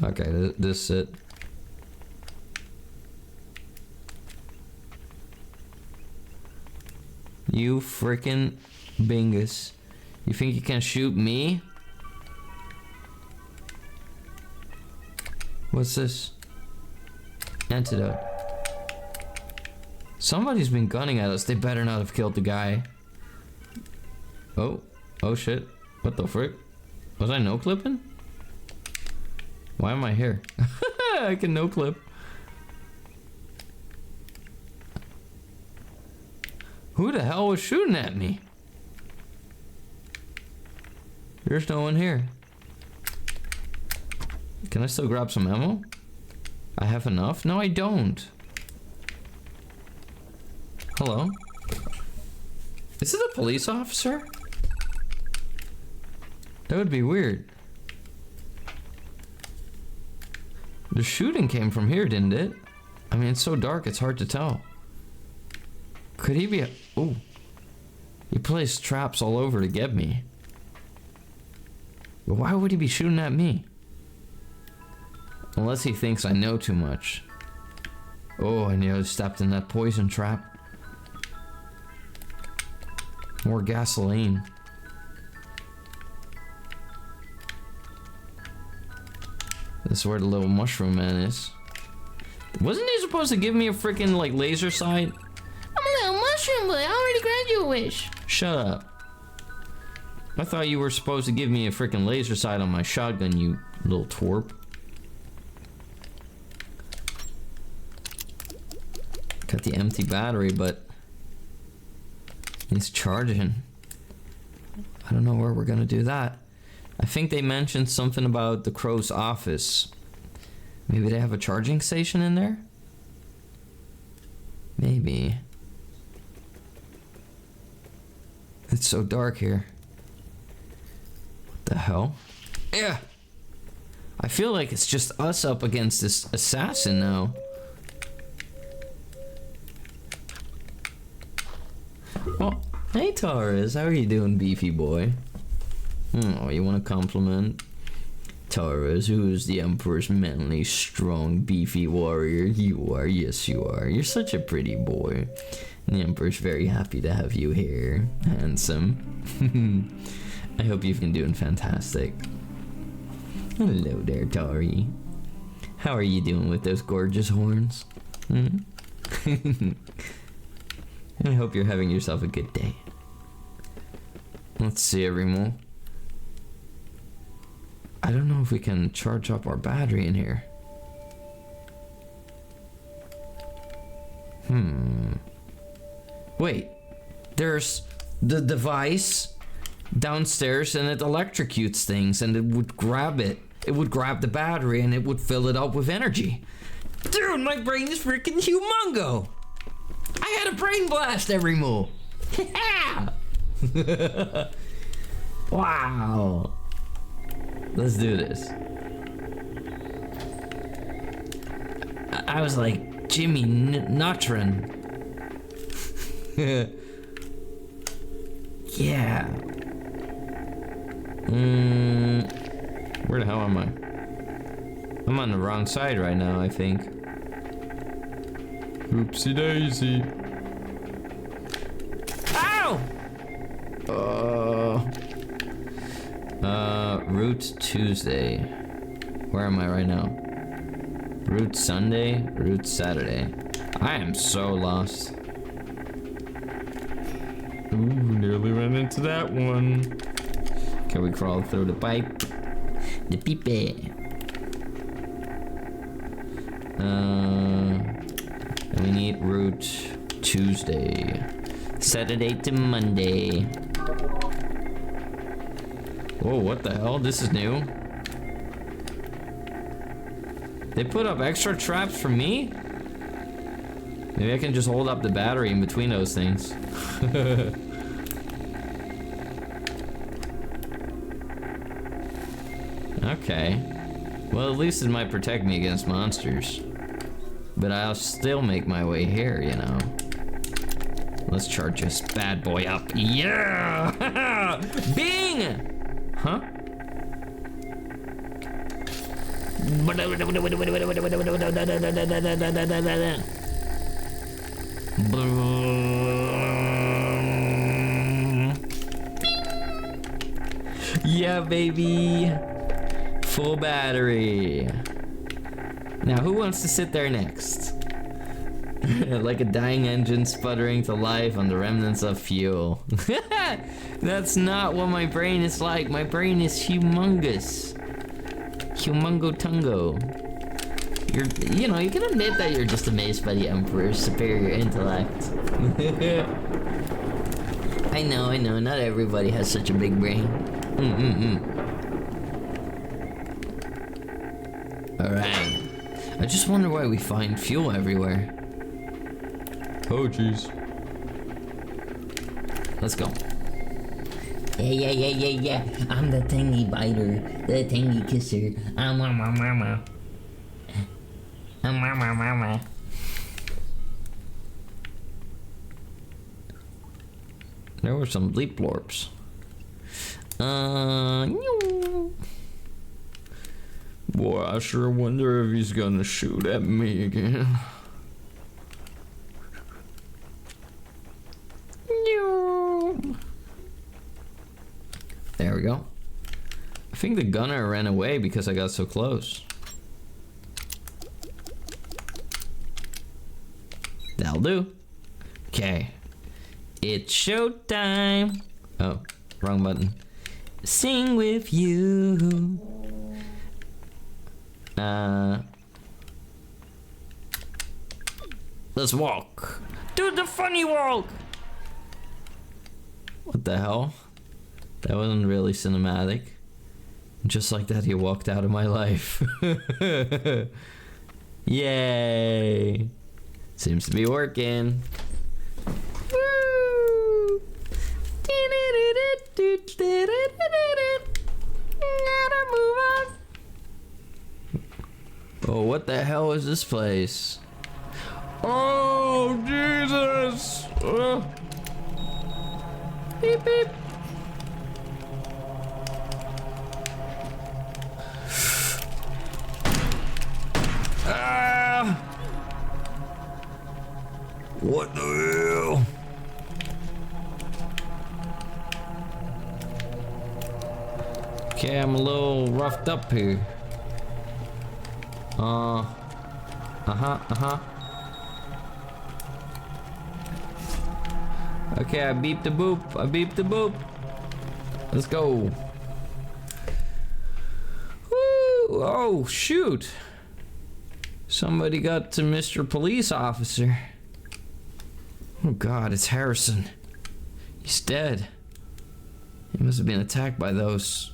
Okay, this is it. You frickin' bingus. You think you can shoot me? What's this? Antidote. Somebody's been gunning at us. They better not have killed the guy. Oh shit. What the frick? Was I no clipping? Why am I here? I can no clip. Who the hell was shooting at me? There's no one here. Can I still grab some ammo? I have enough? No, I don't. Hello? Is it a police officer? That would be weird. The shooting came from here, didn't it? I mean, it's so dark, it's hard to tell. Could he be a... Ooh. He placed traps all over to get me. But why would he be shooting at me? Unless he thinks I know too much. Oh, I nearly stepped in that poison trap. More gasoline. This is where the little mushroom man is. Wasn't he supposed to give me a freaking like laser sight? I'm a little mushroom boy. I already grabbed your wish. Shut up. I thought you were supposed to give me a freaking laser sight on my shotgun, you little twerp. Got the empty battery, but it's charging. I don't know where we're gonna do that. I think they mentioned something about the Crow's office. Maybe they have a charging station in there? Maybe. It's so dark here. What the hell? Yeah. I feel like it's just us up against this assassin now. Well, hey Taurus, how are you doing, beefy boy? Oh, you want a compliment? Taurus, who is the Emperor's manly, strong, beefy warrior? You are, yes you are. You're such a pretty boy. And the Emperor's very happy to have you here. Handsome. I hope you've been doing fantastic. Hello there, Tari. How are you doing with those gorgeous horns? I hope you're having yourself a good day. Let's see, Remo. I don't know if we can charge up our battery in here. Wait. There's the device downstairs and it electrocutes things and it would grab it. It would grab the battery and it would fill it up with energy. Dude, my brain is freaking humongo! I had a brain blast every move. Wow. Let's do this. I was like Jimmy Neutron. Yeah. Where the hell am I? I'm on the wrong side right now, I think. Oopsie daisy. Ow! Route Tuesday. Where am I right now? Route Sunday? Route Saturday. I am so lost. Ooh, nearly ran into that one. Can we crawl through the pipe? The pipe. We need route Tuesday. Saturday to Monday. Whoa, what the hell? This is new. They put up extra traps for me? Maybe I can just hold up the battery in between those things. Okay. Well, at least it might protect me against monsters. But I'll still make my way here, you know. Let's charge this bad boy up. Yeah! Bing! Huh? Yeah, baby. Full battery. Now, who wants to sit there next? Like a dying engine sputtering to life on the remnants of fuel. That's not what my brain is like. My brain is humongous. Humongo Tungo. You know, you can admit that you're just amazed by the Emperor's superior intellect. I know, not everybody has such a big brain. Alright. I just wonder why we find fuel everywhere. Oh, jeez. Let's go. Yeah. I'm the tangy biter, the tangy kisser. I'm mama. There were some bleep blorps. Boy, I sure wonder if he's gonna shoot at me again. There we go. I think the gunner ran away because I got so close. That'll do. Okay. It's showtime. Oh, wrong button. Sing with you. Let's walk. Do the funny walk. What the hell? That wasn't really cinematic. Just like that, he walked out of my life. Yay! Seems to be working. Woo! Gotta move on. Oh, what the hell is this place? Oh, Jesus! Beep, beep. What the hell? Okay, I'm a little roughed up here. Okay, I beeped the boop. Let's go. Woo! Oh, shoot. Somebody got to Mr. Police Officer. Oh God, it's Harrison. He's dead. He must have been attacked by those.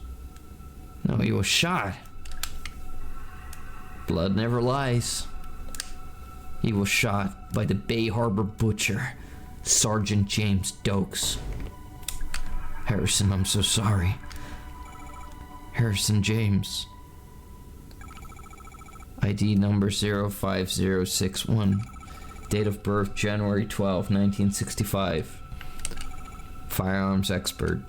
No, he was shot. Blood never lies. He was shot by the Bay Harbor Butcher, Sergeant James Dokes. Harrison, I'm so sorry. Harrison James. ID number 05061. Date of birth, January 12, 1965. Firearms expert.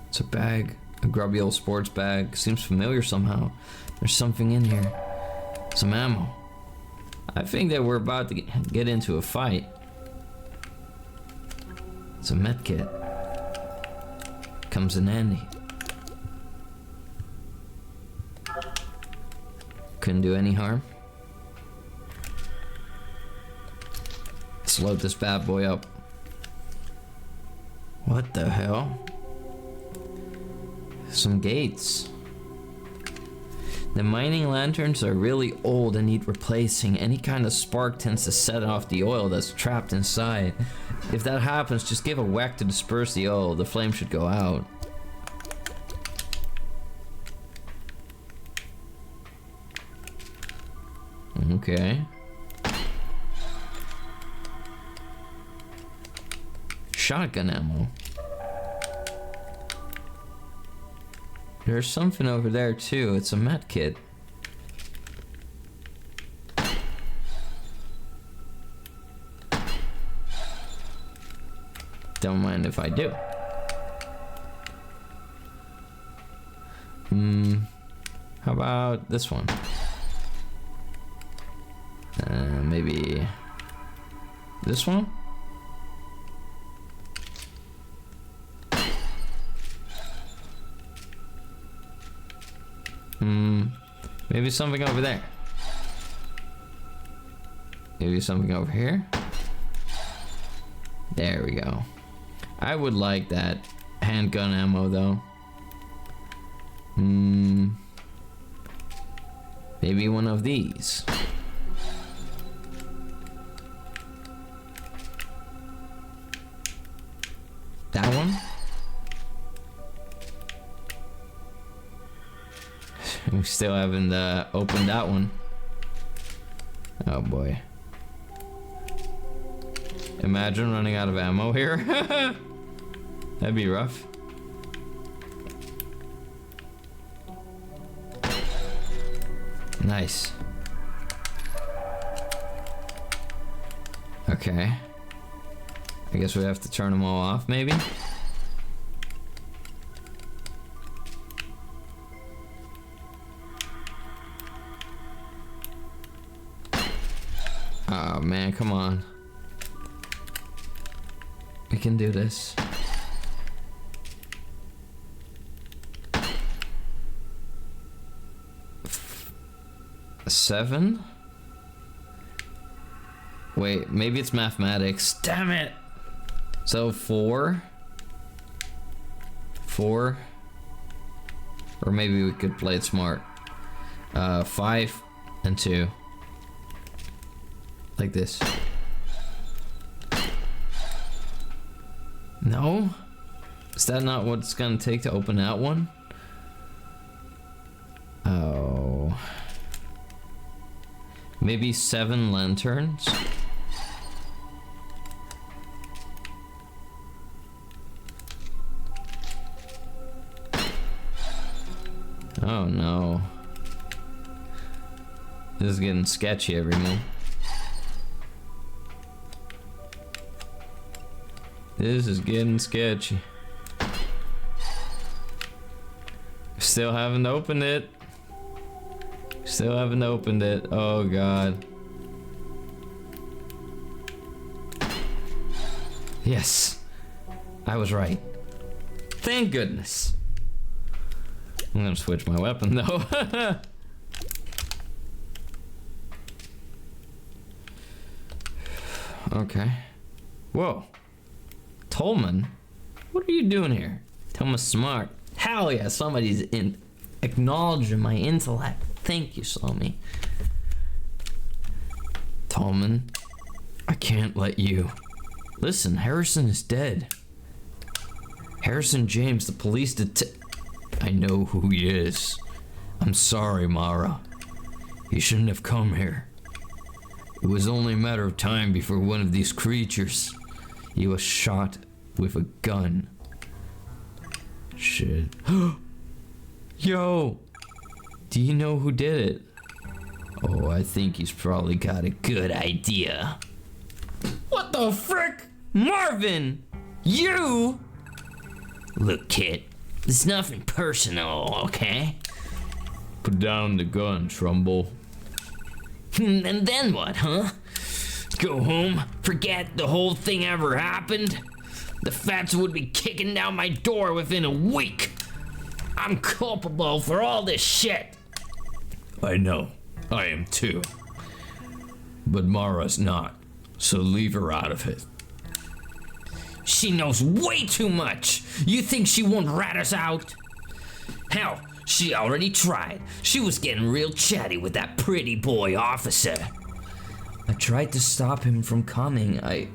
It's a bag. A grubby old sports bag. Seems familiar somehow. There's something in here. Some ammo. I think that we're about to get into a fight. It's a med kit. Comes in handy. Couldn't do any harm. Let's load this bad boy up. What the hell? Some gates. The mining lanterns are really old and need replacing. Any kind of spark tends to set off the oil that's trapped inside. If that happens, just give a whack to disperse the oil. The flame should go out. Okay. Shotgun ammo. There's something over there too. It's a med kit. Don't mind if I do. How about this one? Maybe this one? Maybe something over there. Maybe something over here. There we go. I would like that handgun ammo though. Maybe one of these. That one? We still haven't opened that one. Oh boy. Imagine running out of ammo here. That'd be rough. Nice. Okay. I guess we have to turn them all off, maybe? Oh man, come on. We can do this. Seven? Wait, maybe it's mathematics. Damn it! So 4? 4? Or maybe we could play it smart. 5 and 2. Like this. No? Is that not what it's gonna take to open that one? Oh. Maybe 7 lanterns? Oh no. This is getting sketchy everyone. This is getting sketchy. Still haven't opened it. Still haven't opened it. Oh god. Yes. I was right. Thank goodness. I'm gonna switch my weapon though. Okay. Whoa. Tolman? What are you doing here? Thomas Smart. Hell yeah, somebody's acknowledging my intellect. Thank you, Slomy. Tolman, I can't let you. Listen, Harrison is dead. Harrison James, the police I know who he is. I'm sorry, Mara. He shouldn't have come here. It was only a matter of time before one of these creatures. He was shot with a gun. Shit. Yo! Do you know who did it? Oh, I think he's probably got a good idea. What the frick? Marvin! You? Look, kid, it's nothing personal, okay? Put down the gun, Trumbull. And then what, huh? Go home, forget the whole thing ever happened? The feds would be kicking down my door within a week. I'm culpable for all this shit. I know, I am too. But Mara's not, so leave her out of it. She knows way too much. You think she won't rat us out? Hell, she already tried. She was getting real chatty with that pretty boy officer. I tried to stop him from coming. I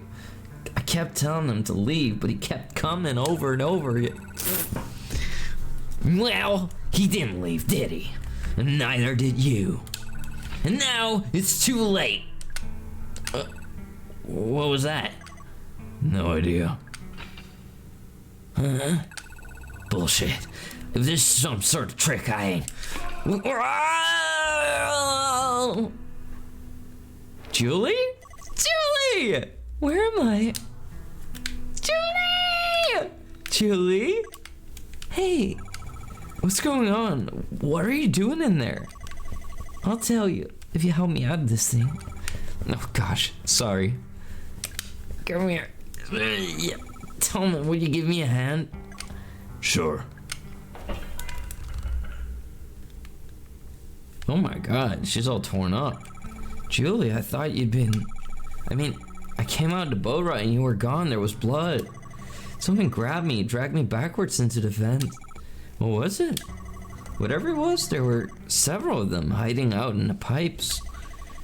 kept telling him to leave, but he kept coming over and over. Well, he didn't leave, did he? And neither did you. And now it's too late. What was that? No idea. Huh? Bullshit. If this is some sort of trick, I ain't. Julie? Julie! Where am I? Julie! Julie? Hey, what's going on? What are you doing in there? I'll tell you if you help me out of this thing. Oh gosh, sorry. Come here. Tolman, will you give me a hand? Sure. Oh my god, she's all torn up. Julie, I thought you'd been... I came out to boat ride and you were gone. There was blood. Something grabbed me, dragged me backwards into the vent. What was it? Whatever it was, there were several of them hiding out in the pipes.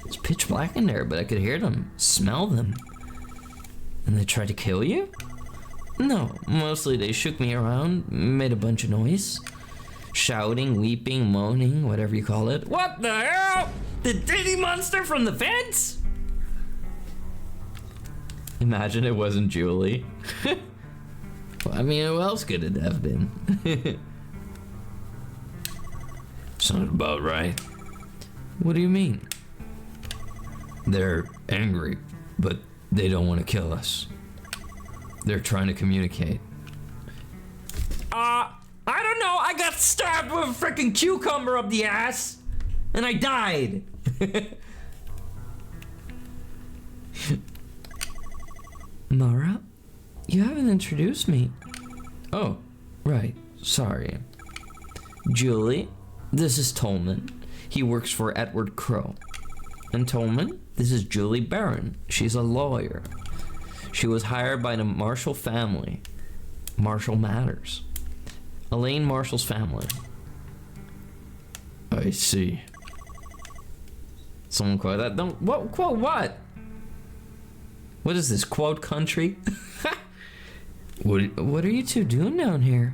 It's pitch black in there, but I could hear them, smell them. And they tried to kill you? No, mostly they shook me around, made a bunch of noise. Shouting, weeping, moaning, whatever you call it. What the hell? The Diddy monster from the fence? Imagine it wasn't Julie. Well, who else could it have been? Sounds about right. What do you mean? They're angry, but they don't want to kill us. They're trying to communicate. I don't know. I got stabbed with a freaking cucumber up the ass, and I died. Mara, you haven't introduced me. Oh, right. Sorry. Julie, this is Tolman. He works for Edward Crowe. And Tolman, this is Julie Barron. She's a lawyer. She was hired by the Marshall family. Marshall Matters. Elaine Marshall's family. I see. Someone quote that. Don't quote what? What is this, quote country? What are you two doing down here?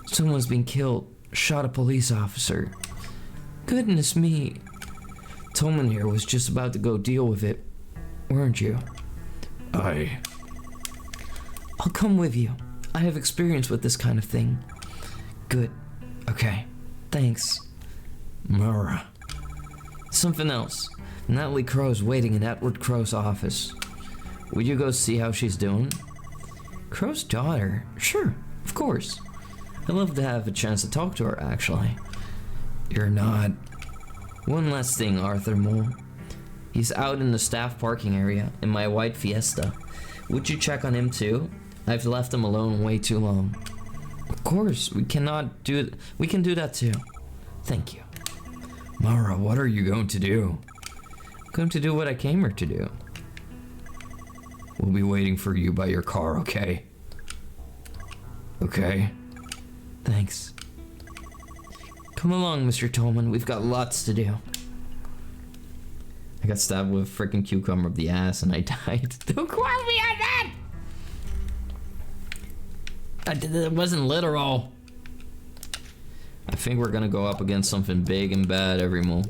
Someone's been killed. Shot a police officer. Goodness me. Tolman here was just about to go deal with it, weren't you? I'll come with you. I have experience with this kind of thing. Good. Okay. Thanks. Mara. Something else. Natalie Crowe's waiting in Edward Crowe's office. Would you go see how she's doing? Crowe's daughter? Sure, of course. I'd love to have a chance to talk to her, actually. You're not. One last thing, Arthur Mole. He's out in the staff parking area in my white Fiesta. Would you check on him too? I've left him alone way too long. Of course, we can do that too. Thank you. Mara, what are you going to do? I'm going to do what I came here to do. We'll be waiting for you by your car, okay? Okay? Thanks. Come along, Mr. Tolman. We've got lots to do. I got stabbed with a freaking cucumber up the ass and I died. Don't quote me on that! It wasn't literal. I think we're gonna go up against something big and bad every move.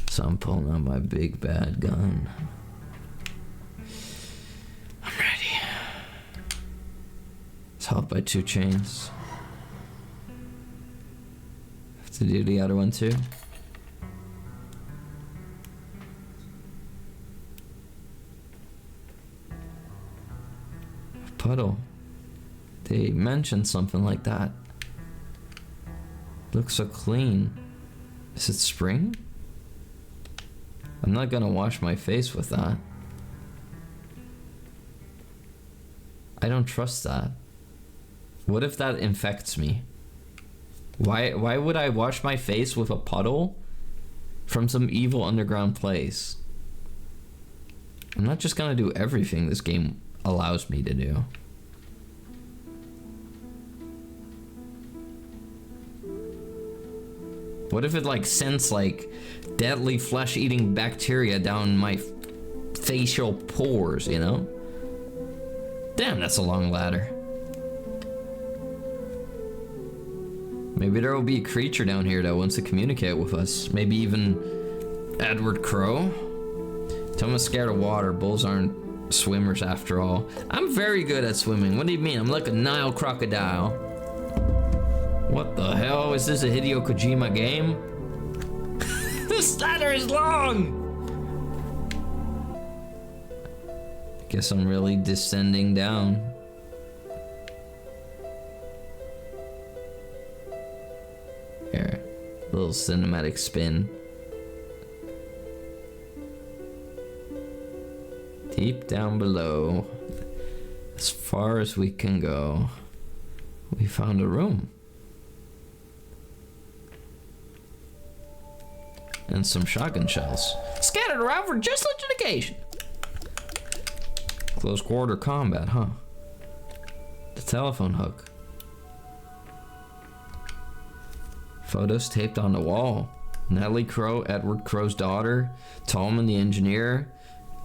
So I'm pulling out my big bad gun. I'm ready. It's held by 2 chains. Have to do the other one too. puddle. They mentioned something like that. Looks so clean. Is it spring? I'm not gonna wash my face with that. I don't trust that. What if that infects me? Why would I wash my face with a puddle from some evil underground place? I'm not just gonna do everything this game allows me to do. What if it like sends like deadly flesh-eating bacteria down my facial pores, you know? Damn, that's a long ladder. Maybe there will be a creature down here that wants to communicate with us. Maybe even Edward Crow? Thomas scared of water. Bulls aren't swimmers after all. I'm very good at swimming. What do you mean? I'm like a Nile crocodile. What the hell? Is this a Hideo Kojima game? This ladder is long! Guess I'm really descending down. Here, little cinematic spin. Deep down below, as far as we can go, we found a room. And some shotgun shells scattered around for just such an occasion. Close quarter combat, huh? The telephone hook. Photos taped on the wall. Natalie Crow, Edward Crow's daughter. Tallman, the engineer.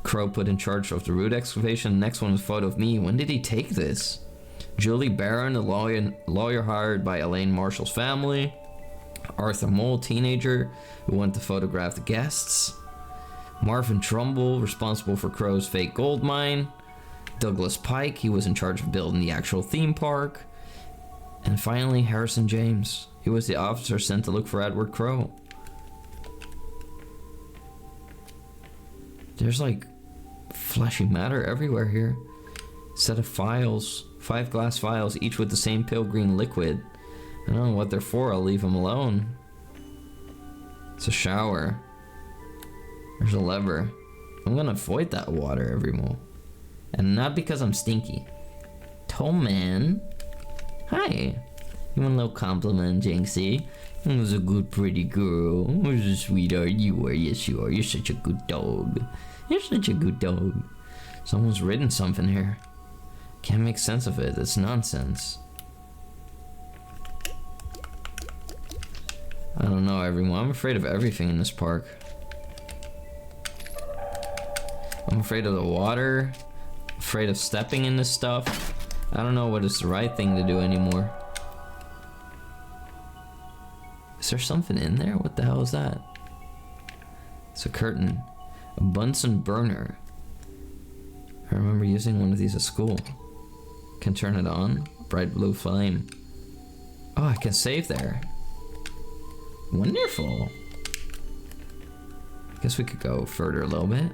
Crow put in charge of the root excavation. The next one was a photo of me. When did he take this? Julie Barron, the lawyer hired by Elaine Marshall's family. Arthur Mole, teenager who went to photograph the guests. Marvin Trumbull, responsible for Crow's fake gold mine. Douglas Pike, he was in charge of building the actual theme park. And finally, Harrison James. He was the officer sent to look for Edward Crow. There's like fleshy matter everywhere here. Set of files, 5 glass files, each with the same pale green liquid. I don't know what they're for, I'll leave them alone. It's a shower. There's a lever. I'm gonna avoid that water every moment. And not because I'm stinky. Tolman. Hi. You want a little compliment, Jinxie? You was a good, pretty girl. Who's a sweetheart? You are. Yes, you are. You're such a good dog. You're such a good dog. Someone's written something here. Can't make sense of it. It's nonsense. I don't know, everyone. I'm afraid of everything in this park. I'm afraid of the water. Afraid of stepping in this stuff. I don't know what is the right thing to do anymore. Is there something in there? What the hell is that? It's a curtain. A Bunsen burner. I remember using one of these at school. Can turn it on. Bright blue flame. Oh, I can save there. Wonderful. Guess we could go further a little bit.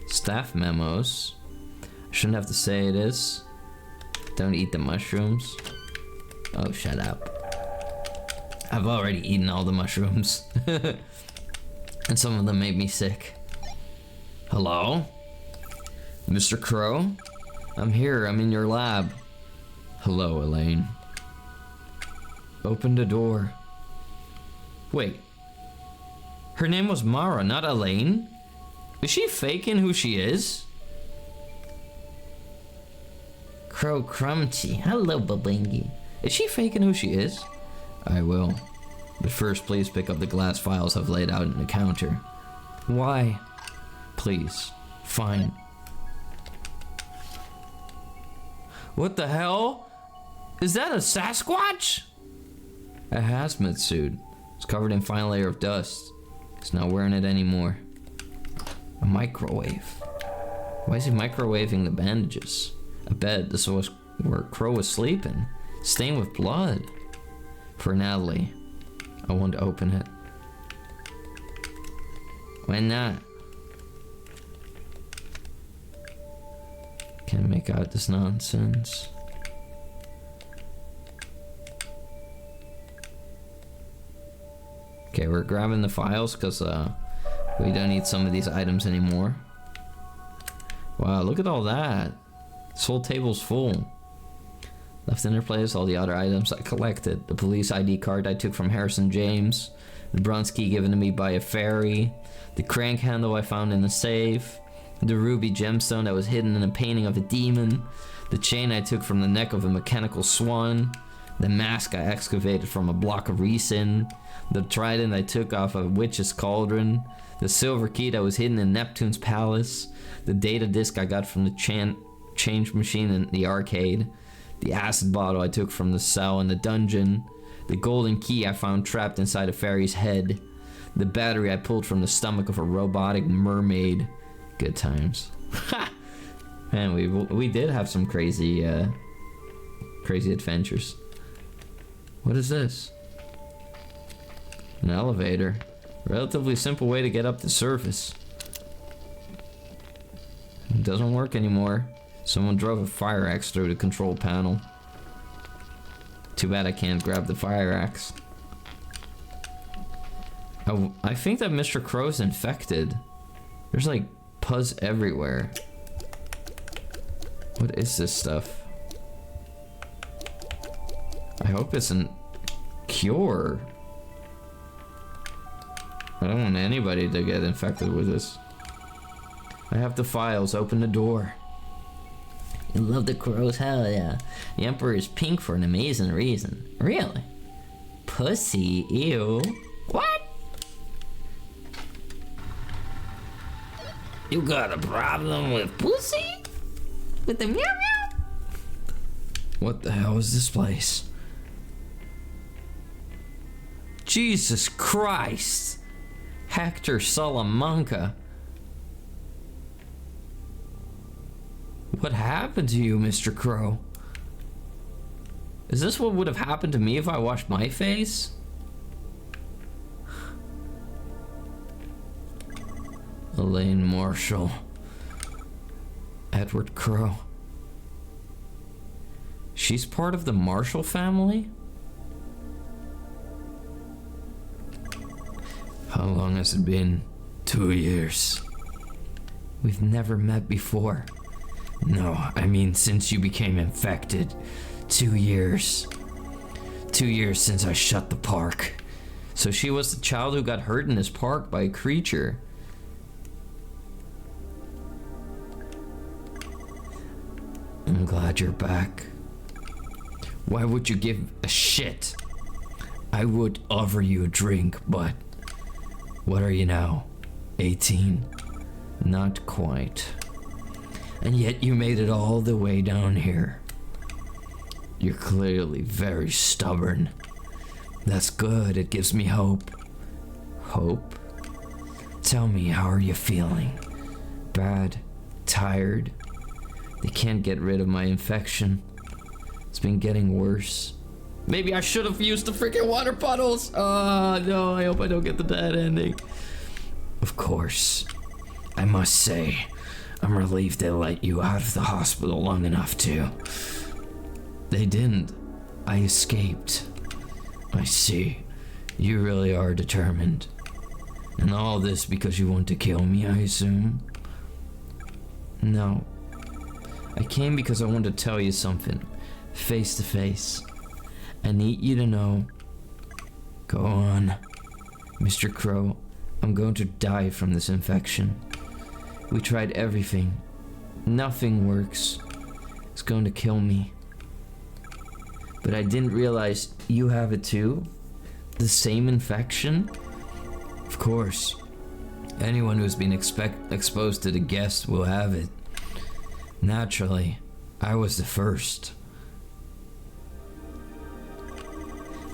Staff memos. I shouldn't have to say it is. Don't eat the mushrooms. Oh, shut up. I've already eaten all the mushrooms. And some of them made me sick. Hello? Mr. Crow? I'm here, I'm in your lab. Hello, Elaine. Open the door. Wait. Her name was Mara, not Elaine? Is she faking who she is? Crow Crumpty. Hello, Babingi. Is she faking who she is? I will. But first, please pick up the glass files I've laid out on the counter. Why? Please. Fine. What the hell? Is that a Sasquatch? A hazmat suit. It's covered in fine layer of dust. He's not wearing it anymore. A microwave. Why is he microwaving the bandages? A bed. This was where Crow was sleeping. Stained with blood. For Natalie. I want to open it. Why not? Can't make out this nonsense. Okay, we're grabbing the files because we don't need some of these items anymore. Wow, look at all that. This whole table's full. Left in their place all the other items I collected. The police ID card I took from Harrison James. The bronze key given to me by a fairy. The crank handle I found in the safe. The ruby gemstone that was hidden in a painting of a demon. The chain I took from the neck of a mechanical swan. The mask I excavated from a block of resin. The trident I took off a witch's cauldron. The silver key that was hidden in Neptune's palace. The data disk I got from the change machine in the arcade. The acid bottle I took from the cell in the dungeon. The golden key I found trapped inside a fairy's head. The battery I pulled from the stomach of a robotic mermaid. Good times. Man, we did have some crazy adventures. What is this? An elevator. Relatively simple way to get up the surface. It doesn't work anymore. Someone drove a fire axe through the control panel. Too bad I can't grab the fire axe. Oh, I think that Mr. Crow's infected. There's like pus everywhere. What is this stuff? I hope it's a cure. I don't want anybody to get infected with this. I have the files. Open the door. You love the crows? Hell yeah. The Emperor is pink for an amazing reason. Really? Pussy? Ew. What? You got a problem with pussy? With the meow meow? What the hell is this place? Jesus Christ! Hector Salamanca. What happened to you, Mr. Crow? Is this what would have happened to me if I washed my face? Elaine Marshall. Edward Crow. She's part of the Marshall family? How long has it been? 2 years. We've never met before. No, I mean since you became infected. 2 years. 2 years since I shut the park. So she was the child who got hurt in this park by a creature. I'm glad you're back. Why would you give a shit? I would offer you a drink, but... What are you now? 18? Not quite. And yet you made it all the way down here. You're clearly very stubborn. That's good, it gives me hope. Hope? Tell me, how are you feeling? Bad? Tired? They can't get rid of my infection. It's been getting worse. Maybe I should have used the freaking water puddles! Oh no, I hope I don't get the bad ending. Of course. I must say, I'm relieved they let you out of the hospital long enough to. They didn't. I escaped. I see. You really are determined. And all this because you want to kill me, I assume? No. I came because I wanted to tell you something. Face to face. I need you to know. Go on. Mr. Crow, I'm going to die from this infection. We tried everything. Nothing works. It's going to kill me. But I didn't realize you have it too? The same infection? Of course. Anyone who's been exposed to the guest will have it. Naturally, I was the first.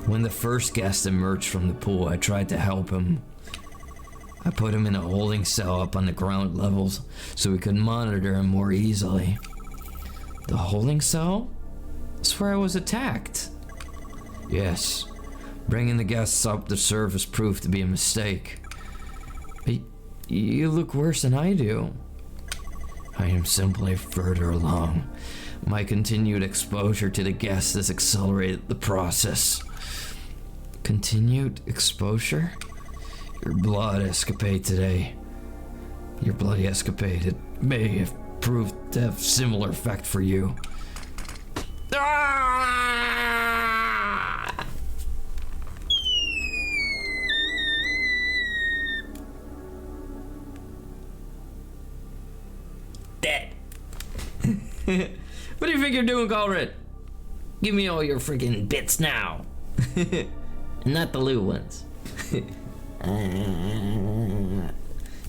When the first guest emerged from the pool, I tried to help him. I put him in a holding cell up on the ground levels so we could monitor him more easily. The holding cell? That's where I was attacked. Yes, bringing the guests up the surface proved to be a mistake. But you look worse than I do. I am simply further along. My continued exposure to the gas has accelerated the process. Continued exposure? Your blood escapade today. Your bloody escapade, it may have proved to have similar effect for you. Ah! Dead. What do you think you're doing, Galred? Give me all your freaking bits now. Not the loot ones. You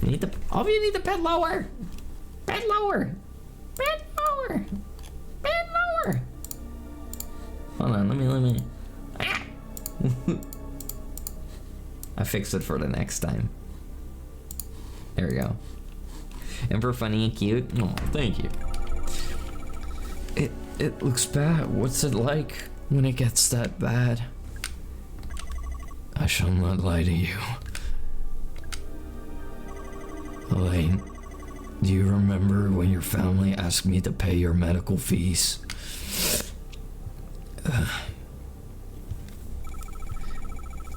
need the. All of you need the bed lower. Bed lower. Bed lower. Bed lower. Hold on, let me. Ah! I fixed it for the next time. There we go. And for funny and cute. Oh, thank you. It looks bad. What's it like when it gets that bad? I shall not lie to you. Elaine, do you remember when your family asked me to pay your medical fees?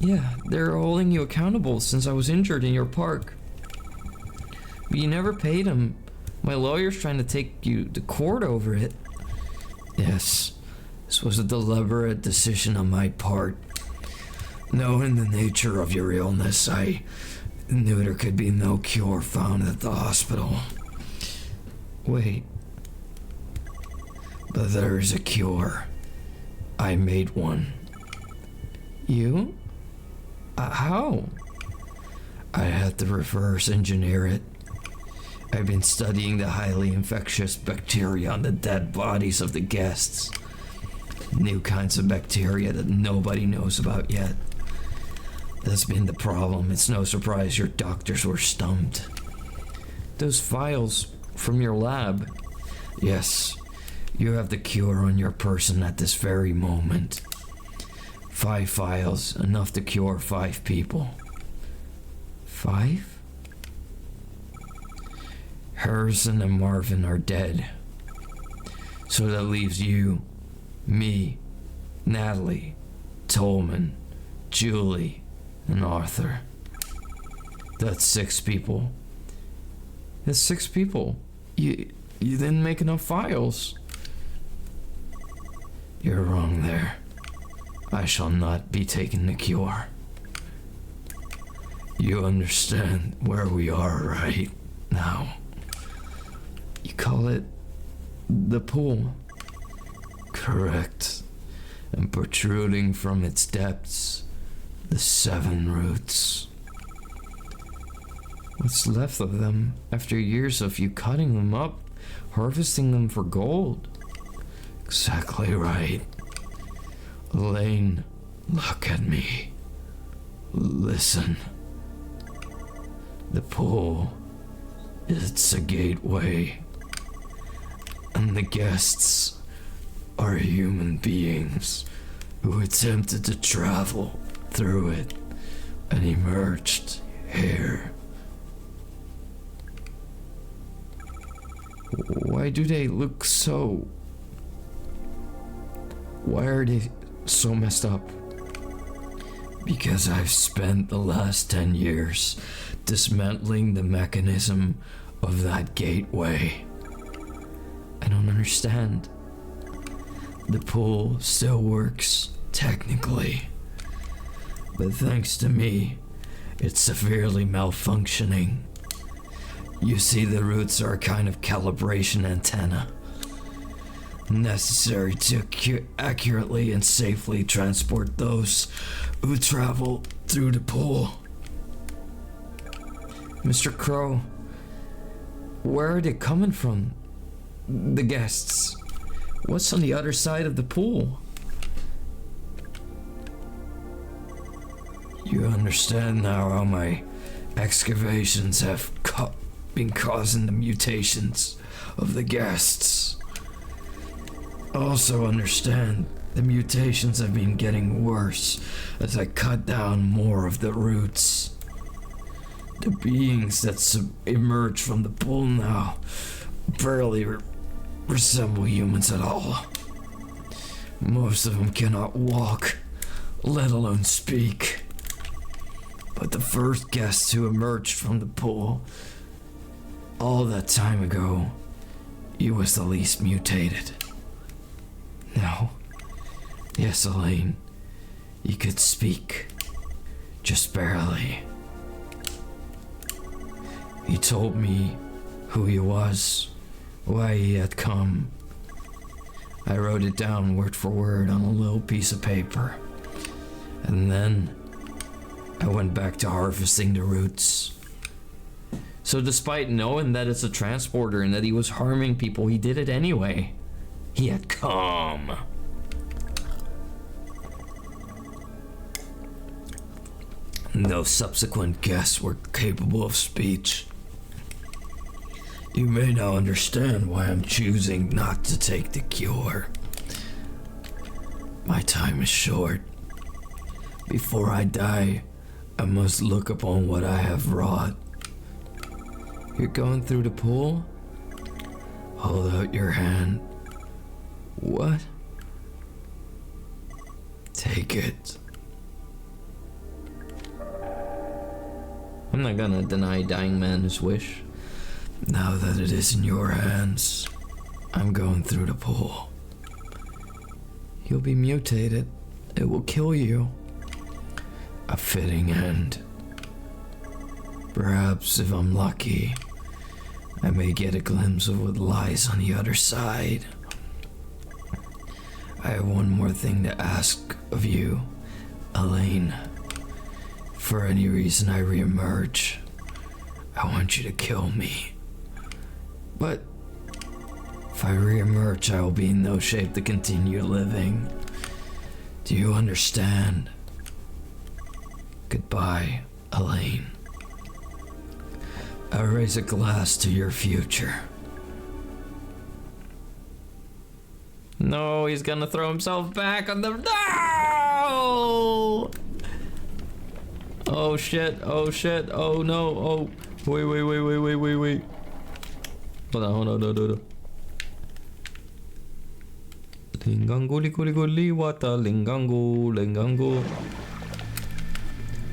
Yeah, they're holding you accountable since I was injured in your park. But you never paid them. My lawyer's trying to take you to court over it. Yes, this was a deliberate decision on my part. Knowing the nature of your illness, I knew there could be no cure found at the hospital. Wait. But there is a cure. I made one. You? How? I had to reverse engineer it. I've been studying the highly infectious bacteria on the dead bodies of the guests. New kinds of bacteria that nobody knows about yet. That's been the problem. It's no surprise your doctors were stumped. Those files from your lab. Yes, you have the cure on your person at this very moment. 5 files, enough to cure 5 people. 5? Harrison and Marvin are dead. So that leaves you, me, Natalie, Tolman, Julie, and Arthur. That's 6 people. That's 6 people. You didn't make enough files. You're wrong there. I shall not be taking the cure. You understand where we are right now. You call it the pool? Correct. And protruding from its depths, the 7 roots. What's left of them after years of you cutting them up, harvesting them for gold? Exactly right. Elaine, look at me. Listen. The pool, it's a gateway. And the guests are human beings who attempted to travel through it and emerged here. Why do they look so... Why are they so messed up? Because I've spent the last 10 years dismantling the mechanism of that gateway. I don't understand. The pool still works, technically. But thanks to me, it's severely malfunctioning. You see, the roots are a kind of calibration antenna, necessary to accurately and safely transport those who travel through the pool. Mr. Crow, where are they coming from? The guests. What's on the other side of the pool? You understand now how my excavations have been causing the mutations of the guests. Also understand the mutations have been getting worse as I cut down more of the roots. The beings that emerge from the pool now barely resemble humans at all. Most of them cannot walk, let alone speak. But the first guest who emerged from the pool all that time ago, he was the least mutated. No. Yes, Elaine. He could speak. Just barely. He told me who he was, why he had come. I wrote it down word for word on a little piece of paper. And then I went back to harvesting the roots. So despite knowing that it's a transporter and that he was harming people, he did it anyway. He had come. No subsequent guests were capable of speech. You may now understand why I'm choosing not to take the cure. My time is short. Before I die, I must look upon what I have wrought. You're going through the pool? Hold out your hand. What? Take it. I'm not gonna deny dying man his wish. Now that it is in your hands, I'm going through the pool. You'll be mutated. It will kill you. A fitting end. Perhaps if I'm lucky, I may get a glimpse of what lies on the other side. I have one more thing to ask of you, Elaine. For any reason I reemerge, I want you to kill me. But if I reemerge, I will be in no shape to continue living. Do you understand? Goodbye, Elaine. I raise a glass to your future. No, he's gonna throw himself back on the... No! Oh shit, oh shit, oh no, oh. Wait. Hold on, no. Lingangu, li, wata, lingangu.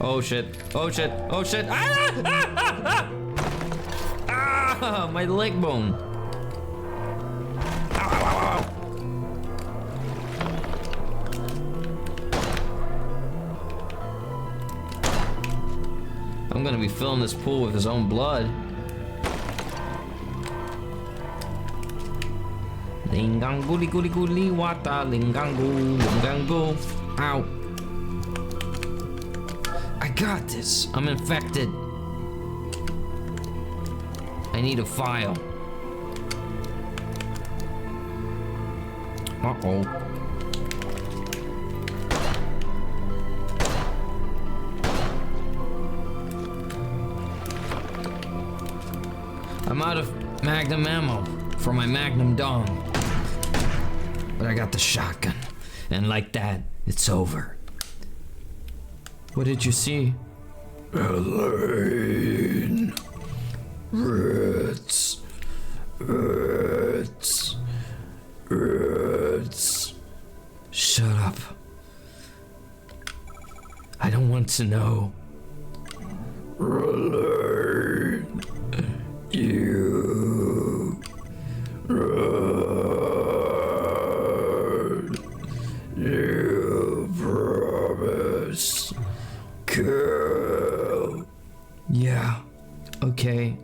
Oh shit. Ah, my leg bone. Ow. I'm gonna be filling this pool with his own blood. Lingangu, wata, lingangu. Ow. I got this. I'm infected. I need a file. Uh-oh. I'm out of magnum ammo for my magnum dong. But I got the shotgun. And like that, it's over. What did you see? Elaine. Rats. Shut up. I don't want to know. Elaine. You. You promise. Kill. Yeah. Okay.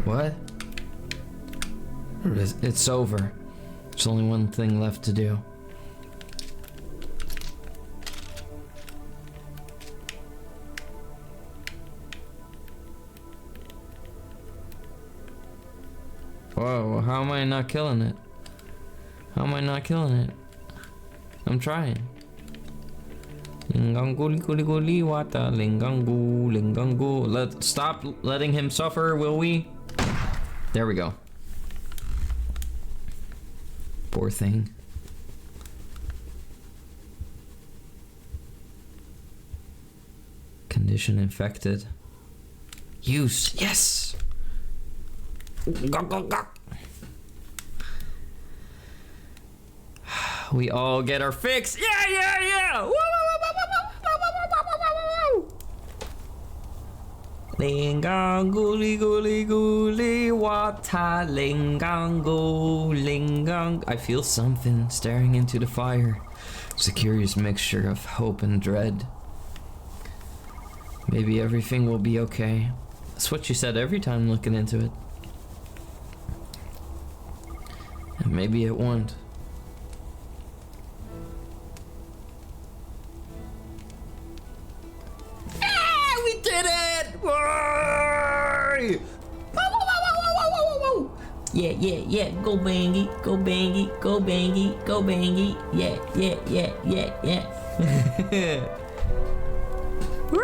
What? It's over. There's only one thing left to do. Whoa, how am I not killing it? How am I not killing it? I'm trying. Lingangu, wata, lingangu. Stop letting him suffer, will we? There we go. Poor thing. Condition infected. Use. Yes. Go, go, go. We all get our fix. Yeah, yeah, yeah. Woo, woo, woo, woo, woo, woo, woo, woo, woo. Lingang guli guli guli wata lingang go lingang. I feel something staring into the fire. It's a curious mixture of hope and dread. Maybe everything will be okay. That's what you said every time looking into it. And maybe it won't. Ah, we did it! Whoa! Yeah, yeah, yeah. Go Bangy, go Bangy, go Bangy, go Bangy. Yeah, yeah, yeah, yeah, yeah. Woo!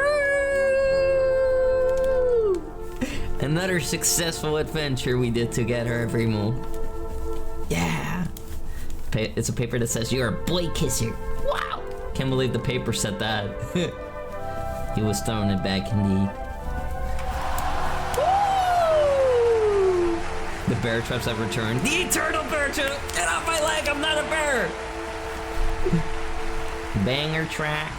Another successful adventure we did together, Everymo. Yeah. It's a paper that says you're a boy kisser. Wow. Can't believe the paper said that. He was throwing it back indeed. Woo! The bear traps have returned. The eternal bear trap! Get off my leg! I'm not a bear! Banger trap.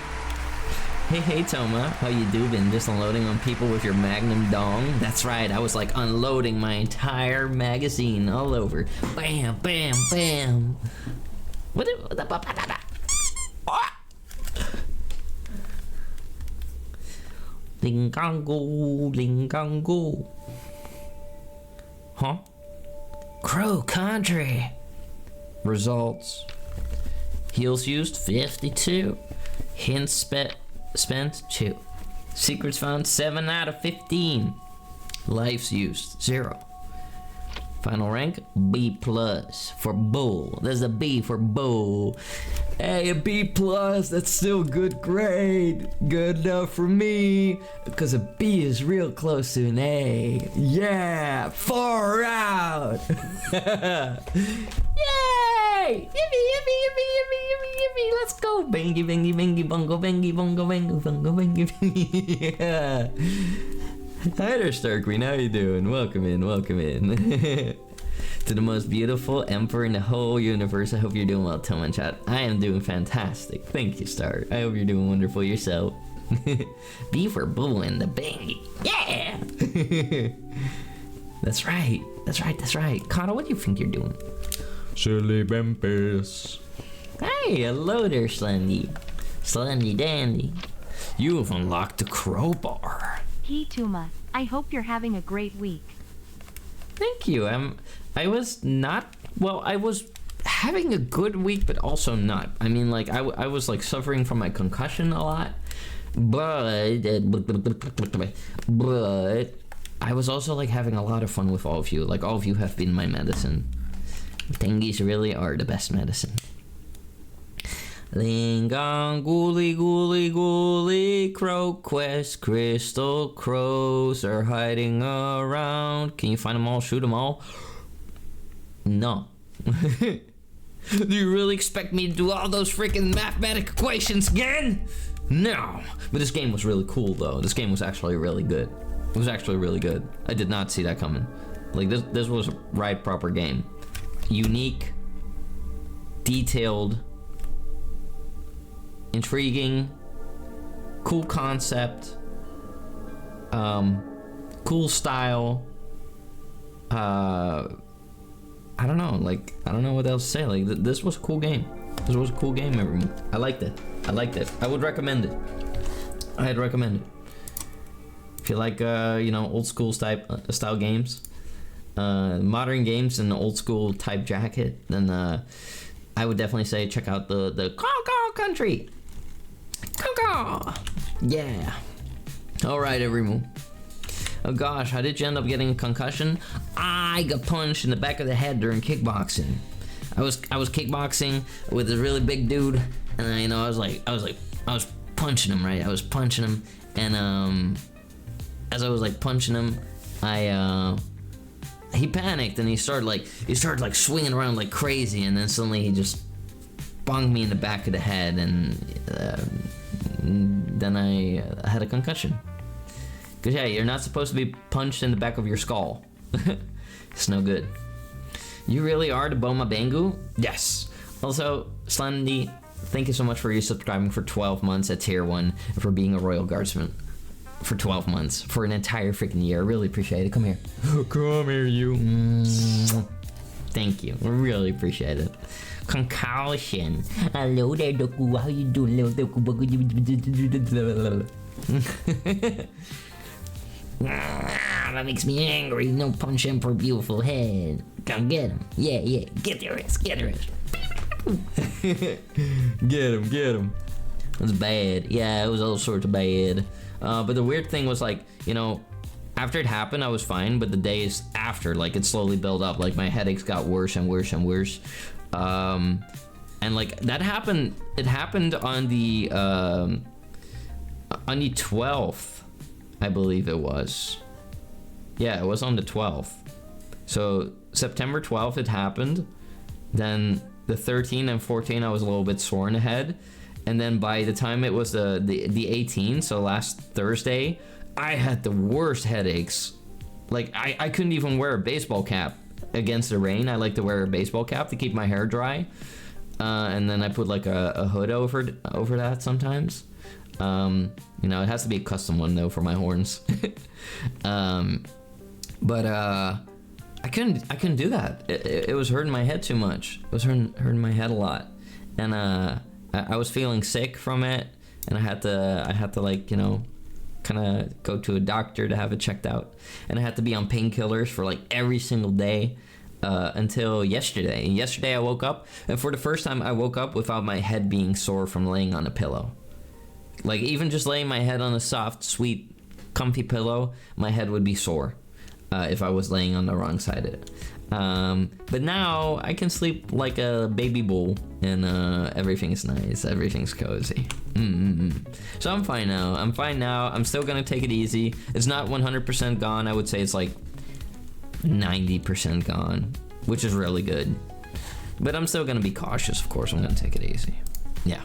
Hey Toma, how you do? Been just unloading on people with your magnum dong? That's right, I was like unloading my entire magazine all over. Bam, bam, bam. Lingango, lingango. Huh? Crow Country. Results. Heals used 52. Hints spent 2. Secrets found 7 out of 15. Lives used 0. Final rank B+ for bull. There's a B for bull. Hey, a B+, that's still good grade. Good enough for me, because a B is real close to an A. Yeah, far out. Yay! Yippee, yippee, yippee, yippee, yippee, yippee. Let's go. Bangy, bangy, bangy, bongo, bangy, bongo, bango, bongo, bangy, bangy. Yeah. Hi there, Starkweed. How you doing? Welcome in, welcome in. To the most beautiful emperor in the whole universe. I hope you're doing well, Tom and chat. I am doing fantastic. Thank you, Star. I hope you're doing wonderful yourself. B for bull and the bangy. Yeah! That's right. That's right, that's right. Connor, what do you think you're doing? Silly Bumpus. Hey, hello there, Slendy. Slendy dandy. You have unlocked the crowbar. Hey Tuma, I hope you're having a great week. Thank you. I was having a good week, but also not. I mean, like, I was like suffering from my concussion a lot, but I was also like having a lot of fun with all of you. Like, all of you have been my medicine. Tengies really are the best medicine. Lingang, Ghoulie, Ghoulie, Ghoulie, Crow Quest, Crystal Crows are hiding around. Can you find them all? Shoot them all? No. Do you really expect me to do all those freaking mathematic equations again? No. But this game was really cool, though. This game was actually really good. It was actually really good. I did not see that coming. Like, this was a right proper game. Unique, detailed, intriguing, cool concept, cool style. I don't know, like, I don't know what else to say. Like, this was a cool game. This was a cool game, everyone. I liked it. I liked it. I would recommend it. I'd recommend it. If you like, you know, old school style games, modern games in the old school type jacket, then I would definitely say check out the Crow Country. Crow. Yeah. All right, everyone. Oh gosh, how did you end up getting a concussion? I got punched in the back of the head during kickboxing. I was kickboxing with this really big dude, and you know, I was punching him, right? I was punching him, and as I was like punching him, he panicked and he started like swinging around like crazy, and then suddenly he just bonged me in the back of the head, and then I had a concussion. Cause yeah, you're not supposed to be punched in the back of your skull. It's no good. You really are the Boma Bangu? Yes. Also, Slendy, thank you so much for your subscribing for 12 months at tier 1 and for being a Royal Guardsman. For 12 months. For an entire freaking year. I really appreciate it. Come here. Come here, you. Thank you. I really appreciate it. Concussion. Hello there, Doku. How you doing, little Doku? That makes me angry. No punch him for beautiful head. Come get him. Yeah, yeah. Get their ass. Get their ass. Get him. It was bad. Yeah, it was all sorts of bad. But the weird thing was, like, you know, after it happened, I was fine. But the days after, like, it slowly built up. Like, my headaches got worse and worse and worse. And, like, that happened. It happened on the 12th, I believe it was. Yeah, it was on the 12th. So September 12th, it happened. Then the 13th and 14th, I was a little bit sore in the head. And then by the time it was the 18th, so last Thursday, I had the worst headaches. Like, I couldn't even wear a baseball cap against the rain. I like to wear a baseball cap to keep my hair dry. And then I put like a hood over that sometimes. You know, it has to be a custom one though for my horns. But I couldn't do that. It was hurting my head too much. It was hurting my head a lot. And I was feeling sick from it, and I had to like, you know, kind of go to a doctor to have it checked out, and I had to be on painkillers for like every single day until yesterday. And yesterday I woke up, and for the first time I woke up without my head being sore from laying on a pillow. Like, even just laying my head on a soft, sweet, comfy pillow, my head would be sore if I was laying on the wrong side of it. But now I can sleep like a baby bull, and everything's nice, everything's cozy. So I'm fine now. I'm still gonna take it easy. It's not 100% gone. I would say it's like 90% gone, which is really good. But I'm still gonna be cautious, of course. I'm gonna take it easy. Yeah.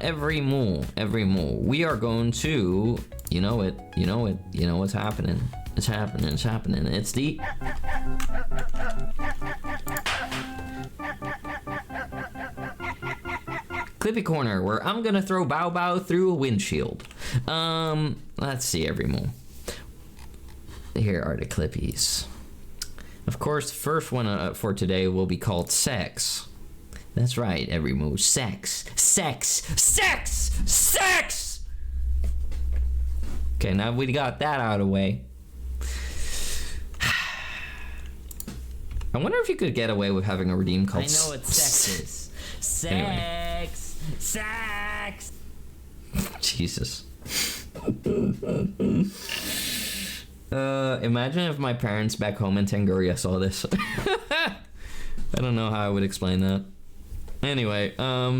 Every mole. We are going to, you know what's happening. It's happening. It's the Clippy Corner, where I'm gonna throw Bow Bow through a windshield. Let's see, every mole. Here are the Clippies. Of course, the first one for today will be called Sex. That's right, every move. Sex. Okay, now we got that out of the way. I wonder if you could get away with having a redeem called... I know what sex is. Sex! Jesus. Imagine if my parents back home in Tanguria saw this. I don't know how I would explain that. Anyway, I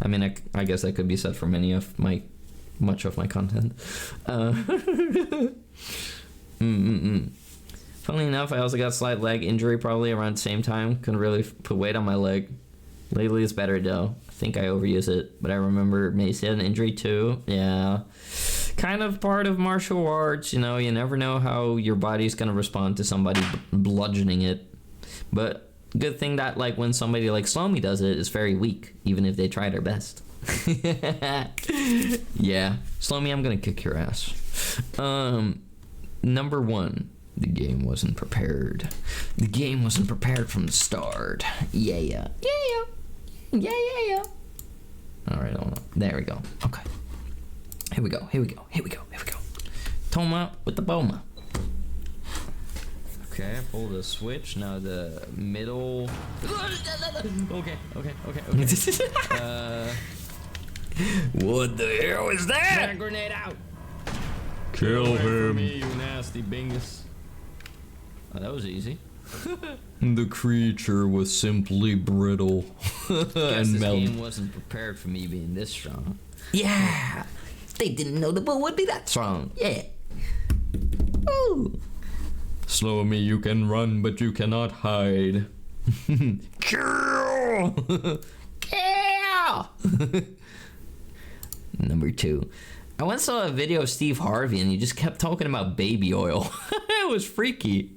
mean, I guess that could be said for much of my content. Funnily enough, I also got a slight leg injury probably around the same time. Couldn't really put weight on my leg. Lately it's better though. I think I overuse it, but I remember Mace had an injury too. Yeah. Kind of part of martial arts, you know, you never know how your body's gonna respond to somebody bludgeoning it. But good thing that, like, when somebody like Slomy does it, it's very weak, even if they try their best. Yeah. Slomy, I'm gonna kick your ass. Number 1. The game wasn't prepared. The game wasn't prepared from the start. Yeah. Alright, hold on. There we go. Okay. Here we go. Toma with the Boma. Okay, I pull the switch. Now the middle... Okay. What the hell is that? Hand grenade out! Kill him. Me, you nasty bingus. Oh, that was easy. The creature was simply brittle Guess and this melted. game wasn't prepared for me being this strong. Yeah! They didn't know the bull would be that strong. Yeah. Ooh. Slow me, you can run, but you cannot hide. Kill! Kill! Number 2. I once saw a video of Steve Harvey and he just kept talking about baby oil. It was freaky.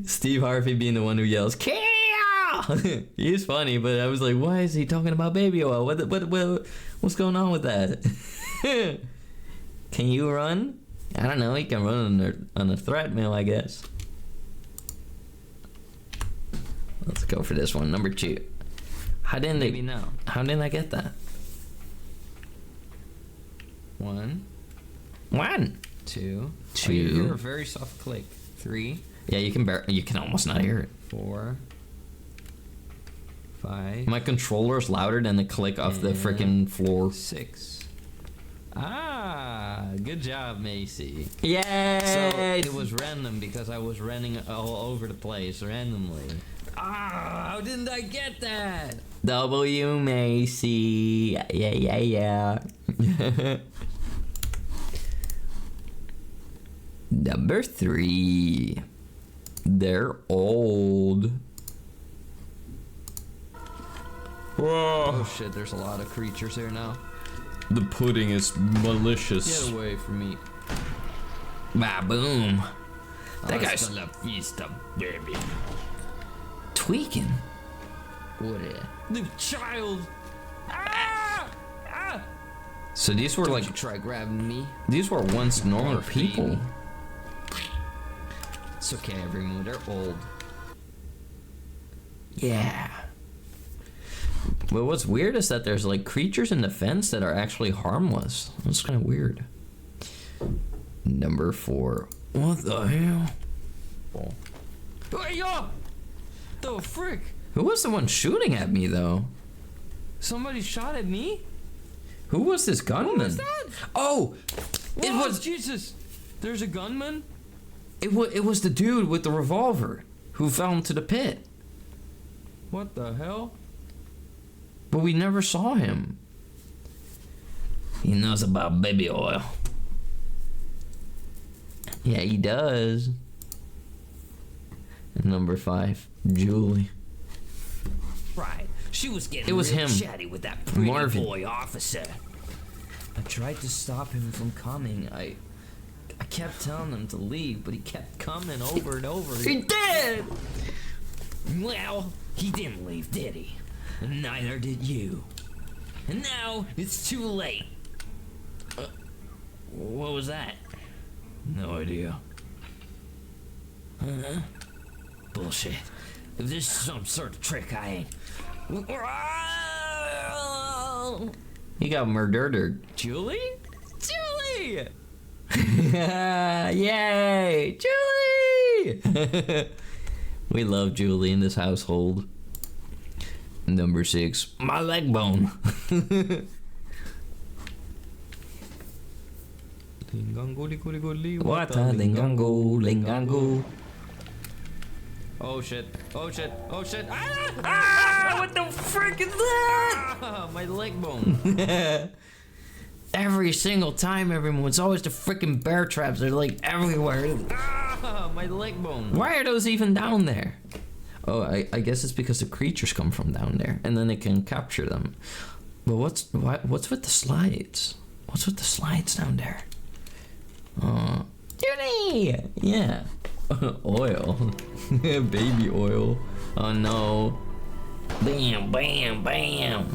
Steve Harvey being the one who yells, "Kill!" He's funny, but I was like, why is he talking about baby oil? What's going on with that? Can you run? I don't know. He can run on a treadmill, I guess. Let's go for this one. Number 2. How didn't I get that? 1, 1, 2. 2. Oh, you hear a very soft click. 3, Yeah, you can almost not hear it. 4, 5, My controller's louder than the click of the freaking floor. 6. Ah, good job, Macy. Yay! So it was random because I was running all over the place randomly. Ah, how didn't I get that? W Macy. Yeah. Number 3. They're old. Oh shit, there's a lot of creatures here now. The pudding is malicious. Get away from me. Bah, boom. That guy's Hasta la vista, baby. tweaking. What the child? Ah! Ah! So these were Don't you like, try grabbing me. these were once normal Or people. baby. It's okay, everyone. They're old. Yeah. But what's weird is that there's like creatures in the fence that are actually harmless. That's kind of weird. Number 4. What the hell? Hey, yo! The frick? Who was the one shooting at me though? Somebody shot at me? Who was this gunman? What was that? Oh, it Whoa, was Jesus. There's a gunman? it was the dude with the revolver who fell into the pit. What the hell? But we never saw him. He knows about baby oil. Yeah, he does. And number 5, Julie. Right. She was getting It was real him. chatty with that pretty Marvin. boy officer. I tried to stop him from coming. I kept telling him to leave, but he kept coming over and over. He did! Well, he didn't leave, did he? Neither did you. And now it's too late. What was that? No idea. Bullshit. If this is some sort of trick, I ain't. He got murdered. Julie? Julie! Yay! Julie! We love Julie in this household. Number 6, my leg bone. What a lingango, lingango. Oh shit, oh shit, oh shit. Ah! Ah, what the frick is that? Ah, my leg bone. Every single time, everyone. It's always the freaking bear traps. They're like everywhere. Ah, my leg bone. Why are those even down there? Oh, I guess it's because the creatures come from down there, and then they can capture them. But what's with the slides? What's with the slides down there? Judy! Yeah. Oil. Baby oil. Oh no. Bam, bam, bam.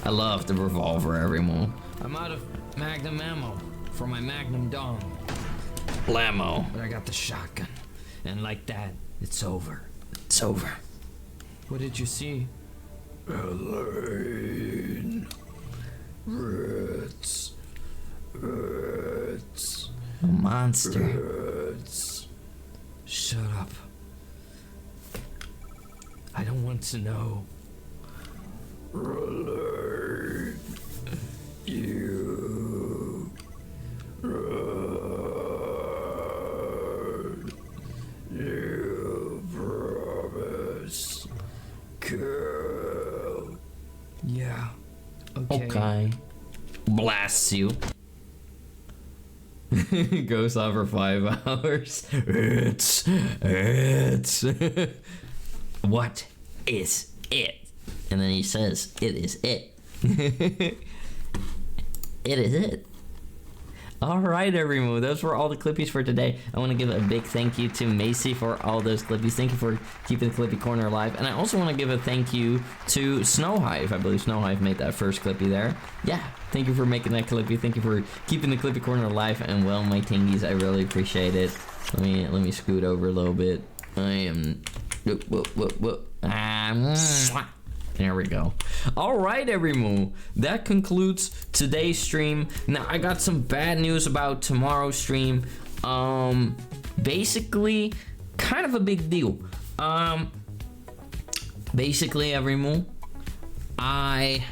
I love the revolver, everyone. I'm out of Magnum ammo for my Magnum Dong, Lamo. but I got the shotgun. And like that, it's over. It's over. What did you see? Elaine. Rats. Rats. A monster. Rats. Shut up. I don't want to know. Elaine. You. You promise. Kill. Yeah. Okay. Okay. Blasts you. Goes on for 5 hours. It's. What is it? And then he says, it is it. It is it. Alright, everyone, those were all the Clippies for today. I want to give a big thank you to Macy for all those Clippies. Thank you for keeping the Clippy Corner alive. And I also want to give a thank you to Snowhive. I believe Snowhive made that first Clippy there. Yeah, thank you for making that Clippy. Thank you for keeping the Clippy Corner alive. And well, my tingies, I really appreciate it. Let me scoot over a little bit. I am... There we go. Alright, everyone. That concludes today's stream. Now, I got some bad news about tomorrow's stream. Basically, kind of a big deal. Basically, everyone, I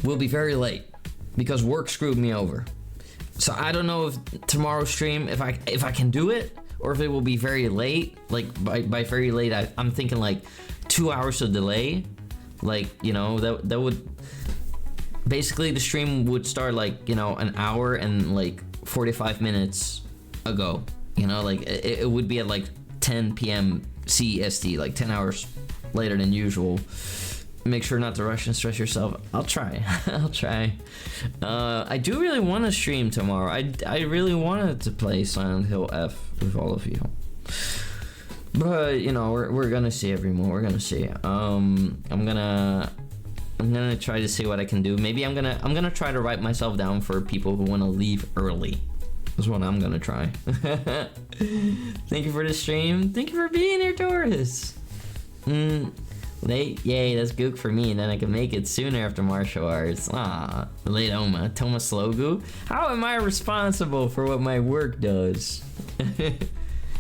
will be very late because work screwed me over. So I don't know if tomorrow's stream, if I can do it, or if it will be very late. Like by very late, I'm thinking like 2 hours of delay. Like, you know, that would basically, the stream would start like, you know, an hour and like 45 minutes ago. You know, like it would be at like 10 p.m. CEST, like 10 hours later than usual. Make sure not to rush and stress yourself. I'll try. I'll try. I do really want to stream tomorrow. I really wanted to play Silent Hill F with all of you. But, you know, we're gonna see, everyone. We're gonna see. I'm gonna try to see what I can do. Maybe I'm gonna try to write myself down for people who want to leave early. That's what I'm gonna try. Thank you for the stream. Thank you for being here, Doris. Late, yay, that's good for me, and then I can make it sooner after martial arts. Ah, late Oma, Thomas Slogu. How am I responsible for what my work does?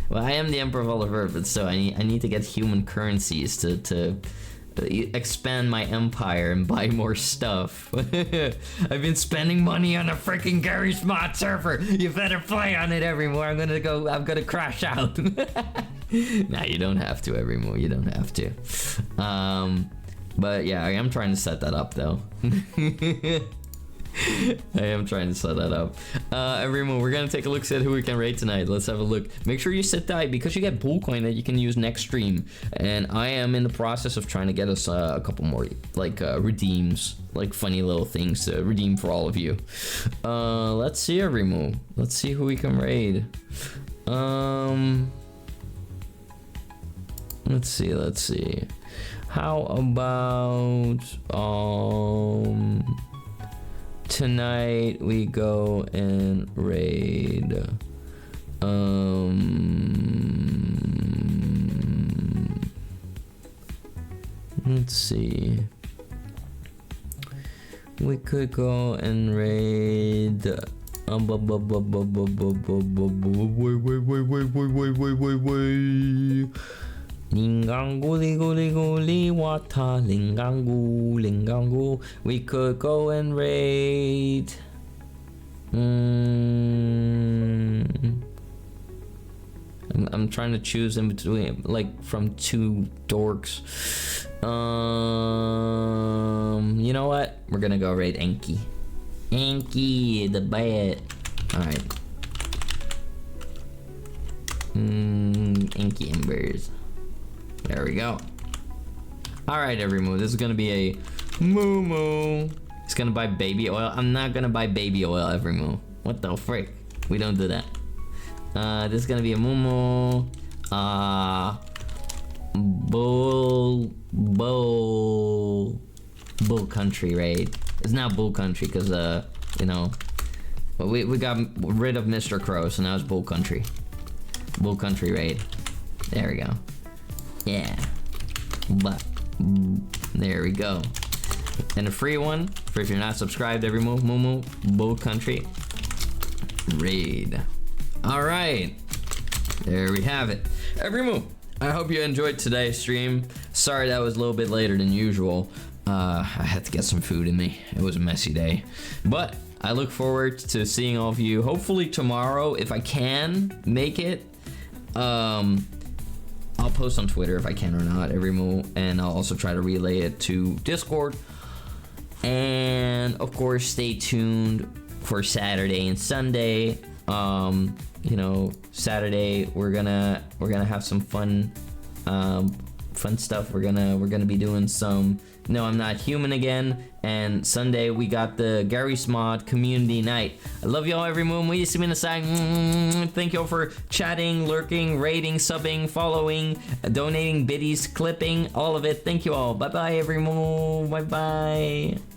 Well, I am the Emperor of all of Earth, but so I need to get human currencies to expand my empire and buy more stuff. I've been spending money on a freaking Gary Smart server. You better play on it, everyone. I'm gonna crash out. Nah, you don't have to, everyone. You don't have to. But yeah, I am trying to set that up though. I am trying to set that up. Everyone, we're gonna take a look at who we can raid tonight. Let's have a look. Make sure you sit tight because you get bull coin that you can use next stream. And I am in the process of trying to get us a couple more like redeems, like funny little things to redeem for all of you. Let's see, everyone. Let's see who we can raid. Let's see. How about tonight we go and raid let's see. We could go and raid wait. Lingangu, liguli, wata, lingangu. We could go and raid. I'm trying to choose in between, like, from two dorks. You know what? We're gonna go raid Enki. Enki, the bad. Alright. Enki Embers. There we go. Alright, everyone. This is gonna be a moo. It's gonna buy baby oil. I'm not gonna buy baby oil every moo. What the frick? We don't do that. This is gonna be a moo. Bull country raid. It's not bull country because you know, we got rid of Mr. Crow, so now it's bull country. Bull country raid. There we go. Yeah. But there we go. And a free one for if you're not subscribed, every Moo Bull Country raid. Alright. There we have it. Every Moo. I hope you enjoyed today's stream. Sorry that was a little bit later than usual. I had to get some food in me. It was a messy day. But I look forward to seeing all of you hopefully tomorrow if I can make it. I'll post on Twitter if I can or not, every Moo, and I'll also try to relay it to Discord. And of course, stay tuned for Saturday and Sunday. You know, Saturday we're gonna have some fun fun stuff. We're gonna be doing some No I'm Not Human again, and Sunday we got the Garry's Mod community night. I love y'all, every moon. Will you see me in the side? Thank y'all for chatting, lurking, rating, subbing, following, donating, biddies, clipping, all of it. Thank you all. Bye bye, every moon. Bye bye.